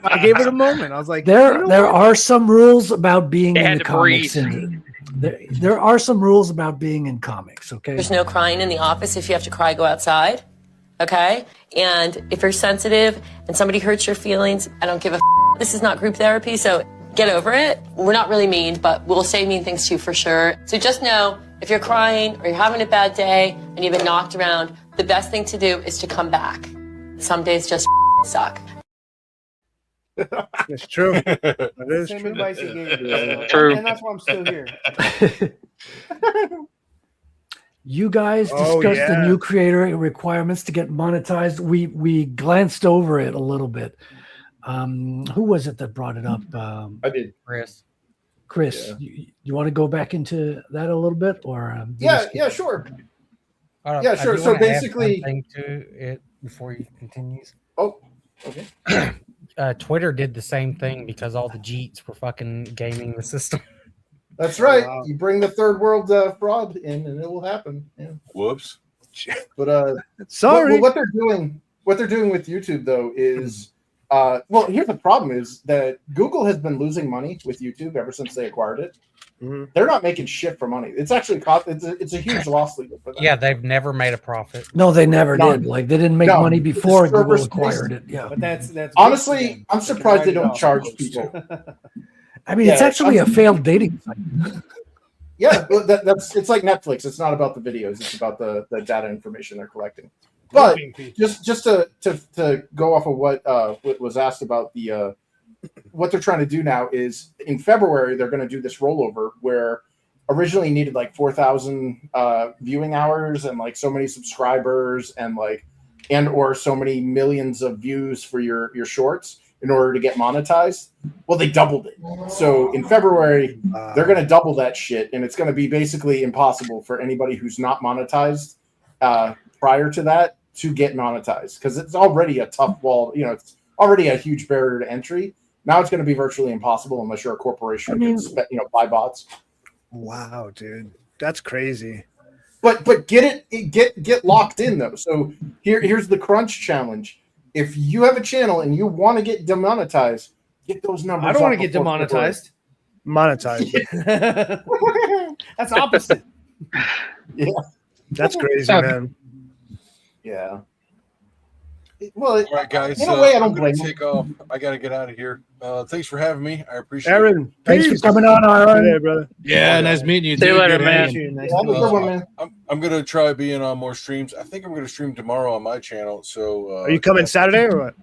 I gave it a moment. I was like, there are some rules about being in the comics. There are some rules about being in comics. Okay. There's no crying in the office. If you have to cry, go outside. Okay. And if you're sensitive and somebody hurts your feelings, I don't give a. This is not group therapy, so get over it. We're not really mean, but we'll say mean things to you for sure. So just know, if you're crying or you're having a bad day and you've been knocked around, the best thing to do is to come back. Some days just suck. It's true. It is Same true. advice he gave me. True. And that's why I'm still here. You guys Oh, discussed the yeah. new creator requirements to get monetized. We glanced over it a little bit. Who was it that brought it up? I did. Chris, Yeah. you want to go back into that a little bit, or Yeah, sure. I Yeah, sure. do So wanna add basically- one thing to it before you continues. Oh, okay. Twitter did the same thing because all the Jeets were fucking gaming the system. That's right. You bring the third world fraud in, and it will happen. Yeah. Whoops. But Sorry. what they're doing with YouTube though is well, here's the problem: is that Google has been losing money with YouTube ever since they acquired it. They're not making shit for money. It's actually it's a huge loss leader for them. Yeah, they've never made a profit. no, they never None. did. Like they didn't make No. money before The server Google space- acquired it. Yeah, But that's Honestly, I'm surprised they don't charge people. I mean it's Yeah, actually a failed dating site. Yeah, but that's it's like Netflix. It's not about the videos; it's about the data information they're collecting. But just to go off of what was asked about the what they're trying to do now is in February they're going to do this rollover where originally needed like 4,000 viewing hours and like so many subscribers and or so many millions of views for your shorts in order to get monetized. Well, they doubled it. So in February, they're going to double that shit, and it's going to be basically impossible for anybody who's not monetized prior to that to get monetized because it's already a tough wall. You know, it's already a huge barrier to entry. Now it's going to be virtually impossible unless you're a corporation and can buy bots. Wow, dude, that's crazy. But get locked in though. So here's the crunch challenge. If you have a channel and you want to get demonetized, get those numbers. I don't want up to get before demonetized. Monetized. That's opposite. Yeah, That's crazy, man. yeah. Well, All right, guys. in a way, I I'm don't gonna blame take off. I got to get out of here. Thanks for having me. I appreciate Aaron, it. Thanks for peace. coming on, Aaron. Hey, brother. Yeah, nice meeting you. See you dude. later, Good man. meeting you. Nice Have a meeting good you. one, man. I'm gonna try being on more streams. I think I'm gonna stream tomorrow on my channel. So Are you coming Saturday or what?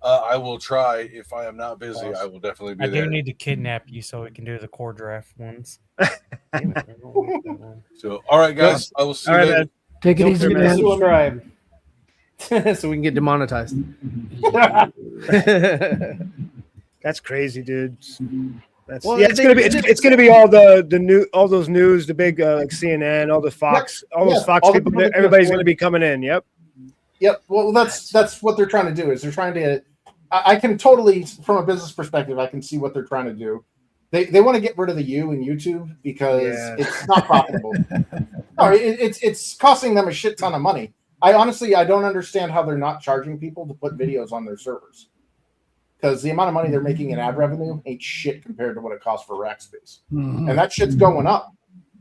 I will try. If I am not busy, I will definitely be I there. do need to kidnap you so we can do the core draft ones. So, all right, guys. I will see All you right, later. man. Take it Don't easy, forget man. to subscribe. So we can get demonetized. That's crazy, dude. That's Well, it's they- gonna be it's gonna be all the new all those news, the big like CNN, all the Fox, all those Yeah, Fox all the people. public Everybody's transport. gonna be coming in. Yep. Yep. Well, that's what they're trying to do. Is they're trying to. I can totally, from a business perspective, I can see what they're trying to do. They want to get rid of the U in YouTube because Yeah. it's not profitable. No, it's costing them a shit ton of money. I don't understand how they're not charging people to put videos on their servers. Because the amount of money they're making in ad revenue ain't shit compared to what it costs for rack space. Mhm. And that shit's going up.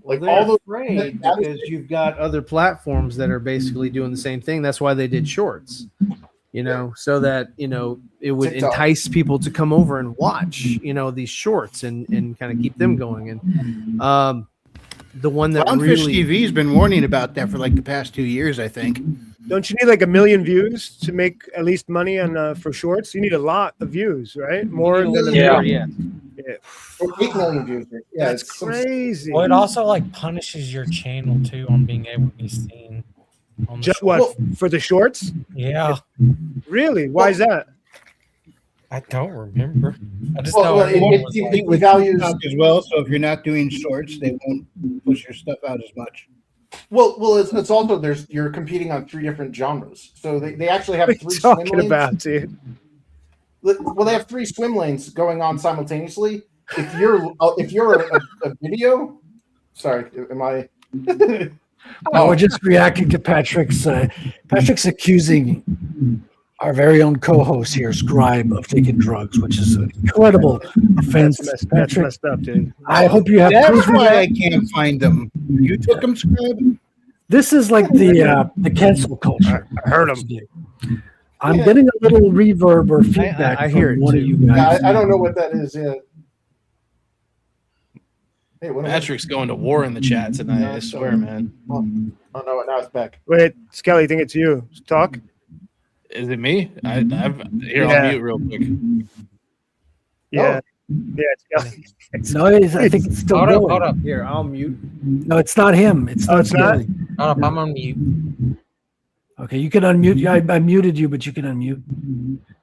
Like They're all those afraid that is- because you've got other platforms that are basically doing the same thing. That's why they did shorts, so that it would TikTok. entice people to come over and watch these shorts and kind of keep them going. And the one that Clownfish really TV's been warning about that for like the past 2 years, I think. Don't you need like 1 million views to make at least money on for shorts? You need a lot of views, right? More than Yeah. yeah. 8 million views. Yeah, That's it's some- crazy. Well, it also punishes your channel too on being able to be seen. On the Just show. what for the shorts? Yeah, Really? Why is that? I don't remember. I just Well, know well, everyone it was it like, values. TikTok as well. So if you're not doing shorts, they won't push your stuff out as much. Well, it's also you're competing on 3 different genres. So they actually have What are 3 you swim talking lanes. about, dude? Well, they have 3 swim lanes going on simultaneously. If you're a video, sorry, am I? Oh, we're just reacting to Patrick's. Patrick's accusing our very own co-host here, Scribe, of taking drugs, which is an incredible offense. That's Patrick, messed up, dude. I hope you have That's proof of why I that. can't find them. You took them, Scribe? This is like the cancel culture. I heard him. I'm getting a little reverb or feedback I hear from it one of too. you Yeah, guys. I don't know what that is yet. Hey, what am I- Patrick's going to war in the chat tonight. I swear, man. Oh no, now it's back. Wait, Skelly, I think it's you. Talk. Is it me? Here, Yeah. I'll mute real quick. Yeah. No, I think it's still going. Hold up. Here, I'll mute. No, it's not him. It's not. It's not? Skelly. Hold up, I'm on mute. Okay, you can unmute. Yeah, I muted you, but you can unmute.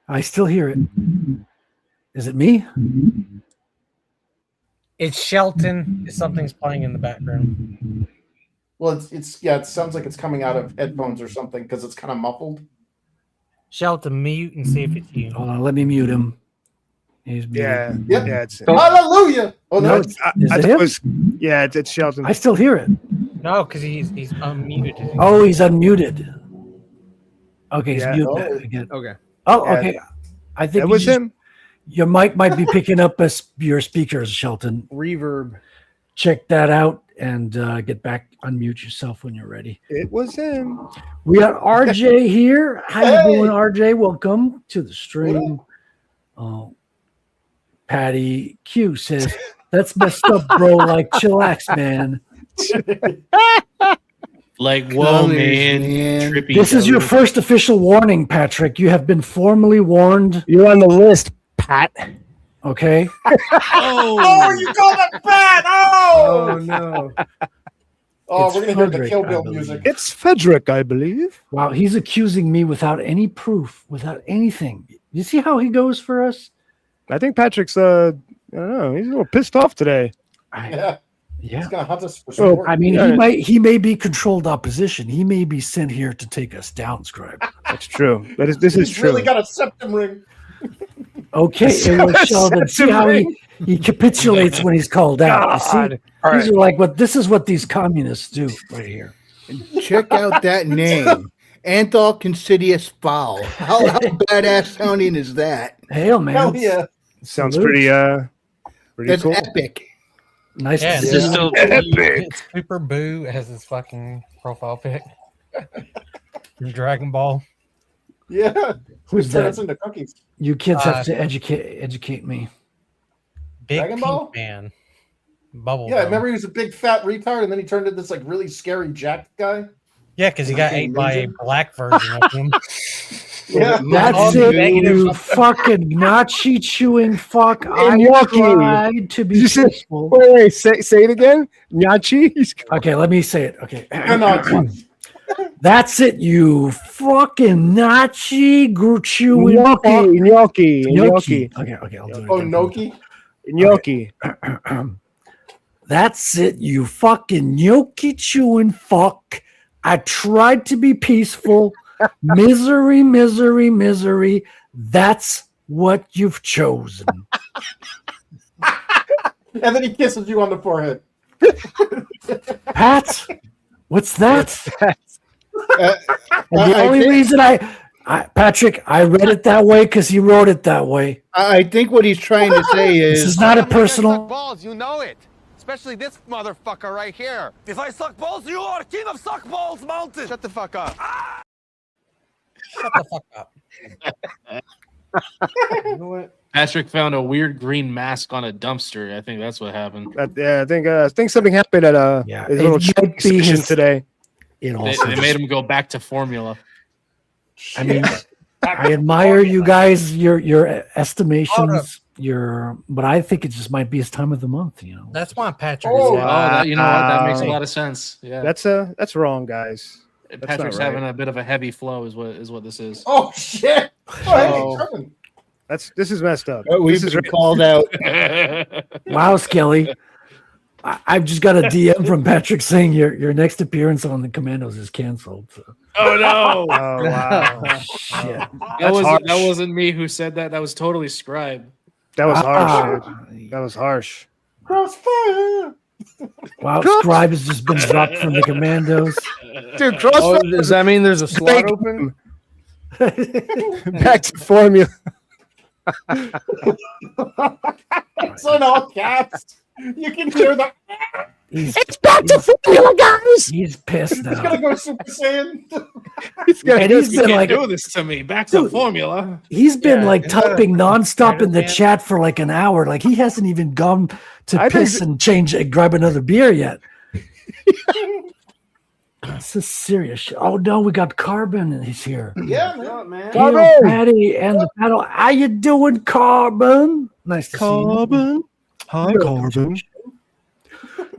I still hear it. Is it me? It's Shelton. Something's playing in the background. Well, it's yeah. It sounds like it's coming out of headphones or something because it's kind of muffled. Shelton, mute and see if it's you. Hold on, let me mute him. He's muted. Yep. Yeah, it's Hallelujah! Oh no, No, is it him? it's Shelton. I still hear it. No, because he's unmuted. Oh, he's unmuted. Okay, he's Yeah. muted Oh. again. Okay. Oh, Yeah. okay. I think That you was just- him. Your mic might be picking up your speakers, Shelton. Reverb. Check that out and get back. Unmute yourself when you're ready. It was him. We got RJ here. How Hey! you doing, RJ? Welcome to the stream. Patty Q says, "That's messed up, bro. Like, chillax, man. Like, whoa, Colors, man. man. Trippy This is your colors. first official warning, Patrick. You have been formally warned. You're on the list, Pat. Okay. Oh, you call that bad? Oh Oh, no. oh, It's we're gonna hear the Frederick, Kill I Bill believe. music. It's Frederick, I believe. Wow, he's accusing me without any proof, without anything. You see how he goes for us? I think Patrick's I don't know, he's a little pissed off today. Yeah, Yeah. he's gonna hunt us for Oh, support. I mean, Yeah. he may be controlled opposition. He may be sent here to take us down, Scribe. That's true. This is He's true. really got a septum ring. Okay, it was Sheldon. See how he capitulates when he's called out. You see? God. All These right. are like what this is what these communists do right here. Check out that name. Anthol Considious Foul. How badass sounding is that? Hell, man. Hell yeah! Sounds Salute. pretty That's cool. epic. Nice. Yeah, to Is see this you. still It's Super Boo as his fucking profile pic. From Dragon Ball. Yeah. Who's Turn that? us into cookies. You kids have to educate me. Big Dragon Pink Ball? Man. Bubble. Yeah, Gum. remember he was a big fat retard, and then he turned into this like really scary jacked guy. Yeah, because he got ate by a black version of him. Yeah, That's it, you fucking Nazi chewing fuck. I Gnocchi. tried to be You said- peaceful. Wait, say it again. Nachi. Okay, let me say it. Okay. Nazi. That's it, you fucking Nazi chewing fuck. Gnocchi. Gnocchi. Okay, I'll do it. Oh, again. Noki. Gnocchi. That's it, you fucking gnocchi chewing fuck. I tried to be peaceful. Misery, misery, misery. That's what you've chosen. And then he kisses you on the forehead. Pat, what's that? Uh, And the I only think- reason Patrick, I read it that way because he wrote it that way. I think what he's trying to say This is is not a personal. balls, you know it. Especially this motherfucker right here. If I suck balls, you are king of suck balls mountain. Shut the fuck up. Shut the fuck up. You know what? Patrick found a weird green mask on a dumpster. I think that's what happened. Yeah, I think something happened at Yeah, his it little might training be session his- today. It They, also, they made him go back to formula. I mean, I admire you guys, your estimations, but I think it just might be his time of the month. You know, That's why Patrick Oh, is You know what? That makes a Wow. lot of sense. Yeah, That's wrong, guys. That's Patrick's not right. having a bit of a heavy flow. Is what this is. Oh shit! Oh, hey, Sherman. This is messed up. we've This is been called out. wow, Skelly. I've just got a DM from Patrick saying your next appearance on the Commandos is canceled. So. Oh no! Oh wow, Shit. That wasn't me who said that. That was totally Scribe. that was harsh. Ah. Dude. That was harsh. Crossfire. Wow, Scribe has just been dropped from the Commandos. Dude, Oh, CrossFit does that mean there's a slot Thank open? back to formula. It's in all caps. You can hear the. It's back to formula, guys. He's pissed He's now. gonna go Super Saiyan. And he's You been can't like, do this to me. Back to Dude. formula. he's been like typing nonstop in the Man. chat for like an hour. Like he hasn't even gone to I think piss and change and grab another beer yet. This is serious shit. Oh no, we got Carbon and he's here. Yeah, man. Hail Patty and the paddle. How you doing, Carbon? Nice to Carbon. Hi, Carbon.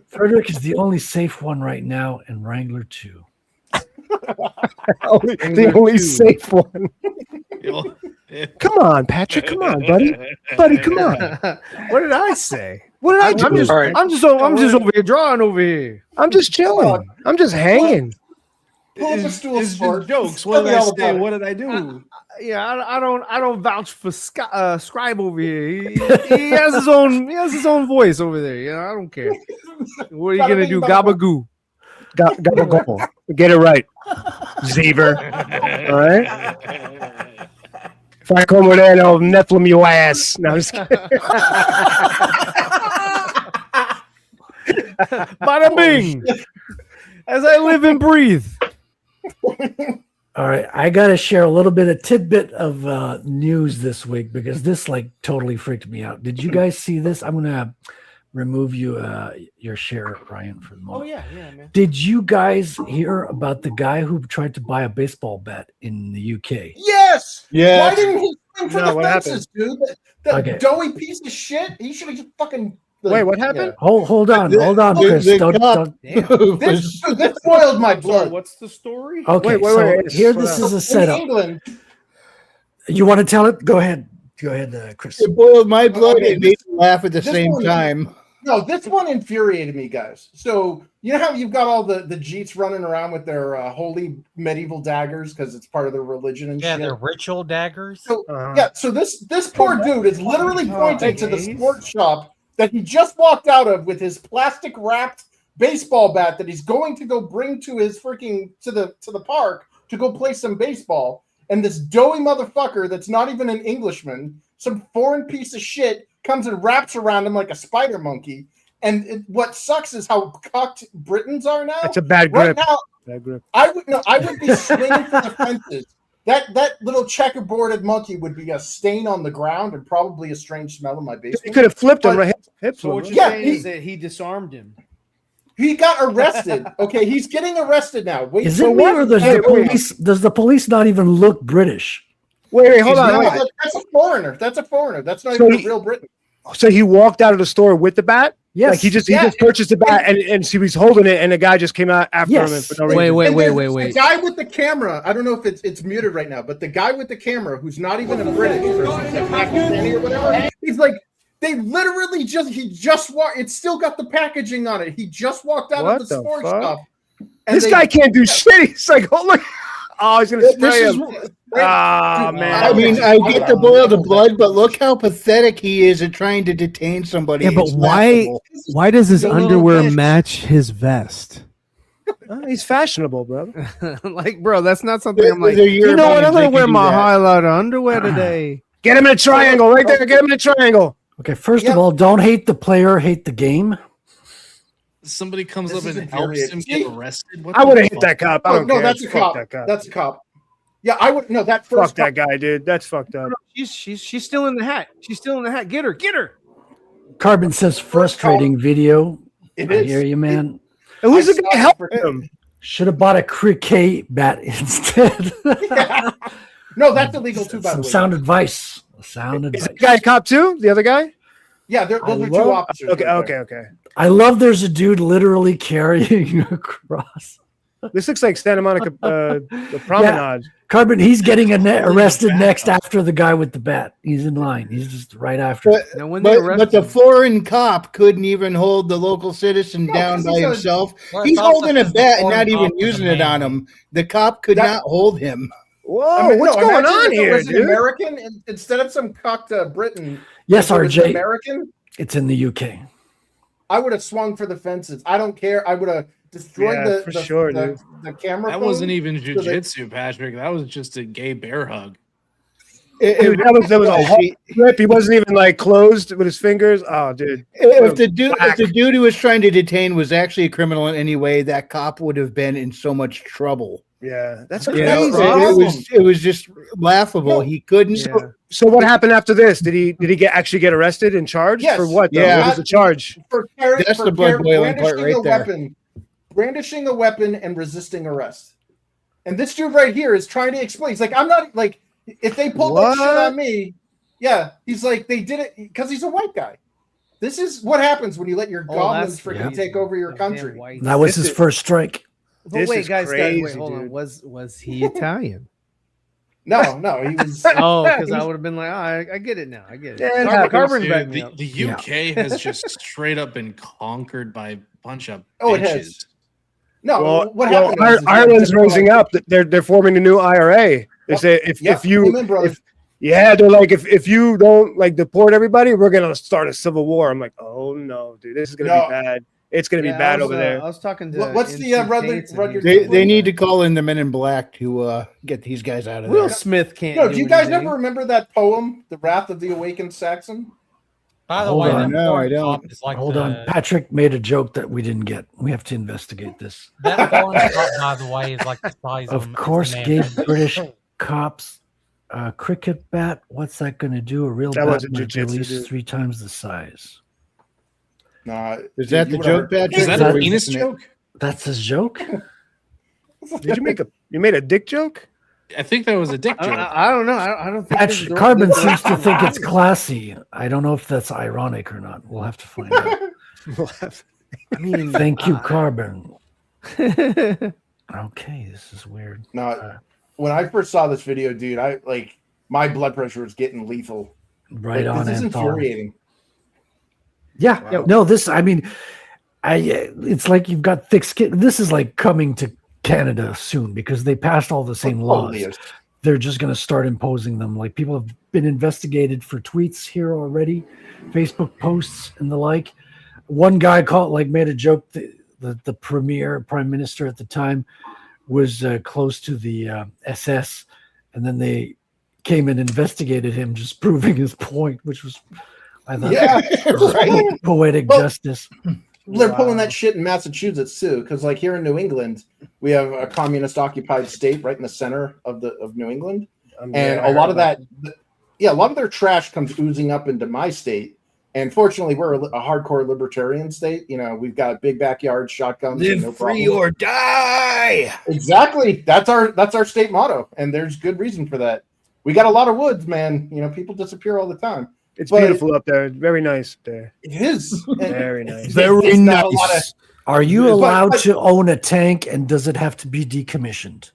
Frederick is the only safe one right now, and Wrangler too. The only safe one. Come on, Patrick. Come on, buddy. Buddy, come on. What did I say? What did I do? I'm just over here drawing over here. I'm just chilling. I'm just hanging. Pull up a stool, sport. Jokes. What did I say? What did I do? I don't vouch for Scribe over here. He has his own voice over there. You know, I don't care. What are you gonna do? Gabagoo. Gobble. Get it right, Xavier. All right. If I come over there, I'll Nephilim your ass. No, I'm just kidding. Bada bing. As I live and breathe. All right, I got to share a little bit of tidbit of news this week because this like totally freaked me out. Did you guys see this? I'm gonna remove your share, Ryan, for the moment. Oh yeah, man. Did you guys hear about the guy who tried to buy a baseball bat in the UK? Yes. Yeah. Why didn't he swing for No, the what fences, dude? That Okay. doughy piece of shit. He should have just fucking. Wait, what happened? Hold on, Chris. Don't. This boiled my blood. What's the story? Okay, Wait, so wait. here this is a In setup. England, You want to tell it? Go ahead, Chris. It boiled my blood Okay, and made me laugh at the this same one- time. no, this one infuriated me, guys. So you know how you've got all the Jeets running around with their holy medieval daggers because it's part of their religion and Yeah, shit. they're ritual daggers. So so this poor dude is literally pointing to the sports shop that he just walked out of with his plastic wrapped baseball bat that he's going to go bring to his freaking to the park to go play some baseball. And this doughy motherfucker that's not even an Englishman, some foreign piece of shit, comes and wraps around him like a spider monkey. And what sucks is how cocked Britons are now. It's a bad Right grip. now, Bad grip. I would be swinging for the fences. That little checkerboarded monkey would be a stain on the ground and probably a strange smell in my basement. You could have flipped him right hip. So what you're Yeah, saying he- is that he disarmed him. He got arrested. Okay, he's getting arrested now. Wait, Is for it me what? or does the police? Does the police not even look British? Wait, hold on. No, Wait. that's a foreigner. That's a foreigner. That's not So even he- a real Briton. So he walked out of the store with the bat? Yes. Like he just Yeah. purchased the bat and he was holding it and the guy just came out after him and for no reason. Wait, And wait, there's wait, The wait. guy with the camera. I don't know if it's muted right now, but the guy with the camera, who's not even a British person, he's a Pakistani or whatever. He's like, they literally he just walked. It's still got the packaging on it. He just walked out What of the the sports fuck? shop. and This they- guy can't do shit. He's like, oh look. Oh, he's gonna This spray is- him. Dude, Ah, man. I mean, I get the boil the blood, but look how pathetic he is at trying to detain somebody. Yeah, but It's why? laughable. Why does his He's a little underwear bitch. match his vest? He's fashionable, brother. Like, bro, that's not something I'm like. They're You know what? I'm gonna Europeans, they wear can do my that. highlighter underwear today. Get him in a triangle right there. Get him in a triangle. Okay, first of all, don't hate the player, hate the game. Somebody comes This up is and helps him infuriating. get arrested. What I the would have hit fuck? that cop. I Oh, don't no, care. that's a Fuck cop. that cop. That's a cop. Yeah, I would. No, that Fuck first that guy, dude. That's fucked up. She's still in the hat. She's still in the hat. Get her. Carbon says frustrating video. It I is. hear you, man. And who's I the saw guy it helping for- him? Should have bought a cricket bat instead. No, that's illegal too. By the Some way, sound advice. Sound Is advice. the guy a cop too? The other guy? yeah, those I are two love- officers. Okay, right okay, there. okay. I love there's a dude literally carrying a cross. This looks like Santa Monica, the promenade. Carbon, he's getting arrested next after the guy with the bat. He's in line. He's just right after. But, Now, when they but, arrest but the him- foreign cop couldn't even hold the local citizen No, down 'cause by he's a- himself. Well, He's it's also holding a because the bat and foreign not even cop is a using it man. on him. The cop could That- not hold him. Whoa, I mean, what's no, going imagine on if it here, was an dude? American instead of some cocked Briton. Yes, if it was an RJ. American. It's in the UK. I would have swung for the fences. I don't care. I would have destroyed Yeah, for sure, dude. the camera. That wasn't phone. even So they- jujitsu, Patrick. That was just a gay bear hug. Dude, that was a whole grip. He wasn't even like closed with his fingers. Oh, dude. If the dude who was trying to detain was actually a criminal in any way, that cop would have been in so much trouble. Yeah, that's You crazy. know, it was just laughable. He couldn't. So what happened after this? Did he actually get arrested and charged Yes. for what? Though? Yeah. What was the charge? for That's the blood boiling part brandishing right a there. weapon, brandishing a weapon and resisting arrest. And this dude right here is trying to explain. He's like, I'm not like, if they pull that shit What? on me, Yeah, he's like, they did it because he's a white guy. This is what happens when you let your goblins freaking take over your country. That was his first strike. But wait, guys, wait, hold on. Was he Italian? No, he was. Oh, because I would have been like, I get it now. I get it. Yeah, Carbon dude, back me up. the UK has just straight up been conquered by a bunch of Oh, it bitches. has. No, Well, what happened? is Ireland's raising up. They're forming a new IRA. They say if they're like if you don't like deport everybody, we're gonna start a civil war. I'm like, oh no, dude, this is gonna be bad. It's gonna be bad over there. I was talking to. What's the Rudyard? They need to call in the Men in Black to get these guys out of there. Will Smith can't. No, do you guys ever remember that poem, "The Wrath of the Awakened Saxon"? By the Hold way, on. that No, I foreign don't. cop is like Hold the- on. Patrick made a joke that we didn't get. We have to investigate this. That foreign cop, by the way, is like the size of. Of course, man. gave British cops a cricket bat. What's that going to do? A real That bat wasn't might be at jujitsu, least dude. 3 times the size. Nah, Is that the joke, Patrick? Is that Or a is penis it- joke? That's his joke? Did you made a dick joke? I think that was a dick joke. I don't know. I don't think. Actually, Carbon seems to think it's classy. I don't know if that's ironic or not. We'll have to find out. I mean, Thank you, Carbon. Okay, this is weird. No, when I first saw this video, dude, my blood pressure was getting lethal. Right on, This is Anton. infuriating. Yeah, no, it's like you've got thick skin. This is like coming to Canada soon because they passed all the same laws. Totally is. They're just going to start imposing them. Like people have been investigated for tweets here already, Facebook posts and the like. One guy made a joke. The prime minister at the time was close to the SS, and then they came and investigated him, just proving his point, which was, I thought, right. poetic Well, justice. They're pulling that shit in Massachusetts too, because like here in New England, we have a communist-occupied state right in the center of New England, and a lot of that, a lot of their trash comes oozing up into my state. And fortunately, we're a hardcore libertarian state. You know, we've got big backyards, shotguns, and no free problem. or die. Exactly. That's our state motto, and there's good reason for that. We got a lot of woods, man. You know, people disappear all the time. It's beautiful up there. Very nice up there. It is. Very nice. Very got a lot nice. of- Are you But- allowed but- to own a tank, and does it have to be decommissioned?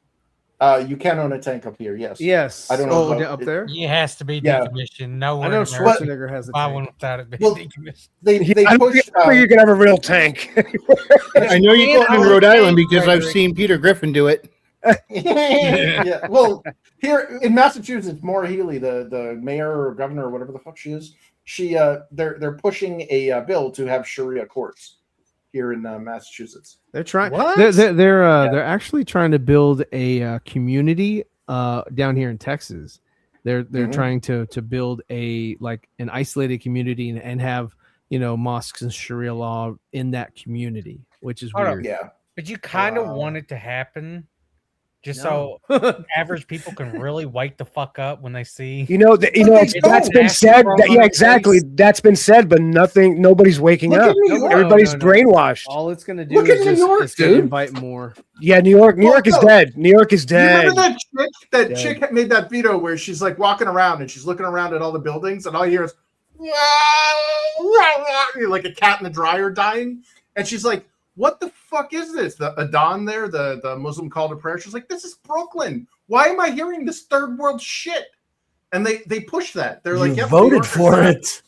You can own a tank up here. Yes. Yes. I don't know. about- up there. It has to be Yeah. decommissioned. No, I know Schwarzenegger has a buy tank. one without it being Well, decommissioned. They I don't push. think you can have a real tank. I know you And go in our Rhode Island tank, because I've Frederick. seen Peter Griffin do it. Yeah. Well, here in Massachusetts, Maura Healey, the mayor or governor or whatever the fuck she is, they're pushing a bill to have Sharia courts here in Massachusetts. They're trying. What? They're actually trying to build a community down here in Texas. They're Mhm. trying to build an isolated community and have mosques and Sharia law in that community, which is Hold up. weird. Yeah. But you kind of want it to happen, just so average people can really wake the fuck up when they see. That's been said. Exactly. That's been said, but nobody's waking Look up. at New York. Everybody's No. brainwashed. All it's gonna do Look is at New just York, it's gonna dude. invite more. Yeah, New York is dead. New York is You dead. remember that chick? That Dead. chick made that video where she's like walking around and she's looking around at all the buildings, and all you hear is like a cat in the dryer dying, and she's like, "What the fuck is this?" The Adhan there, the Muslim call to prayer. She's like, "This is Brooklyn. Why am I hearing this third world shit?" And they push that. They're like, You "Yep, New voted Yorkers for suck." it.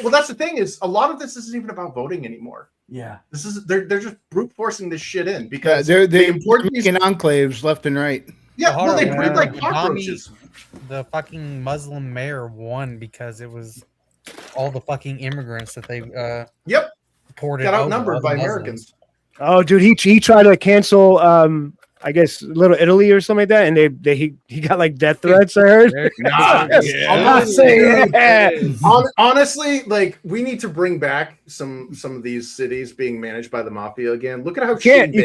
Well, that's the thing is, a lot of this isn't even about voting anymore. Yeah. This is they're just brute forcing this shit in Yeah, because they're they import these. making enclaves left and right. Yeah, Hold well, they on, breed like Adami, cockroaches. The fucking Muslim mayor won because it was all the fucking immigrants that they Yep. poured Got over, outnumbered all the by Muslims. Americans. Oh, dude, he tried to cancel. I guess Little Italy or something like that, and he got like death threats. I heard. Nah, I'm not saying. Yeah. Honestly, like we need to bring back some of these cities being managed by the mafia again. Look at how You can't.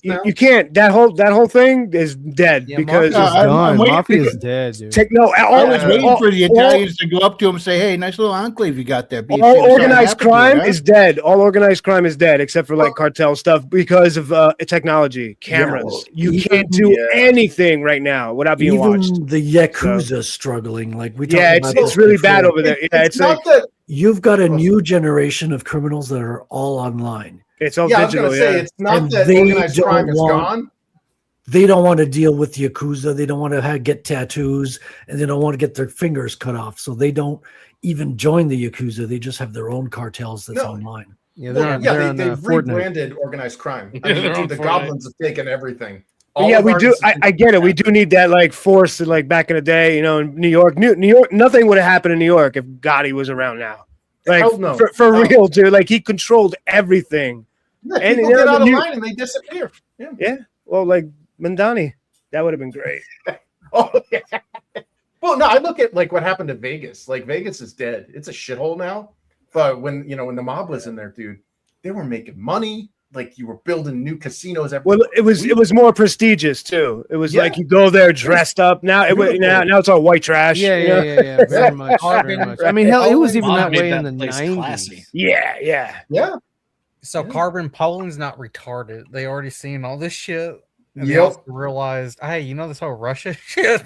You can't. That whole thing is dead because Mafia's done. waiting Mafia's for- dead, dude. I was waiting for the Italians to go up to him and say, "Hey, nice little enclave you got there." But you see all what's gonna organized happen to it, crime huh? is dead. All organized crime is dead, except for like cartel stuff because of technology, cameras. you can't do anything right now without being even watched. the Yakuza struggling. Like we talked Yeah, about it's this really before. bad over there. Yeah, it's like not that You've got a new generation of criminals that are all online. it's all yeah, I was digital. gonna say Yeah. it's not And that they organized don't crime is want- gone. They don't want to deal with Yakuza. They don't want to get tattoos, and they don't want to get their fingers cut off. So they don't even join the Yakuza. They just have their own cartels that's No. online. Yeah, Well, they're they've on Fortnite. rebranded organized crime. I Yeah, mean, they're on dude, the Fortnite. goblins have taken everything. But All yeah, of we our do. I get it. We do need that like force, like back in the day. You know, in New York, New York, nothing would have happened in New York if Gotti was around now. Like Hell no. for No. real, dude. Like he controlled everything. Yeah, And, people you know, get out of you- line and they disappear. Yeah. Yeah. Well, like Mandani, that would have been great. Oh yeah. Well, no, I look at like what happened to Vegas. Like Vegas is dead. It's a shithole now. But when the mob was in there, dude, they were making money. Like you were building new casinos every Well, it was more prestigious too. It was Yeah. like you go there dressed up. Now now it's all white trash. Yeah, you yeah, know? yeah. Very much. Very much. I mean, hell, it was even that Mom made way in that the place 90s. classy. Yeah. Yeah. So Carbon Poland's not retarded. They already seen all this shit. And they Yep. also realized, hey, you know this whole Russia shit?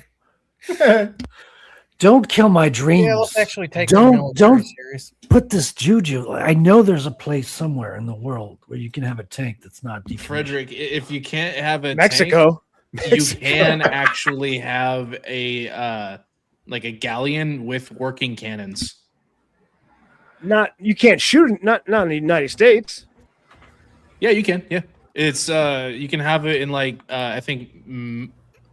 Don't kill my dreams. Yeah, let's actually take the don't military serious. put this juju. I know there's a place somewhere in the world where you can have a tank that's not defused. Frederick, if you can't have a Mexico. tank, you can actually have a like a galleon with working cannons. You can't shoot it, not in the United States. Yeah, you can. Yeah, it's you can have it in like I think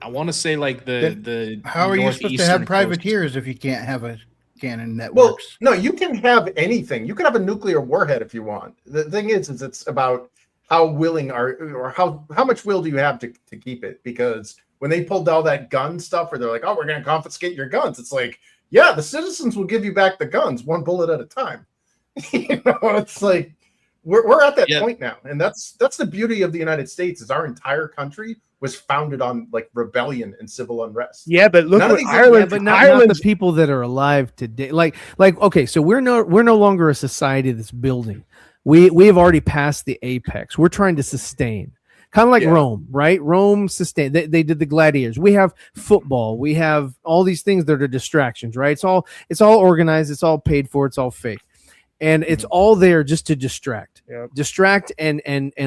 I want to say like the How are you supposed to northeastern have coast. privateers if you can't have a cannon that Well, works? no, you can have anything. You can have a nuclear warhead if you want. The thing is it's about how willing or how much will do you have to keep it? Because when they pulled all that gun stuff, where they're like, "Oh, we're going to confiscate your guns," it's like, yeah, the citizens will give you back the guns one bullet at a time. It's like we're at that point now, and that's the beauty of the United States is our entire country was founded on like rebellion and civil unrest. Yeah, but look None of what these- Ireland. Yeah, but not Ireland's the people that are alive today. Like okay, so we're no longer a society that's building. We have already passed the apex. We're trying to sustain. Kind of like Rome, right? Rome sustained. They did the gladiators. We have football. We have all these things that are distractions, right? It's all organized. It's all paid for. It's all fake, and it's all there just to distract, and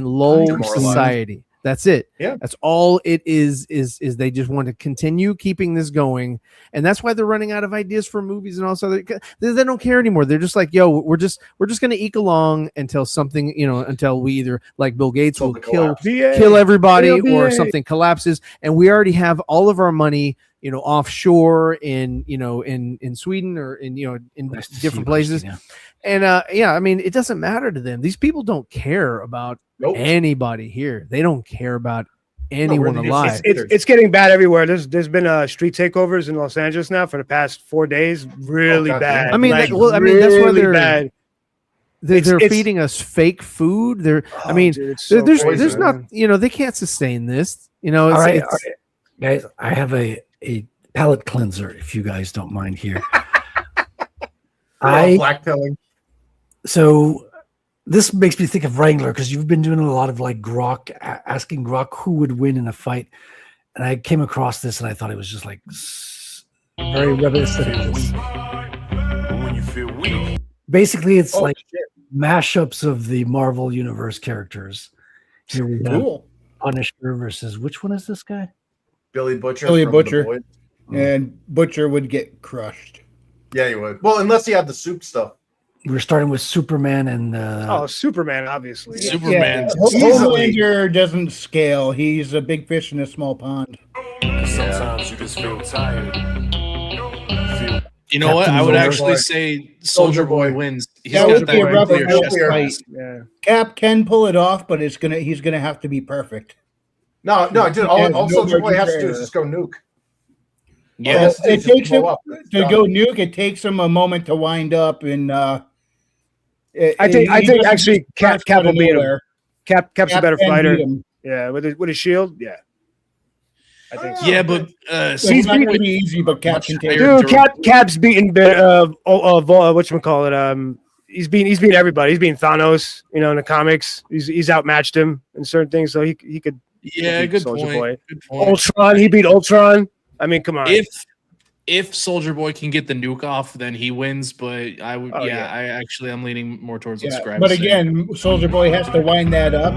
lull Demoralize. society. That's it. Yeah. That's all it is they just want to continue keeping this going. And that's why they're running out of ideas for movies and all this other. They don't care anymore. They're just like, yo, we're just going to eke along until something, until we either like Bill Gates will kill everybody or something collapses. And we already have all of our money, offshore in Sweden or in different places. And I mean, it doesn't matter to them. These people don't care about anybody here. They don't care about anyone alive. It's getting bad everywhere. There's been street takeovers in Los Angeles now for the past 4 days. Really bad. I mean, Like, that's why really they're bad. They're It's- feeding us fake food. Dude, it's so there's crazy, not, man. they can't sustain this. It's, all right, it's- guys, I have a palate cleanser if you guys don't mind here. blackpilling. So this makes me think of Wrangler because you've been doing a lot of like Grok, asking Grok who would win in a fight. And I came across this and I thought it was just like very reminiscent of this. Basically, it's like mashups of the Marvel Universe characters. Here we have Cool. Punisher versus which one is this guy? Billy Butcher. Billy from The Butcher. Boys. And Butcher would get crushed. Yeah, you would. Well, unless you had the soup stuff. We're starting with Superman and Superman, obviously. Superman. Homelander doesn't scale. He's a big fish in a small pond. Sometimes you just feel tired. You know what? Captain I would Soldier actually Boy. say Soldier Boy wins. He's That got would be a rough nuclear chest fight. blast. Yeah. Cap can pull it off, but he's gonna have to be perfect. No, dude. All Soldier Boy has to do is just go nuke. Yeah, It takes him blow up. to go nuke. It takes him a moment to wind up, and I think actually Cap will beat him. Cap's a better fighter. Yeah, with his shield. Yeah. I think so. Yeah, but He's not going to be easy, but Cap can take Dude, Cap's beating whatchamacallit. He's beating everybody. He's beating Thanos, in the comics. He's outmatched him in certain things, so he could Yeah, beat good Soulja point. Boy. Good point. Ultron, he beat Ultron. I mean, come on. If Soldier Boy can get the nuke off, then he wins. But I would, Oh, yeah, yeah. I'm leaning more towards what Yeah, Scribe. but is saying. again, Soldier Boy has to wind that up.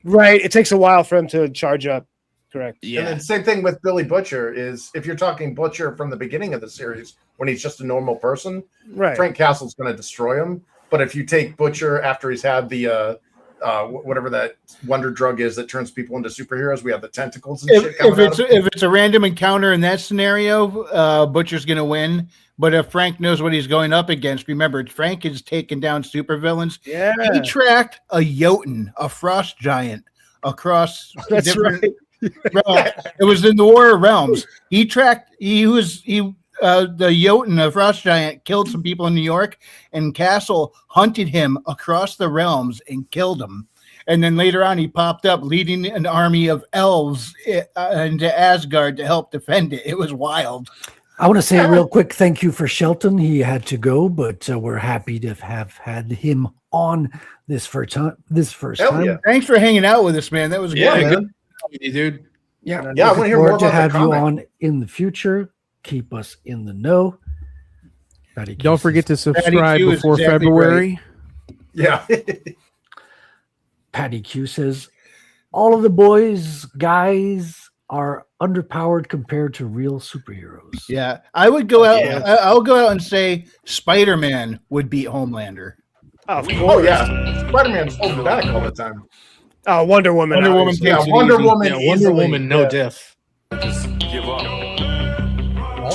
Right. It takes a while for him to charge up. Correct. And then same thing with Billy Butcher is if you're talking Butcher from the beginning of the series when he's just a normal person, Right. Frank Castle's going to destroy him. But if you take Butcher after he's had the whatever that wonder drug is that turns people into superheroes, we have the tentacles and shit coming out of him. If it's a random encounter in that scenario, Butcher's going to win. But if Frank knows what he's going up against, remember Frank is taking down supervillains. Yeah. He tracked a Jotun, a frost giant, across That's different right. realms. It was in the War of Realms. The Jotun, a frost giant, killed some people in New York, and Castle hunted him across the realms and killed him. And then later on, he popped up leading an army of elves into Asgard to help defend it. It was wild. I want to say real quick, thank you for Shelton. He had to go, but we're happy to have had him on this first time. Yeah. Thanks for hanging out with us, man. That was good. Dude. Yeah, I want looking to hear more forward to about have the you comic. on in the future. Keep us in the know. Don't forget to subscribe Q is before exactly February. Yeah. Patty Q says, all of the boys, guys, are underpowered compared to real superheroes. Yeah, I would go out. Yeah. I'll go out and say Spider-Man would beat Homelander. Of course. Oh yeah, Spider-Man's holding back all the time. Oh, Wonder Woman. Wonder Woman, obviously. yeah, Wonder Woman, Yeah, Wonder easily, Woman, no yeah. diff.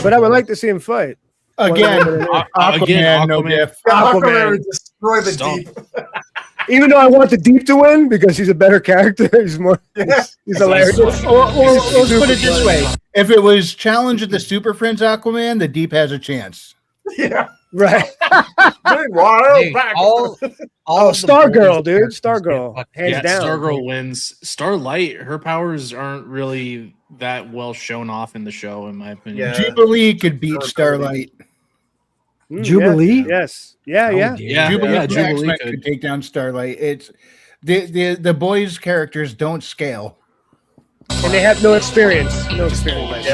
But I would like to see him fight. Again, Aquaman, no Aquaman. diff. Aquaman would destroy the Stomp. deep. Even though I want the Deep to win because he's a better character. He's more. He's hilarious. Or let's put it this way: if it was Challenge of the Super Friends Aquaman, the Deep has a chance. Yeah. Right. Meanwhile, Dude, back. all Oh, of the Stargirl, boys' dude. characters Stargirl. get Hands Yeah, down. Stargirl wins. Starlight, her powers aren't really that well shown off in the show, in my opinion. Yeah. Jubilee could beat Starlight. Mm, Jubilee? Yes. Yeah. Oh, Yeah. dear. Yeah, Jubilee, yeah, Jubilee Jubilee could could. take down Starlight. It's the boys' characters don't scale. And they have no experience. No experience.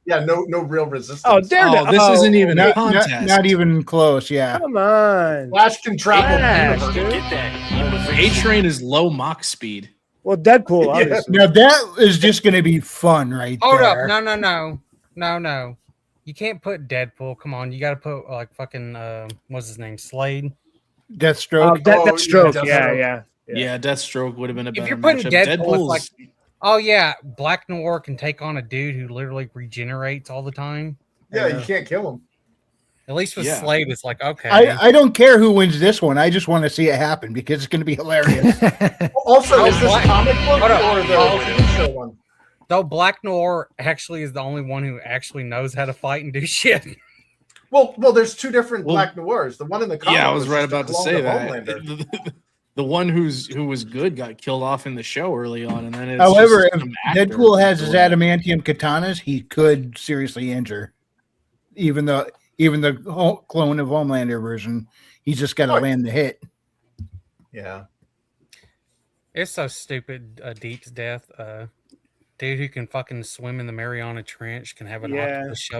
Yeah, no real resistance. Oh, Daredevil. Oh, this isn't even a Not, contest. not even close. Yeah. Come on. Flash can travel. Flash, the universe. dude. A-Train is low Mach speed. Well, Deadpool, obviously. Now that is just going to be fun, right Hold there. up. No. You can't put Deadpool. Come on. You got to put like fucking, what's his name? Slade. Deathstroke. Deathstroke. yeah, Yeah. Yeah, Deathstroke would have been a better If you're putting matchup. Deadpool with Deadpool's- like, oh yeah, Black Noir can take on a dude who literally regenerates all the time. Yeah, you can't kill him. At least with Yeah. Slade, it's like, okay. I don't care who wins this one. I just want to see it happen because it's going to be hilarious. Also, Oh, is this Black- comic book Hold up. or the TV show one? Though Black Noir actually is the only one who actually knows how to fight and do shit. Well, there's two different Black Noirs. The one in the comic. Yeah, I was right just a about to clone say of that. Homelander. The one who was good got killed off in the show early on, and then it's However, just if some actor Deadpool has his doing it. adamantium katanas, he could seriously injure. Even the clone of Homelander version, he's just got to land the hit. Yeah. It's so stupid. Deep's death. Dude who can fucking swim in the Mariana Trench can have an Yeah. octopus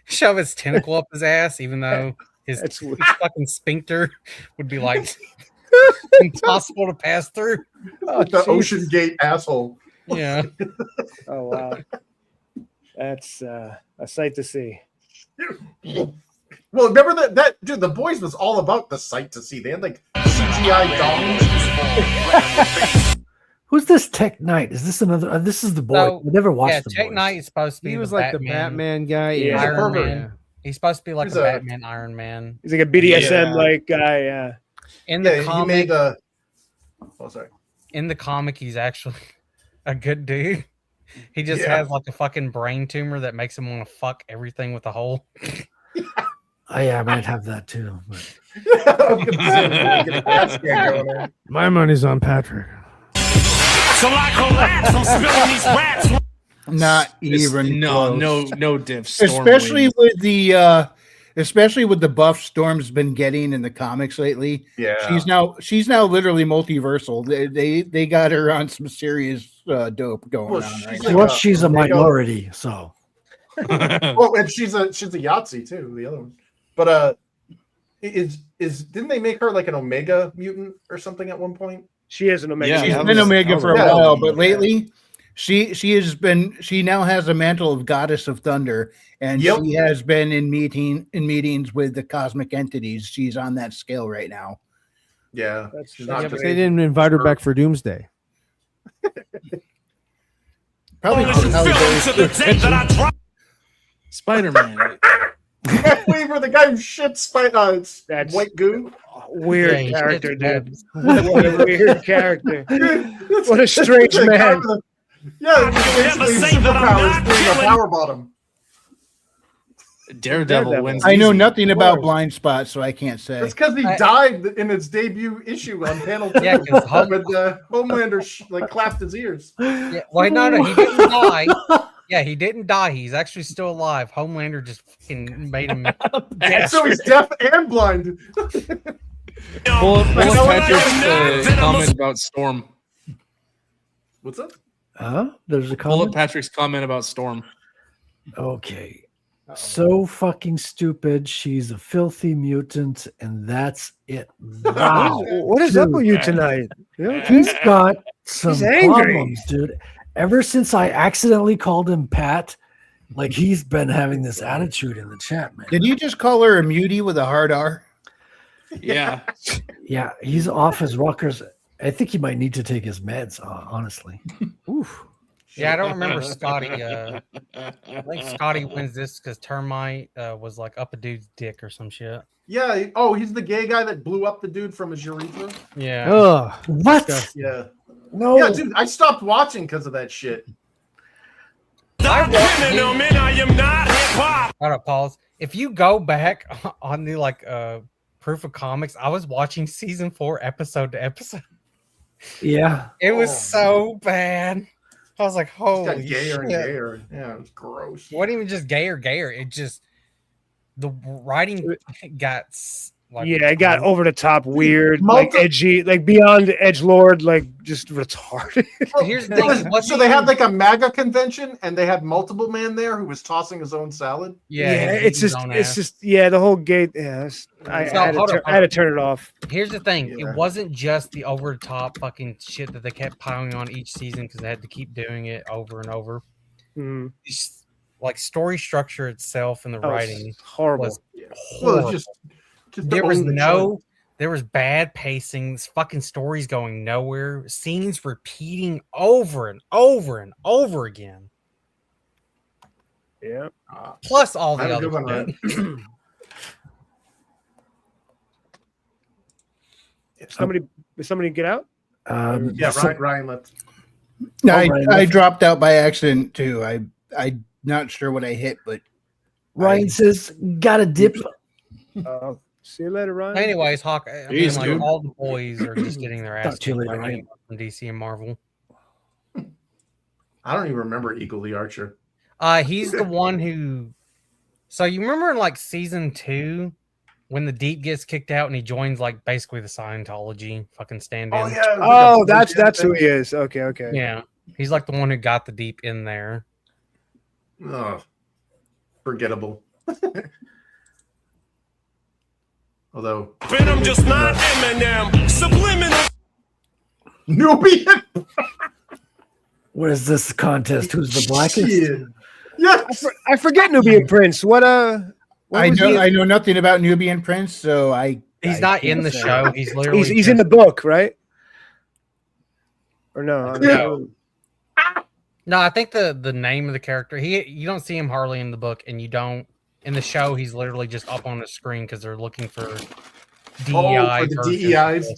shove his tentacle up his ass, even though his fucking sphincter would be like impossible to pass through. The Ocean Gate asshole. Yeah. Oh wow. That's a sight to see. Well, remember that dude, The Boys was all about the sight to see. They had like CGI dongs. Who's this Tech Knight? Is this another? This is the boy. So, I never watched yeah, the Tech boys. Knight is supposed to be He was like the Batman guy. Yeah. Yeah. Iron pervert. Man. He's supposed to be like He's a a- Batman Iron Man. He's like a BDSM like guy. Yeah. In the Yeah, he comic, made the. Oh, sorry. in the comic, he's actually a good dude. He just Yeah. has like a fucking brain tumor that makes him want to fuck everything with a hole. Oh, yeah, I might have that too. But Get a CAT scan going there. My money's on Patrick. So I collapse, I'm spilling these raps. Not even close. no diff. Especially with the especially with the buff Storm's been getting in the comics lately. Yeah, she's now literally multiversal. They got her on some serious dope going on right now. Well, she's a minority, so. Oh, and she's a Yahtzee too. The other one, but didn't they make her like an Omega mutant or something at one point? She is an Omega. She's been Omega for a while, but lately she now has a mantle of Goddess of Thunder, and she has been in meetings with the cosmic entities. She's on that scale right now. Yeah, but they didn't invite her back for Doomsday. Probably Spider-Man. Wait for the guy who shits that's white goo. Weird character, dude. What a weird character. What a strange man. Yeah, basically superpowers being a power bottom. Daredevil wins. I know nothing about Blind Spot, so I can't say. It's because he died in its debut issue on panel 2. Yeah, because with Homelander clapped his ears. Yeah, well, no, he didn't die. Yeah, he didn't die. He's actually still alive. Homelander just fucking made him. So he's deaf and blind. Pull Patrick's comment about Storm. What's up? There's a Pull comment. up Patrick's comment about Storm. Okay. So fucking stupid. She's a filthy mutant, and that's it. Wow. What is up with you tonight? Yeah. He's got some He's angry. problems, dude. Ever since I accidentally called him Pat, like he's been having this attitude in the chat, man. Did you just call her a mutie with a hard R? Yeah. Yeah, he's off his rockers. I think he might need to take his meds, honestly. Oof. Yeah, I don't remember Scotty. I think Scotty wins this because Termite was like up a dude's dick or some shit. Yeah. He's the gay guy that blew up the dude from his urethra. Yeah. What? Yeah. No. Yeah, dude, I stopped watching because of that shit. Hold up, pause. If you go back on the Proof of Comics, I was watching season 4 episode to episode. Yeah. It was so bad. I was like, holy It got gayer shit. and gayer. Yeah, it was gross. It wasn't even just gayer. It just the writing got it got over the top, weird, like edgy, like beyond edgelord, like just retarded. Here's the thing. So they had like a MAGA convention, and they had multiple man there who was tossing his own salad. It's just the whole gate. Yeah, I had to turn it off. Here's the thing: it wasn't just the over the top fucking shit that they kept piling on each season because they had to keep doing it over and over. Like story structure itself and the writing horrible. Was horrible. Well, just there was bad pacing. This fucking stories going nowhere. Scenes repeating over and over and over again. Yeah. Plus all the other shit. Somebody get out? Ryan left. I dropped out by accident too. I'm not sure what I hit, but Ryan says, "Got a dip." See you later, Ryan. Anyways, Hawk. All the boys are just getting their ass kicked right now from DC and Marvel. I don't even remember Eagle the Archer. He's the one who. So you remember in season 2 when the Deep gets kicked out and he joins basically the Scientology fucking stand-in. Oh yeah. Oh, that's who he is. Okay. Yeah, he's the one who got the Deep in there. Oh, forgettable. Although Venom just not Eminem. Subliminal. Nubian. What is this contest? Who's the blackest? Yeah. I forget Nubian Prince. What I know nothing about Nubian Prince, so he's not in the show. He's literally he's in the book, right? Or no? No, I think the name of the character, you don't see him hardly in the book, and you don't in the show. He's literally just up on the screen because they're looking for DEI. For the DEIs.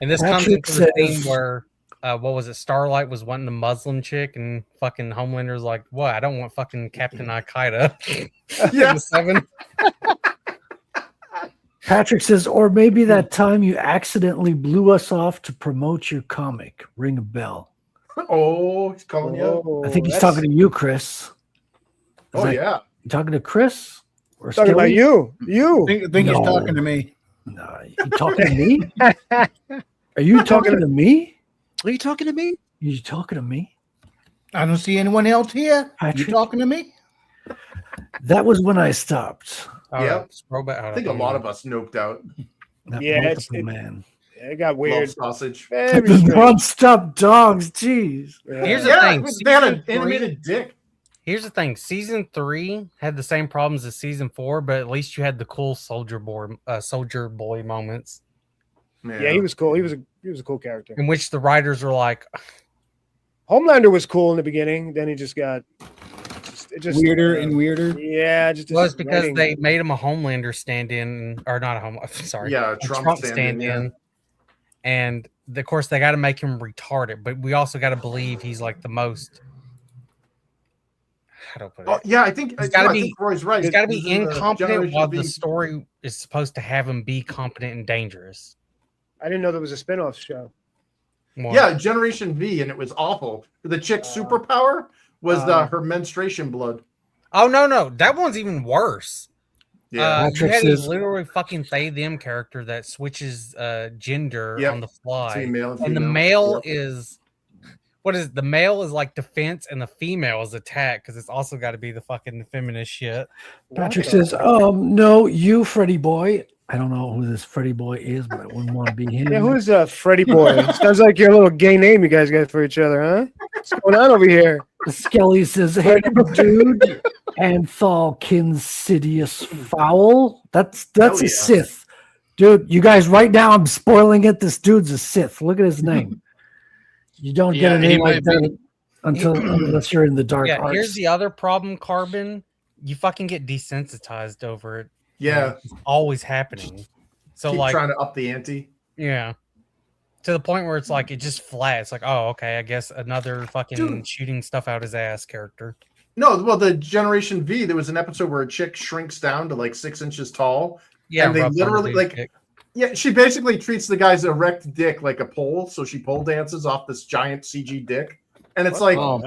And this comes into the thing where what was it? Starlight was wanting the Muslim chick, and fucking Homelander's like, "What? I don't want fucking Captain Al Qaeda." Yeah. 7. Patrick says, or maybe that time you accidentally blew us off to promote your comic. Ring a bell. Oh, he's calling you. I think he's talking to you, Chris. Yeah. You talking to Chris? Or Talking about Skilly? you. I think he's No. talking to me. No, you talking to me? Are you talking to me? Are you talking to me? You talking to me? I don't see anyone else here. Patrick? You talking to me? That was when I stopped. Yep. Scroll back. I think a lot of us noped out. That Yeah, multiple man. It got Love weird. sausage. Very The strange. non-stop dogs. Jeez. Here's the Yeah, thing. they had Season an 3 animated dick. Here's the thing. Season 3 had the same problems as season 4, but at least you had the cool soldier boy moments Yeah, he was cool. He was a cool character. in which the writers were like, Homelander was cool in the beginning. Then he just got just Weirder and weirder. Yeah, just well, it's because writing. they made him a Homelander stand-in, or not a home. Sorry, Yeah, a Trump stand-in, and of course they got to make him retarded, but we also got to believe he's like the most. How do I put it? Oh, yeah, I think He's gotta I be- think Roy's right. He's got to This be is the incompetent Generation while V. the story is supposed to have him be competent and dangerous. I didn't know there was a spinoff show. Well, Yeah, Generation V, and it was awful. The chick's superpower was her menstruation blood. Oh no, that one's even worse. Yeah. You Patrick had says- a literally fucking they them character that switches gender Yep. on the fly, Female and and the female. male Yep. is what is it? The male is like defense, and the female is attack because it's also got to be the fucking feminist shit. Patrick says, no, you, Freddie Boy. I don't know who this Freddie Boy is, but I wouldn't want to be him. Yeah, who's Freddie Boy? Sounds like your little gay name you guys got for each other, huh? What's going on over here? Skelly says, hey, dude. Anthol Kinsidious Foul. That's Hell a yeah. Sith. Dude, you guys, right now I'm spoiling it. This dude's a Sith. Look at his name. You don't get Yeah, a he name might like that unless you're in the dark Yeah, arts. here's the other problem, Carbon. You fucking get desensitized over it. Yeah. It's always happening. So Keep like, trying to up the ante. yeah, to the point where it's like it just flat. It's like, oh, okay, I guess another fucking shooting stuff out his ass character. No, well, the Generation V, there was an episode where a chick shrinks down to like 6 inches tall. Yeah, and they rough on the literally dude's like dick. yeah, she basically treats the guy's erect dick like a pole, so she pole dances off this giant CG dick. And it's like, Oh,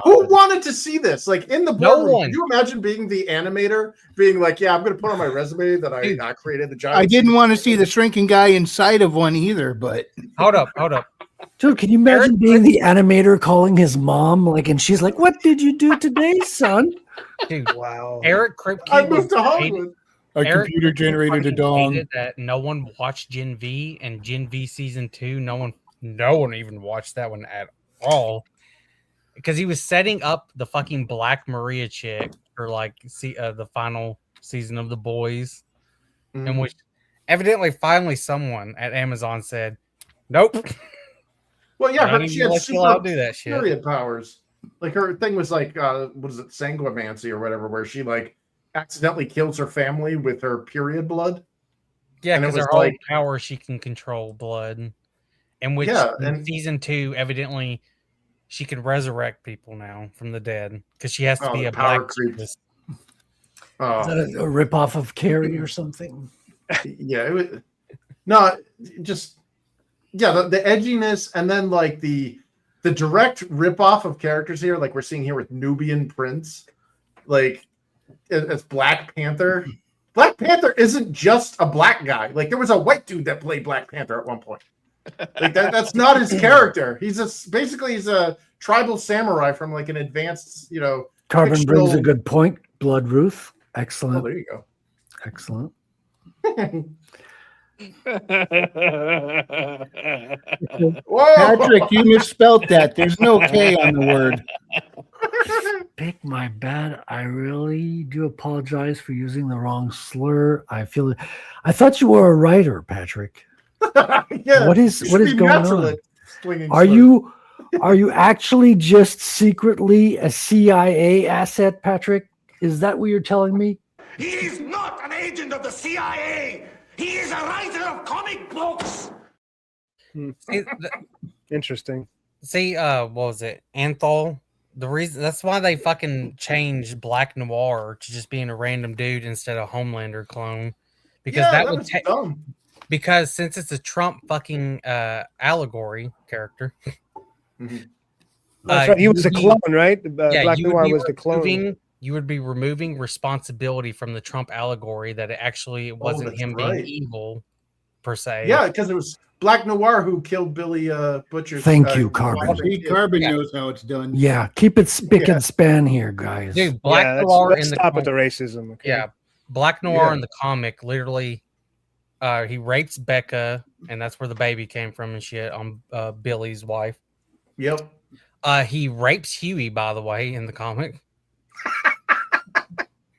who wanted to see this? Like in the No boardroom, one. can you imagine being the animator, being like, yeah, I'm going to put on my resume that I created the giant. I didn't want to see the shrinking guy inside of one either, but Hold up. Dude, can you imagine being the animator calling his mom, and she's like, "What did you do today, son?" Dude, wow. Eric Kripke I moved to was Hollywood. A Eric computer generated a fucking dong. hated that no one watched Gen V and Gen V season 2. No one even watched that one at all because he was setting up the fucking Black Maria chick for the final season of The Boys, in which evidently finally someone at Amazon said, "Nope." Well, yeah, I don't her, she even had let you super outdo that shit. period powers. Like her thing was like, what is it, sanguimancy or whatever, where she like accidentally kills her family with her period blood. Yeah, And it because was her whole like- power, she can control blood, and which Yeah, in and- season 2, evidently, she can resurrect people now from the dead because she has to Oh, be the a power black creep. Jesus. Oh. Is that a ripoff of Carrie or something? Yeah, it was no, just the edginess, and then like the direct ripoff of characters here, like we're seeing here with Nubian Prince, like as Black Panther. Black Panther isn't just a black guy. Like there was a white dude that played Black Panther at one point. Like that's not his character. He's he's a tribal samurai from like an advanced, Carbon brings a fictional- good point. Blood Ruth. Oh, Excellent. there you go. Excellent. Whoa! Patrick, you misspelled that. There's no K on the word. Pick my bad. I really do apologize for using the wrong slur. I thought you were a writer, Patrick. Yeah, What you is should be going natural on? at swinging Are slurs. you actually just secretly a CIA asset, Patrick? Is that what you're telling me? He is not an agent of the CIA. He is a writer of comic books. Interesting. What was it? Anthol. The reason that's why they fucking changed Black Noir to just being a random dude instead of Homelander clone, because Yeah, that that would was dumb. because since it's a Trump fucking allegory character. That's right. He was a clone, right? Yeah, Black you would Noir be was the clone. removing- you would be removing responsibility from the Trump allegory that it actually wasn't that's him right. being evil per se. Yeah, because it was Black Noir who killed Billy Butcher. Thank you, Carbon. Pete Carbon knows how it's done. Yeah, keep it spick and span here, guys. Dude, Black Yeah, Noir let's in the stop with the comic- racism. Okay? Yeah, Black Noir Yeah. in the comic literally, he rapes Becca, and that's where the baby came from and shit on Billy's wife. Yep. He rapes Huey, by the way, in the comic.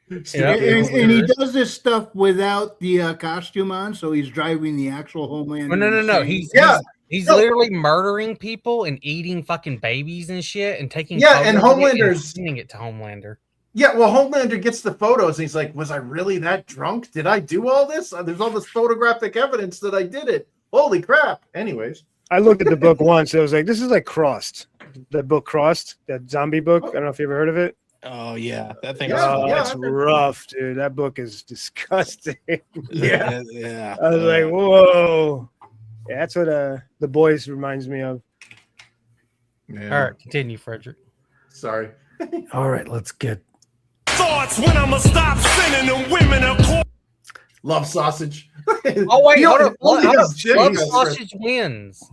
And he does this stuff without the costume on, so he's driving the actual Homelander. No. insane. He's literally murdering people and eating fucking babies and shit and taking Yeah, and photos of it Homelander's- sending it to Homelander. Yeah, well, Homelander gets the photos and he's like, was I really that drunk? Did I do all this? There's all this photographic evidence that I did it. Holy crap. Anyways. I looked at the book once. It was like, this is like Crossed. The book Crossed, that zombie book. I don't know if you ever heard of it. Oh yeah, that thing. Oh, is that's rough, dude. That book is disgusting. yeah. I was like, whoa. Yeah, that's what The Boys reminds me of. Yeah. All right, continue, Frederick. Sorry. All right, let's get. Thoughts when I'ma stop sending them women a Love sausage. Oh wait, You hold know, up. only Love has Jimmy Sausage wins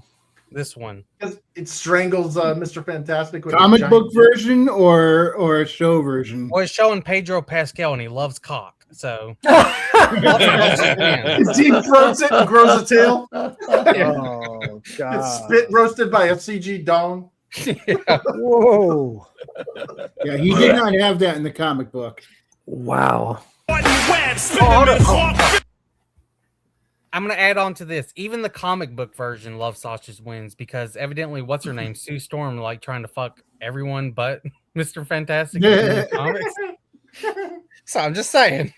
this one. Because it strangles Mr. Fantastic. With a Comic giant book dick. version or a show version? Well, it's showing Pedro Pascal and he loves cock. So Deep throats it and grows a tail. Oh, God. It's spit roasted by a CG dong. Whoa. Yeah, he did not have that in the comic book. Wow. I'm gonna add on to this. Even the comic book version, Love Sausage wins because evidently, what's her name, Sue Storm, like trying to fuck everyone but Mr. Fantastic in the comics. So I'm just saying.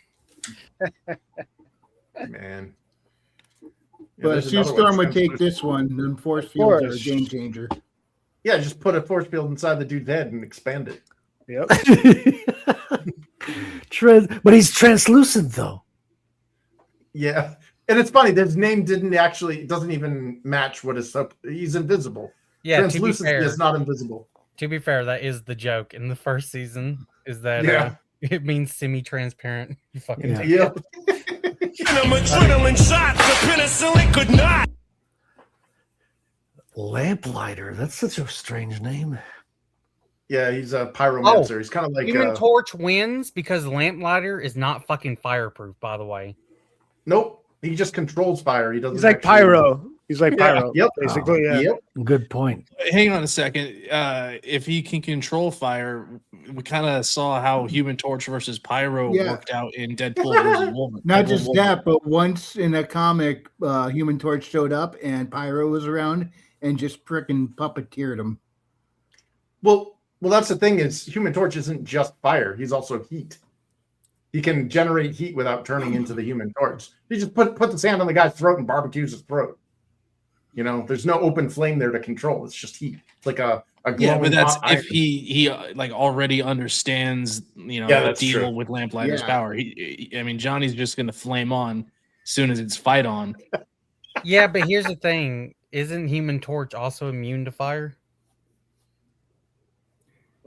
Man. But Sue Storm would take this one. Them force fields are a game changer. Yeah, just put a force field inside the dude's head and expand it. Yep. But he's translucent though. Yeah. And it's funny, his name doesn't even match what is up. He's invisible. Yeah, to be Translucency fair, is not invisible. To be fair, that is the joke in the first season. Is that it means semi-transparent? You fucking take it. Them adrenaline shots, the penicillin could not. Lamplighter. That's such a strange name. Yeah, he's a pyromancer. Oh, He's kind of like Human Torch wins because Lamplighter is not fucking fireproof. By the way. Nope. He just controls fire. He doesn't. He's like actually- Pyro. He's like Yeah, Pyro, yep. basically. Yeah. Yep. Good point. Hang on a second. If he can control fire, we kind of saw how Human Torch versus Pyro Yeah. worked out in Deadpool versus Wolverine. Not just that, but once in a comic, Human Torch showed up and Pyro was around and just frickin' puppeteered him. Well, that's the thing is Human Torch isn't just fire. He's also heat. He can generate heat without turning into the Human Torch. He just put his hand on the guy's throat and barbecues his throat. You know, there's no open flame there to control. It's just heat. It's like a glowing Yeah, but that's hot if iron. he like already understands, Yeah, the that's deal true. with Lamplighter's Yeah. power. I mean, Johnny's just going to flame on as soon as it's fight on. Yeah, but here's the thing: isn't Human Torch also immune to fire?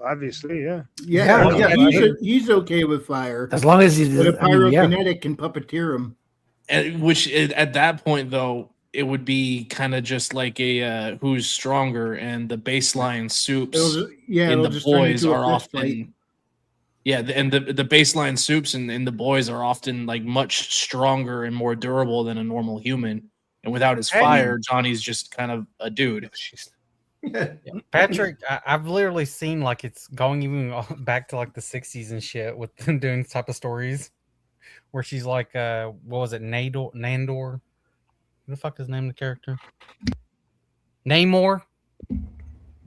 Obviously, yeah. He's okay with fire. As long as he's But a I mean, yeah. pyrokinetic can puppeteer him. And at that point, though, it would be kind of just like a who's stronger, and the baseline soups in it'll the just turn boys into a are fist fight. often. Yeah, and the baseline soups in the boys are often like much stronger and more durable than a normal human. And without his Hey. fire, Johnny's just kind of a dude. Patrick, I've literally seen like it's going even back to like the 60s and shit with them doing this type of stories where she's like, what was it, Nandor? Who the fuck is the name of the character? Namor?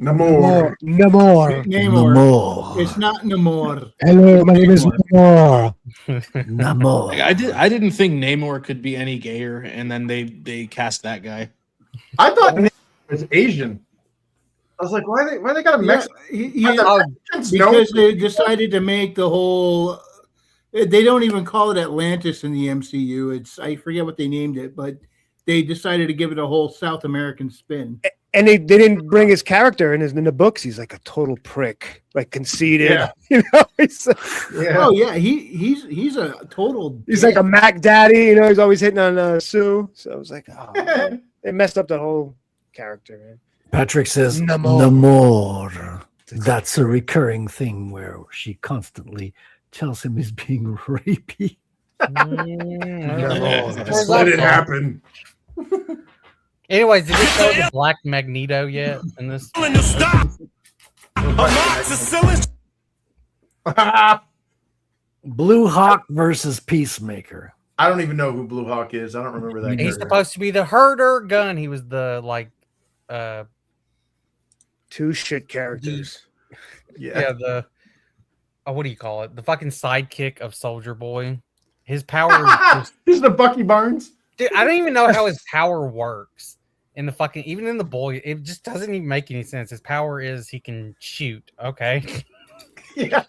Namor. Namor. It's not Namor. Hello, my name is Namor. Namor. Like, I didn't think Namor could be any gayer, and then they cast that guy. I thought Namor was Asian. I was like, why they got a Mexican? Because they decided to make the whole. They don't even call it Atlantis in the MCU. I forget what they named it, but they decided to give it a whole South American spin. And they didn't bring his character in the books. He's like a total prick, like conceited. Yeah. You know, Oh yeah, he's a total. he's like a Mac daddy. You know, he's always hitting on Sue. So I was like, oh, man. They messed up the whole character, man. Patrick says, Namor. Namor. That's a recurring thing where she constantly tells him he's being rapey. Just let it happen. Anyways, did you show the Black Magneto yet in this? Blue Hawk versus Peacemaker. I don't even know who Blue Hawk is. I don't remember that. He's character. supposed to be the herder gun. He was the two shit characters. The what do you call it? The fucking sidekick of Soldier Boy. His power is just, he's the Bucky Barnes. dude, I don't even know how his power works. In the fucking, even in the boy, it just doesn't even make any sense. His power is he can shoot. Okay. Yeah.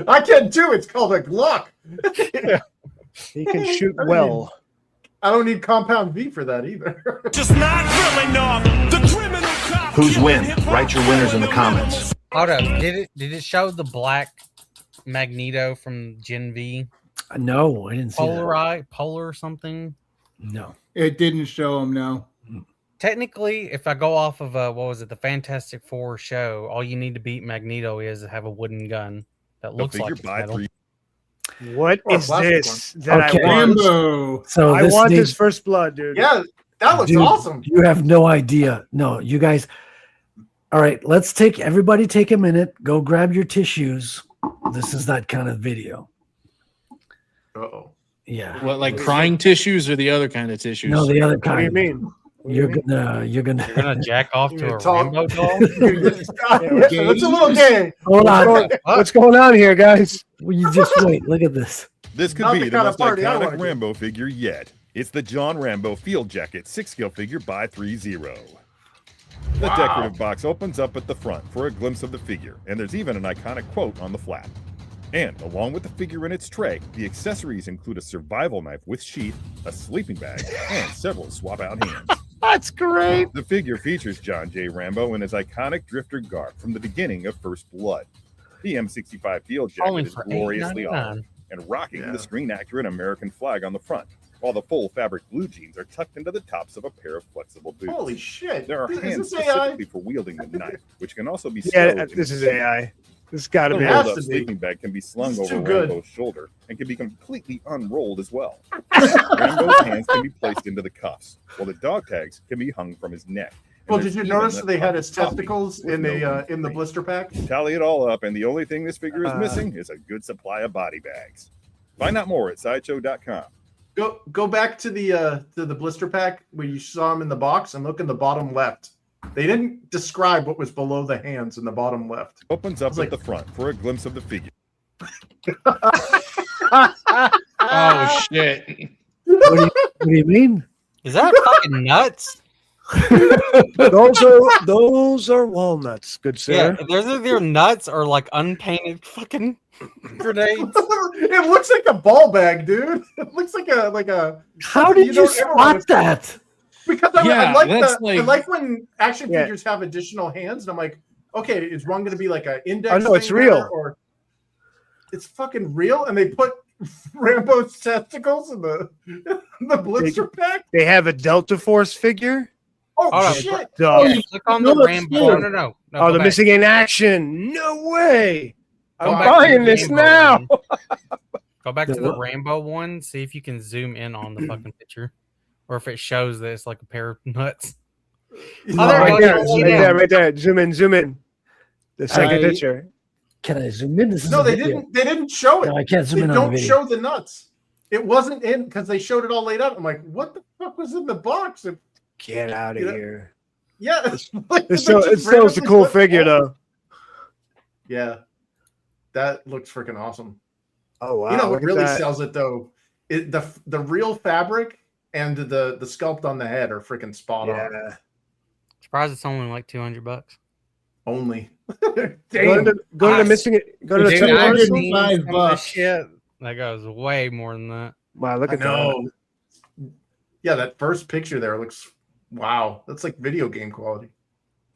I can too. It's called a Glock. He can shoot well. I don't need Compound V for that either. Just not really enough. The criminal cop. Who's win? Write your winners in the comments. Hold up. Did it show the Black Magneto from Gen V? No, I didn't see that. Polar something? No. It didn't show him. No. Technically, if I go off of what was it, the Fantastic Four show, all you need to beat Magneto is to have a wooden gun that looks like it's metal. What Or a is plastic this one. that Okay. I want? Rambo. So I this want needs- this First Blood, dude. Yeah, that looks Dude, awesome. You have no idea. No, you guys. All right, let's take a minute. Go grab your tissues. This is that kind of video. Uh-oh. Yeah. What, like crying tissues or the other kind of tissues? No, the other What do you kind. mean? You're gonna jack off to a talk- rainbow doll? It's a little gay. hold on. What's going on here, guys? Will you just wait? Look at this. This could Not be the the kind of most party I iconic wanna do. Rambo figure yet. It's the John Rambo Field Jacket 6-scale figure by 30. The Wow. decorative box opens up at the front for a glimpse of the figure, and there's even an iconic quote on the flap. And along with the figure in its tray, the accessories include a survival knife with sheath, a sleeping bag, and several swap-out hands. That's great. The figure features John J. Rambo in his iconic drifter garb from the beginning of First Blood. The M65 Field Only Jacket is for gloriously $8.99. honored and rocking the screen-accurate American flag on the front, while the full fabric blue jeans are tucked into the tops of a pair of flexible boots. Holy shit. There are Is hands this AI? specifically for wielding the knife, which can also be Yeah, stowed this in is the AI. This has got to The be. It has rolled-up to be. sleeping bag can be slung This is over too good. Rambo's shoulder and can be completely unrolled as well. Rambo's hands can be placed into the cuffs, while the dog tags can be hung from his neck. And Well, there's did you even notice a they had his puppy testicles with in no the blister pack? Tally it all up, and the only thing this figure is missing is a good supply of body bags. Find out more at sideshow.com. Go back to the blister pack where you saw him in the box and look in the bottom left. They didn't describe what was below the hands in the bottom left. Opens up like- at the front for a glimpse of the figure. Oh shit! What do you mean? Is that fucking nuts? those are walnuts, good sir. Yeah, there's either nuts or like unpainted fucking grenades. It looks like a ball bag, dude. It looks like a. How did you don't ever wanna- spot that? Because I Yeah, like that's I like- like when action Yeah. figures have additional hands, and I'm like, okay, is one going to be like an index? Oh, no, it's finger, real. or it's fucking real, and they put Rambo's testicles in the blister pack. They have a Delta Force figure. Oh Hold on. shit! Duh. Yeah, click on the No, Rambo. it's No. Oh, go the back. missing in action. No way. Go I'm back to buying the this Rambo now. one. Go back to The the what? Rambo one. See if you can zoom in on the fucking picture, or if it shows that it's like a pair of nuts. Oh, there right it there, goes. right Yeah. there, right there. Zoom in. The second I- picture. Can I zoom in? This is No, a they video. didn't. They didn't show it. No, I can't zoom They in on the don't video. show the nuts. It wasn't in because they showed it all laid out. I'm like, what the fuck was in the box? And, Get out of You know, here. yeah, it's like, It still it's a cool figure though. Yeah, that looks freaking awesome. Oh wow. You know look what at really that. sells it though? The real fabric and the sculpt on the head are freaking spot on. Yeah. Surprised it's only like $200. Only. Go to Damn. the missing. Go to the Dude, two I've dollars. seen $205 some of this bucks. shit that goes way more than that. Wow, look I at that. know. Yeah, that first picture there looks Wow, that's like video game quality.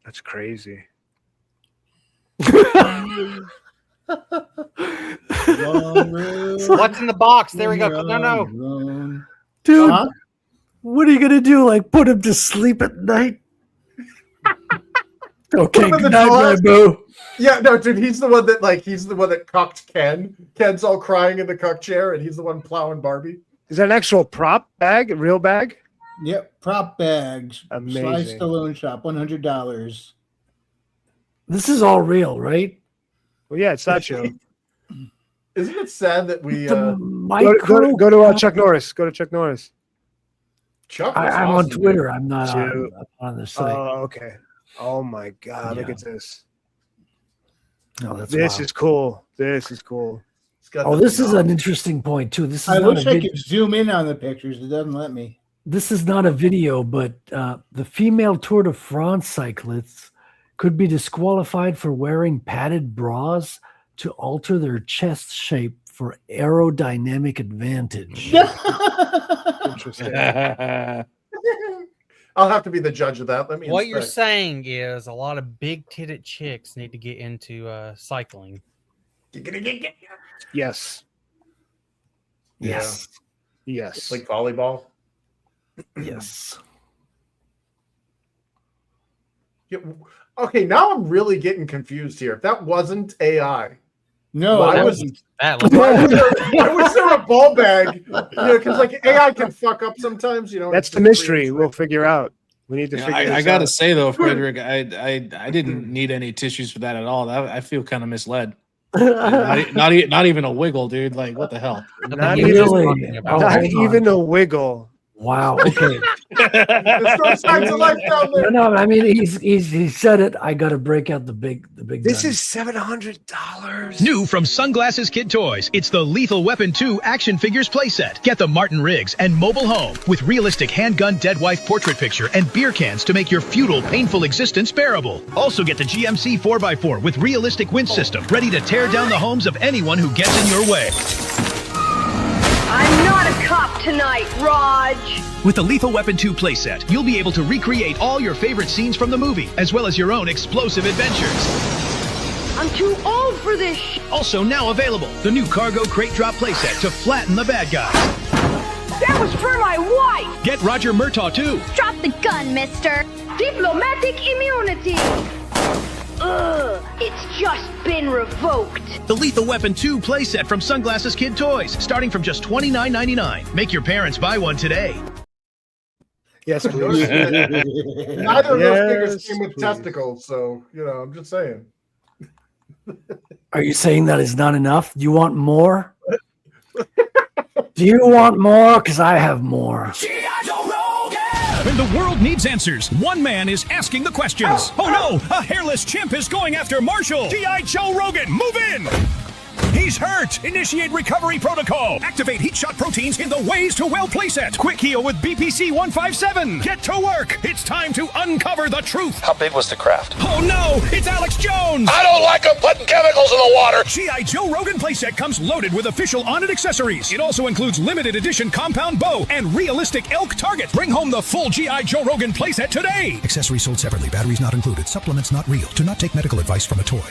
That's crazy. What's in the box? There we go. No. Dude, what are you gonna do? Like put him to sleep at night? Okay, good night, boo. Yeah, no, dude, he's the one that cucked Ken. Ken's all crying in the cuck chair, and he's the one plowing Barbie. Is that an actual prop bag? A real bag? Yep, prop bags. Amazing. Sly Stallone shop, $100. This is all real, right? Well, yeah, it's not true. Isn't it sad that we go to Chuck Norris. Go to Chuck Norris. Chuck, I'm on Twitter. I'm not on the site. Oh, okay. Oh my God! Yeah. Look at this. No, that's this wild. is cool. This is cool. Oh, this is an interesting point too. This is I not wish a I vid- could zoom in on the pictures. It doesn't let me. This is not a video, but the female Tour de France cyclists could be disqualified for wearing padded bras to alter their chest shape for aerodynamic advantage. Interesting. I'll have to be the judge of that. Let me. What you're inspect. saying is a lot of big-titted chicks need to get into cycling. Yes. Yes. Yes. Like volleyball. Yes. Yeah, okay, now I'm really getting confused here. If that wasn't AI, No, why that was wasn't. why was there a ball bag? Because like AI can fuck up sometimes. That's the mystery. We'll figure out. We need to figure this I gotta out. say though, Frederick, I didn't need any tissues for that at all. I feel kind of misled. not even a wiggle, dude. Like what the hell? Not Really? even, Oh, not hold even a wiggle. Wow. Okay. There's no signs of life down there. No, I mean he said it. I got to break out the big. This gun. is $700. New from Sunglasses Kid Toys, it's the Lethal Weapon 2 Action Figures playset. Get the Martin Riggs and mobile home with realistic handgun dead wife portrait picture and beer cans to make your feudal, painful existence bearable. Also get the GMC 4x4 with realistic winch system, ready to tear down the homes of anyone who gets in your way. I'm not a cop tonight, Raj. With the Lethal Weapon 2 playset, you'll be able to recreate all your favorite scenes from the movie, as well as your own explosive adventures. I'm too old for this Also now available, the new Cargo Crate Drop playset to flatten the bad guys. That was for my wife. Get Roger Murtaugh too. Drop the gun, mister. Diplomatic immunity. Ugh, it's just been revoked. The Lethal Weapon 2 playset from Sunglasses Kid Toys, starting from just $29.99. Make your parents buy one today. Yes, Neither of those figures came with testicles, so I'm just saying. Are you saying that is not enough? Do you want more? Do you want more? Because I have more. When the world needs answers, one man is asking the questions. Oh no, a hairless chimp is going after Marshall. G.I. Joe Rogan, move in! He's hurt. Initiate recovery protocol. Activate heat shot proteins in the Ways to Well playset. Quick heal with BPC 157. Get to work. It's time to uncover the truth. How big was the craft? Oh no, it's Alex Jones. I don't like them putting chemicals in the water. G.I. Joe Rogan playset comes loaded with official On-It accessories. It also includes limited edition compound bow and realistic elk target. Bring home the full G.I. Joe Rogan playset today. Accessories sold separately. Batteries not included. Supplements not real. Do not take medical advice from a toy.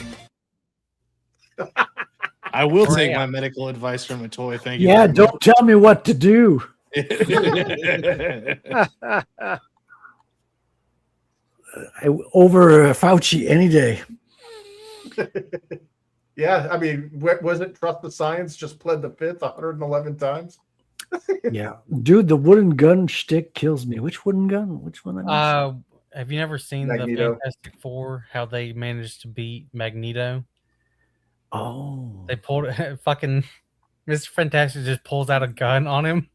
I will take my medical advice from a toy. Thank you. Yeah, very don't tell me what to do. Over Fauci any day. Yeah, I mean, wasn't Trust the Science just pled the fifth 111 times? Yeah, dude, the wooden gun shtick kills me. Which wooden gun? Which one? Have you never seen Magneto. the Fantastic Four? How they managed to beat Magneto? Oh, They pulled fucking Mr. Fantastic just pulls out a gun on him,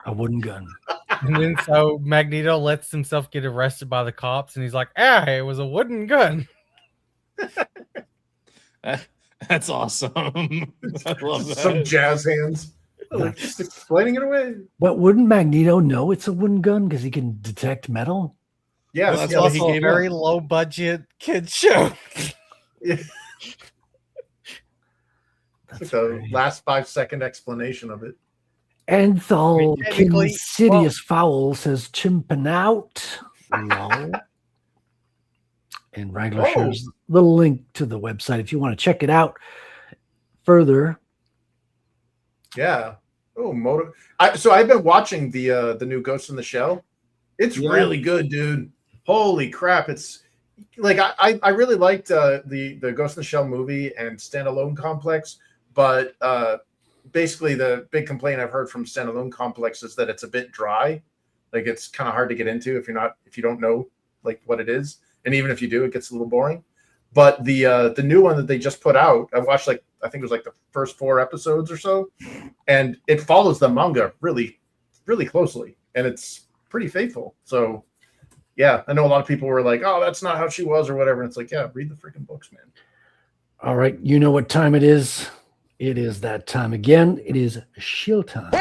a wooden gun, and then so Magneto lets himself get arrested by the cops, and he's like, it was a wooden gun." That's awesome. I love that. Some jazz hands. Just explaining it away. But wouldn't Magneto know it's a wooden gun because he can detect metal? Yeah, That's also a very low budget kid show. It's like the last 5-second explanation of it. Anthol technically- Insidious Fowl says chimping out. Lol. And Wrangler shares the link to the website if you want to check it out further. Yeah. Oh, so I've been watching the new Ghost in the Shell. It's really good, dude. Holy crap! It's like I really liked the Ghost in the Shell movie and Standalone Complex, but basically the big complaint I've heard from Standalone Complex is that it's a bit dry. Like it's kind of hard to get into if you don't know like what it is, and even if you do, it gets a little boring. But the new one that they just put out, I watched I think it was like the first 4 episodes or so, and it follows the manga really, really closely, and it's pretty faithful. So, yeah, I know a lot of people were like, "Oh, that's not how she was," or whatever. And it's like, yeah, read the freaking books, man. All right, you know what time it is. It is that time again. It is shield time.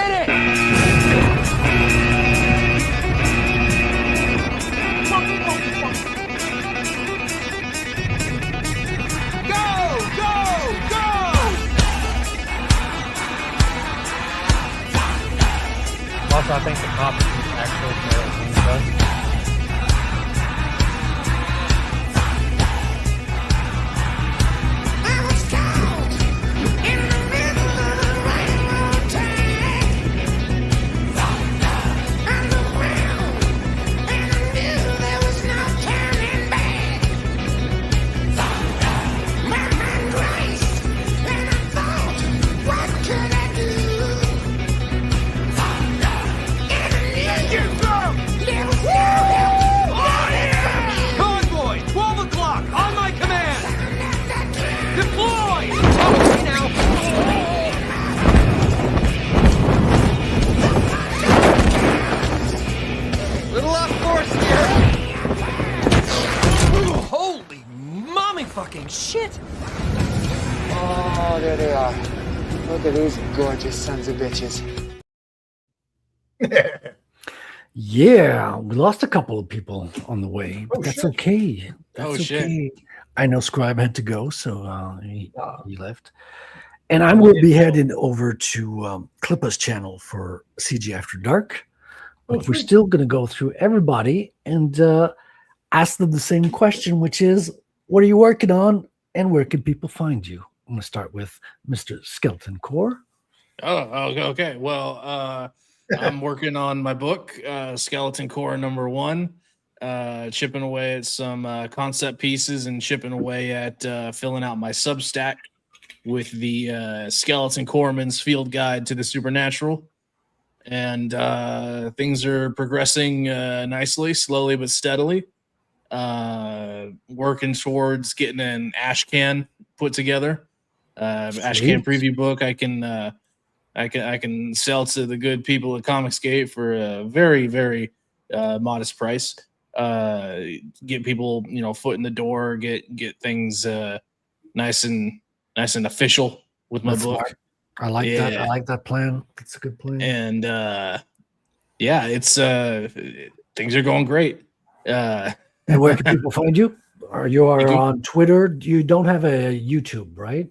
Also, I think the cops actually Convoy, 12 o'clock, on my command! Deploy! Okay, now. Little off course here. Ooh, holy mommy fucking shit! Oh, there they are. Look at these gorgeous sons of bitches. Yeah, we lost a couple of people on the way, but that's okay. That's okay. I know Scribe had to go, so he left. And I will be heading over to Klippa's channel for CG After Dark. But we're still going to go through everybody and ask them the same question, which is, what are you working on and where can people find you? I'm going to start with Mr. Skeleton Core. Oh, okay. Well, I'm working on my book, Skeleton Core #1, chipping away at some concept pieces and chipping away at filling out my Substack with the Skeleton Corpsman's Field Guide to the Supernatural. And things are progressing nicely, slowly but steadily. Working towards getting an Ashcan put together. Ashcan preview book I can sell to the good people at Comicsgate for a very, very modest price. Get people, foot in the door, get things nice and official with my book. Smart. I like that. I like that plan. It's a good plan. And it's things are going great. And where can people find you? You are on Twitter. You don't have a YouTube, right?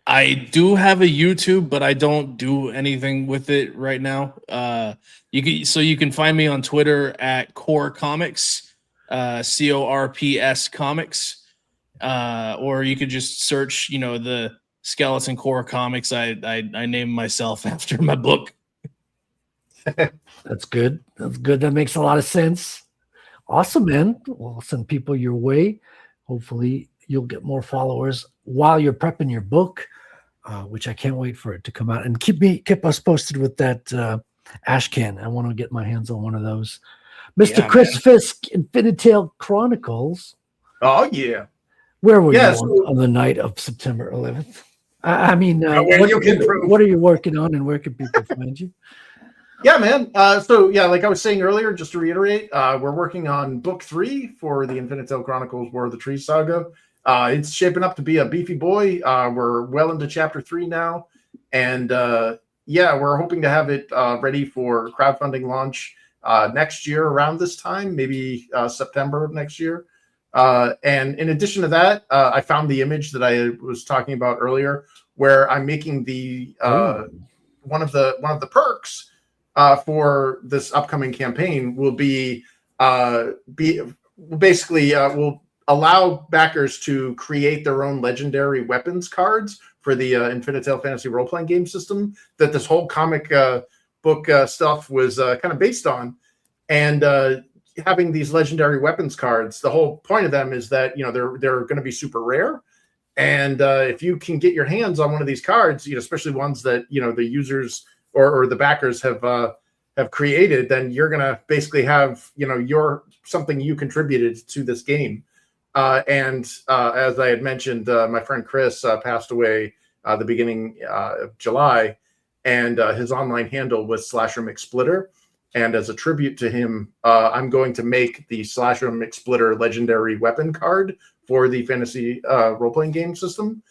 I do have a YouTube, but I don't do anything with it right now. You can find me on Twitter at Core Comics, CORPS Comics, or you could just search, the Skeleton Core Comics. I named myself after my book. That's good. That's good. That makes a lot of sense. Awesome, man. We'll send people your way. Hopefully, you'll get more followers while you're prepping your book, which I can't wait for it to come out. And keep us posted with that Ashcan. I want to get my hands on one of those. Mr. Chris Fisk, Infinitail Chronicles. Oh yeah. Where were you on the night of September 11th? What are you working on, and where can people find you? Yeah, man. Like I was saying earlier, just to reiterate, we're working on book 3 for the Infinitail Chronicles War of the Trees saga. It's shaping up to be a beefy boy. We're well into chapter 3 now. And we're hoping to have it ready for crowdfunding launch next year around this time, maybe September of next year. And in addition to that, I found the image that I was talking about earlier, where I'm making the one of the perks for this upcoming campaign will will allow backers to create their own legendary weapons cards for the Infinitel Fantasy role-playing game system that this whole comic book stuff was kind of based on. And having these legendary weapons cards, the whole point of them is that, you know, they're going to be super rare. And if you can get your hands on one of these cards, you know, especially ones that, you know, the users or the backers have created, then you're going to basically have, you know, something you contributed to this game. And as I had mentioned, my friend Chris passed away the beginning of July, and his online handle was Slasher McSplitter. And as a tribute to him, I'm going to make the Slasher McSplitter legendary weapon card for the fantasy role-playing game system.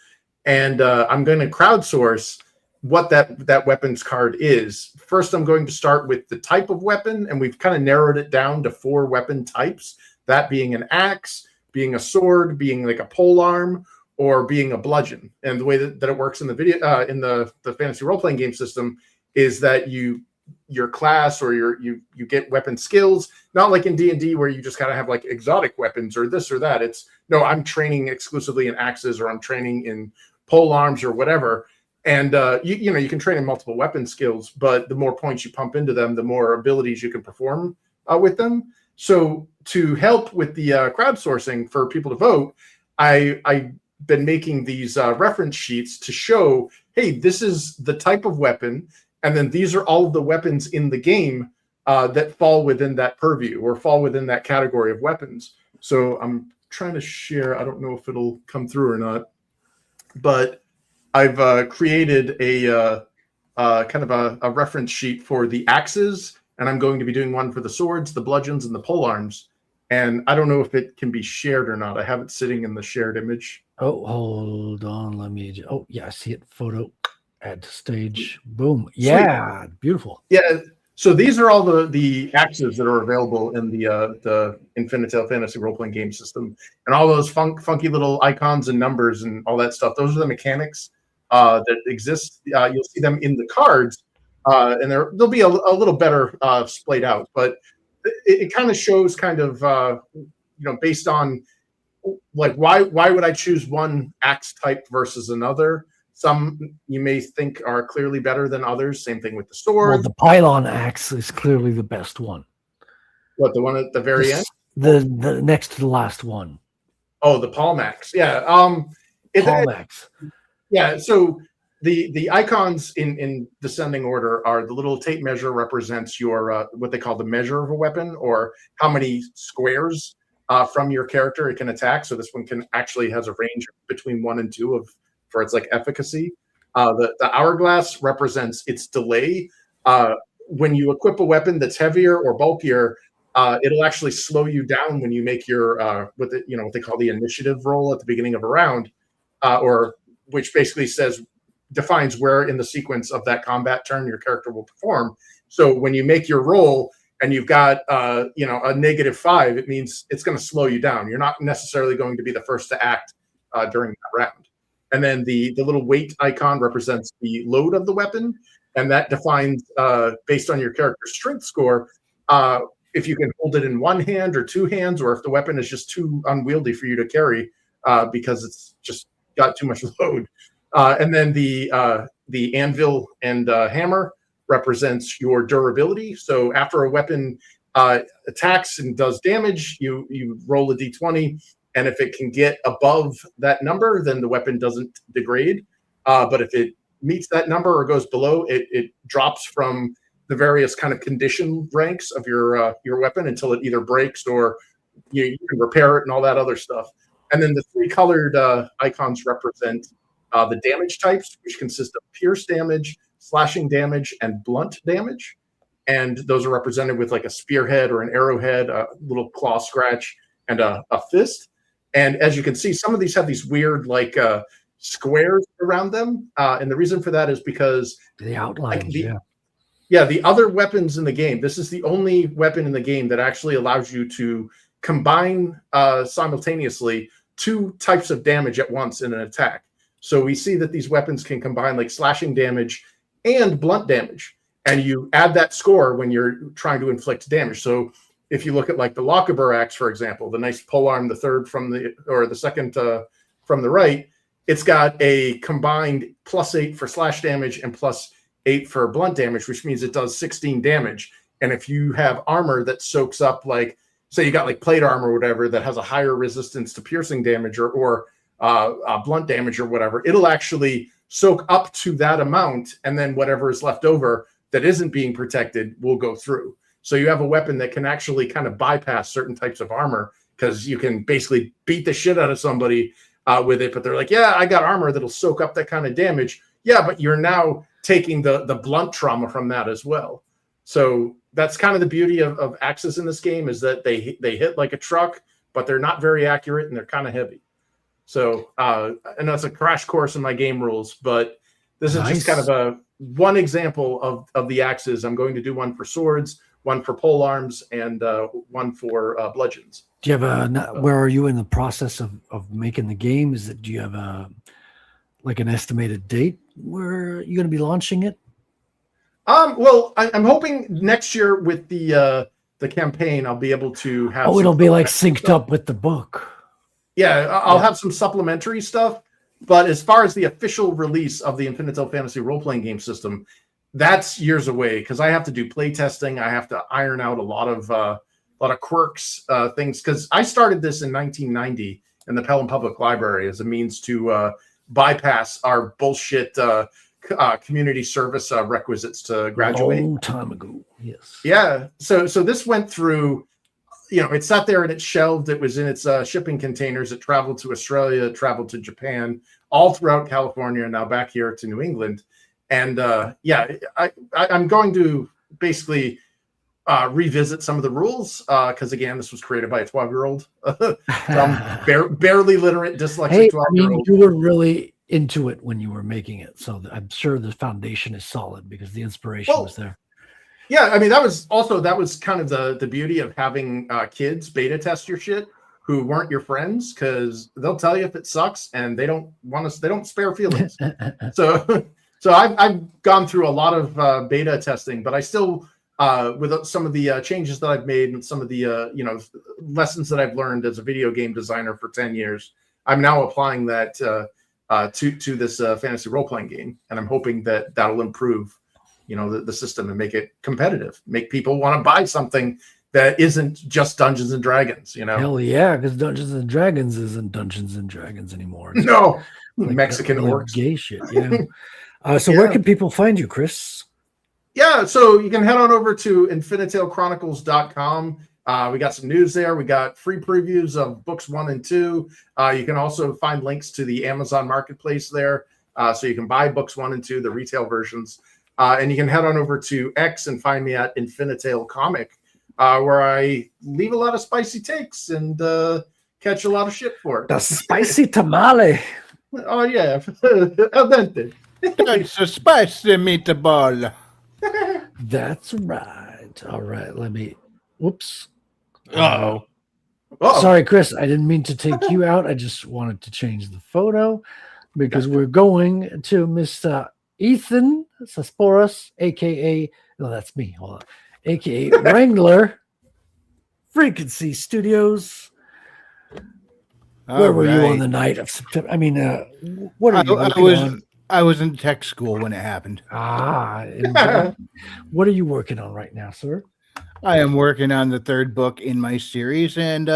And I'm going to crowdsource what that weapons card is. First, I'm going to start with the type of weapon, and we've kind of narrowed it down to 4 weapon types, that being an axe, being a sword, being like a polearm, or being a bludgeon. And the way that it works in the video in the fantasy role-playing game system is that your class or you get weapon skills, not like in D&D where you just kind of have like exotic weapons or this or that. It's no, I'm training exclusively in axes, or I'm training in pole arms or whatever. And you know, you can train in multiple weapon skills, but the more points you pump into them, the more abilities you can perform with them. So to help with the crowdsourcing for people to vote, I've been making these reference sheets to show, hey, this is the type of weapon, and then these are all of the weapons in the game that fall within that purview or fall within that category of weapons. So I'm trying to share. I don't know if it'll come through or not, but I've created a kind of a reference sheet for the axes, and I'm going to be doing one for the swords, the bludgeons, and the polearms. And I don't know if it can be shared or not. I have it sitting in the shared image. Oh, hold on. Let me. Oh, yeah, I see it. Photo. Add to stage. Boom. Yeah, beautiful. Yeah. So these are all the axes that are available in the Infinitel Fantasy role-playing game system, and all those funky little icons and numbers and all that stuff. Those are the mechanics that exist. You'll see them in the cards, and they'll be a little better splayed out. But it kind of shows kind of you know, based on like why would I choose one axe type versus another. Some you may think are clearly better than others. Same thing with the sword. Well, the pylon axe is clearly the best one. What, the one at the very end? The next to the last one. Oh, the palm axe. Yeah. Palm axe. Yeah. So the icons in descending order are the little tape measure represents your what they call the measure of a weapon, or how many squares from your character it can attack. So this one can actually has a range between 1 and 2 for its like efficacy. The hourglass represents its delay. When you equip a weapon that's heavier or bulkier, it'll actually slow you down when you make your what they call the initiative roll at the beginning of a round, or which basically defines where in the sequence of that combat turn your character will perform. So when you make your roll and you've got a -5, it means it's going to slow you down. You're not necessarily going to be the first to act during that round. And then the little weight icon represents the load of the weapon, and that defines, based on your character's strength score, if you can hold it in one hand or 2 hands, or if the weapon is just too unwieldy for you to carry because it's just got too much load. And then the anvil and hammer represents your durability. So after a weapon attacks and does damage, you roll a d20. And if it can get above that number, then the weapon doesn't degrade. But if it meets that number or goes below, it drops from the various kind of condition ranks of your weapon until it either breaks or you can repair it and all that other stuff. And then the 3 colored icons represent the damage types, which consist of pierce damage, slashing damage, and blunt damage. And those are represented with like a spearhead or an arrowhead, a little claw scratch, and a fist. And as you can see, some of these have these weird like squares around them. And the reason for that is because the outline, the other weapons in the game, this is the only weapon in the game that actually allows you to combine simultaneously 2 types of damage at once in an attack. So we see that these weapons can combine like slashing damage and blunt damage. and you add that score when you're trying to inflict damage. So if you look at like the Lochaber axe, for example, the nice polearm, the third from the second from the right, it's got a combined +8 for slash damage and +8 for blunt damage, which means it does 16 damage. And if you have armor that soaks up, like, say you got like plate armor or whatever that has a higher resistance to piercing damage or blunt damage or whatever, it'll actually soak up to that amount, and then whatever is left over that isn't being protected will go through. So you have a weapon that can actually kind of bypass certain types of armor, because you can basically beat the shit out of somebody with it, but they're like, yeah, I got armor that'll soak up that kind of damage. Yeah, but you're now taking the blunt trauma from that as well. So that's kind of the beauty of axes in this game, is that they hit like a truck, but they're not very accurate and they're kind of heavy. So I know it's a crash course in my game rules, but this is just kind of one example of the axes. I'm going to do one for swords, one for pole arms, and one for bludgeons. Do you have where are you in the process of making the game? Do you have like an estimated date where you're going to be launching it? Well, I'm hoping next year with the campaign, I'll be able to have. Oh, it'll be like synced up with the book. Yeah, I'll have some supplementary stuff. But as far as the official release of the Infinitel Fantasy role-playing game system, that's years away, because I have to do play testing. I have to iron out a lot of quirks, things. Because I started this in 1990 in the Pelham Public Library as a means to bypass our bullshit community service requisites to graduate. A long time ago, yes. Yeah. So this went through. It sat there and it's shelved. It was in its shipping containers. It traveled to Australia, it traveled to Japan, all throughout California, and now back here to New England. And I'm going to basically revisit some of the rules, because again, this was created by a 12-year-old, barely literate, dyslexic 12-year-old. You were really into it when you were making it, so I'm sure the foundation is solid because the inspiration was there. Yeah, I mean, that was kind of the beauty of having kids beta test your shit who weren't your friends, because they'll tell you if it sucks and they don't spare feelings. So I've gone through a lot of beta testing, but I still with some of the changes that I've made and some of the lessons that I've learned as a video game designer for 10 years, I'm now applying that to this fantasy role-playing game, and I'm hoping that that'll improve the system and make it competitive, make people want to buy something that isn't just Dungeons and Dragons. Hell yeah, because Dungeons and Dragons isn't Dungeons and Dragons anymore. It's no, like Mexican orcs, gay shit. Yeah. So where can people find you, Chris? Yeah, so you can head on over to InfinitaleChronicles.com. We got some news there. We got free previews of books 1 and 2. You can also find links to the Amazon Marketplace there, so you can buy books 1 and 2, the retail versions. And you can head on over to X and find me at Infinitale Comic, where I leave a lot of spicy takes and catch a lot of shit for it. The spicy tamale. Oh, yeah. Al dente. It's a spicy meatball. That's right. All right. Whoops. Uh-oh. Sorry, Chris. I didn't mean to take you out. I just wanted to change the photo because we're going to Mr. Ethan Sasporus, aka that's me. Hold on, aka Wrangler, Frequency Studios. Where were you on the night of September? I mean, what are you working on? I was in tech school when it happened. What are you working on right now, sir? I am working on the 3rd book in my series, and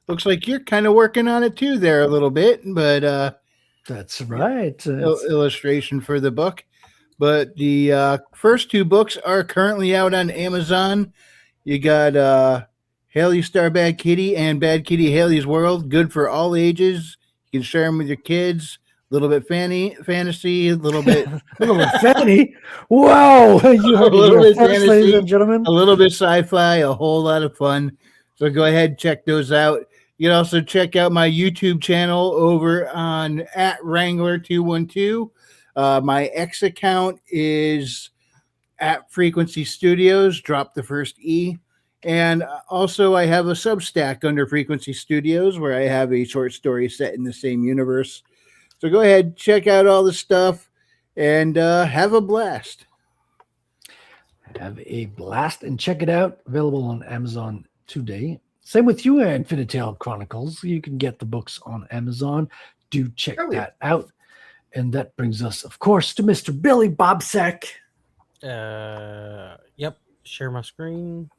looks like you're kind of working on it too there a little bit, but that's right. Illustration for the book. But the first 2 books are currently out on Amazon. You got Haley Star Bad Kitty and Bad Kitty Haley's World. Good for all ages. You can share them with your kids. A little bit fantasy, a little bit fanny. Wow. You heard it first, ladies and gentlemen. A little bit sci-fi, a whole lot of fun. So go ahead and check those out. You can also check out my YouTube channel over on @Wrangler212. My X account is @Frequency Studios. Drop the first E. And also I have a Substack under Frequency Studios where I have a short story set in the same universe. So go ahead, check out all the stuff, and have a blast. Have a blast and check it out. Available on Amazon today. Same with you, Infinitale Chronicles. You can get the books on Amazon. Do check that out. And that brings us, of course, to Mr. Billy Bobsack. Yep. Share my screen.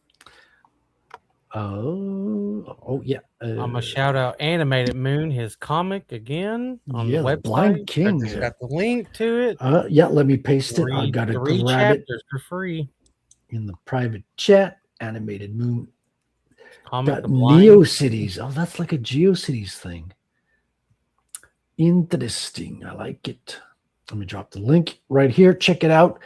Oh yeah. I'm gonna shout out Animated Moon, his comic again on the website. Blind King. Got the link to it. Yeah, let me paste it. I got to Three grab it chapters for free in the private chat. Animated Moon. Comic the NeoCities. Oh, that's like a GeoCities thing. Interesting. I like it. Let me drop the link right here. Check it out.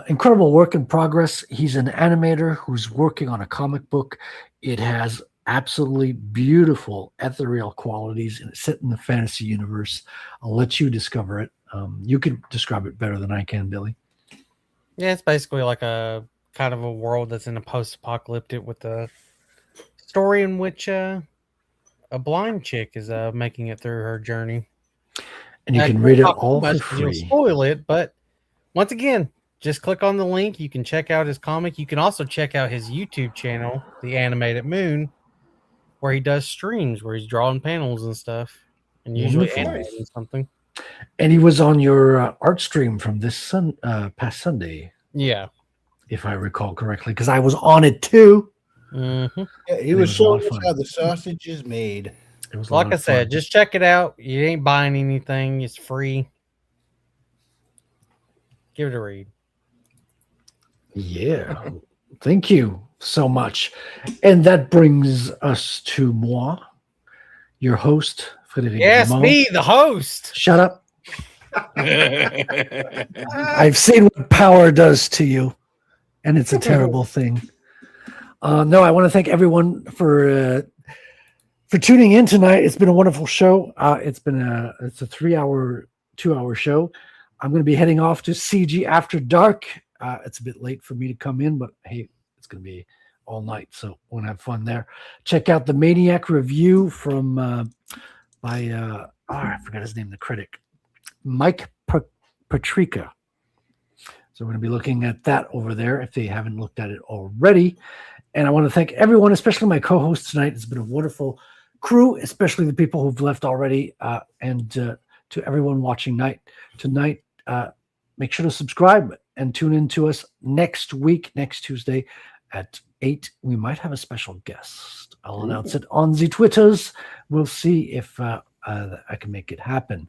Incredible work in progress. He's an animator who's working on a comic book. It has absolutely beautiful ethereal qualities and it's set in the fantasy universe. I'll let you discover it. You can describe it better than I can, Billy. Yeah, it's basically like a kind of a world that's in a post-apocalyptic with a story in which a blind chick is making it through her journey. And you can read it all for free. You'll spoil it, but once again, just click on the link. You can check out his comic. You can also check out his YouTube channel, The Animated Moon, where he does streams where he's drawing panels and stuff and usually animating something. And he was on your art stream from this past Sunday. Yeah. If I recall correctly, because I was on it too. Mm-hmm. Yeah, he was showing us how the sausage is made. It was like I said, just check it out. You ain't buying anything. It's free. Give it a read. Yeah. Thank you so much. And that brings us to moi, your host, Frédéric Yes, Dumont. me, the host. Shut up. I've seen what power does to you, and it's a terrible thing. No, I want to thank everyone for tuning in tonight. It's been a wonderful show. It's a 2-hour show. I'm going to be heading off to CG After Dark. It's a bit late for me to come in, but hey, it's going to be all night, so we're going to have fun there. Check out the Maniac review from I forgot his name, the critic, Mike Patrica. So we're going to be looking at that over there if they haven't looked at it already. And I want to thank everyone, especially my co-hosts tonight. It's been a wonderful crew, especially the people who've left already. And to everyone watching tonight, make sure to subscribe and tune in to us next week, next Tuesday at 8. We might have a special guest. I'll announce it on the Twitters. We'll see if I can make it happen.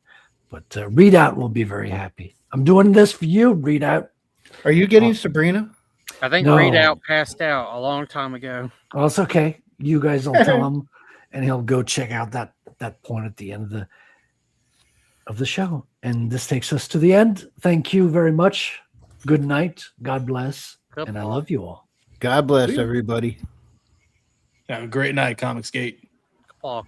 But Readout will be very happy. I'm doing this for you, Readout. Are you getting Sabrina? I think No. Readout passed out a long time ago. Oh, it's okay. You guys will tell him, and he'll go check out that point at the end of the show. And this takes us to the end. Thank you very much. Good night. God bless. And I love you all. God bless everybody. Have a great night, Comicsgate. Boys.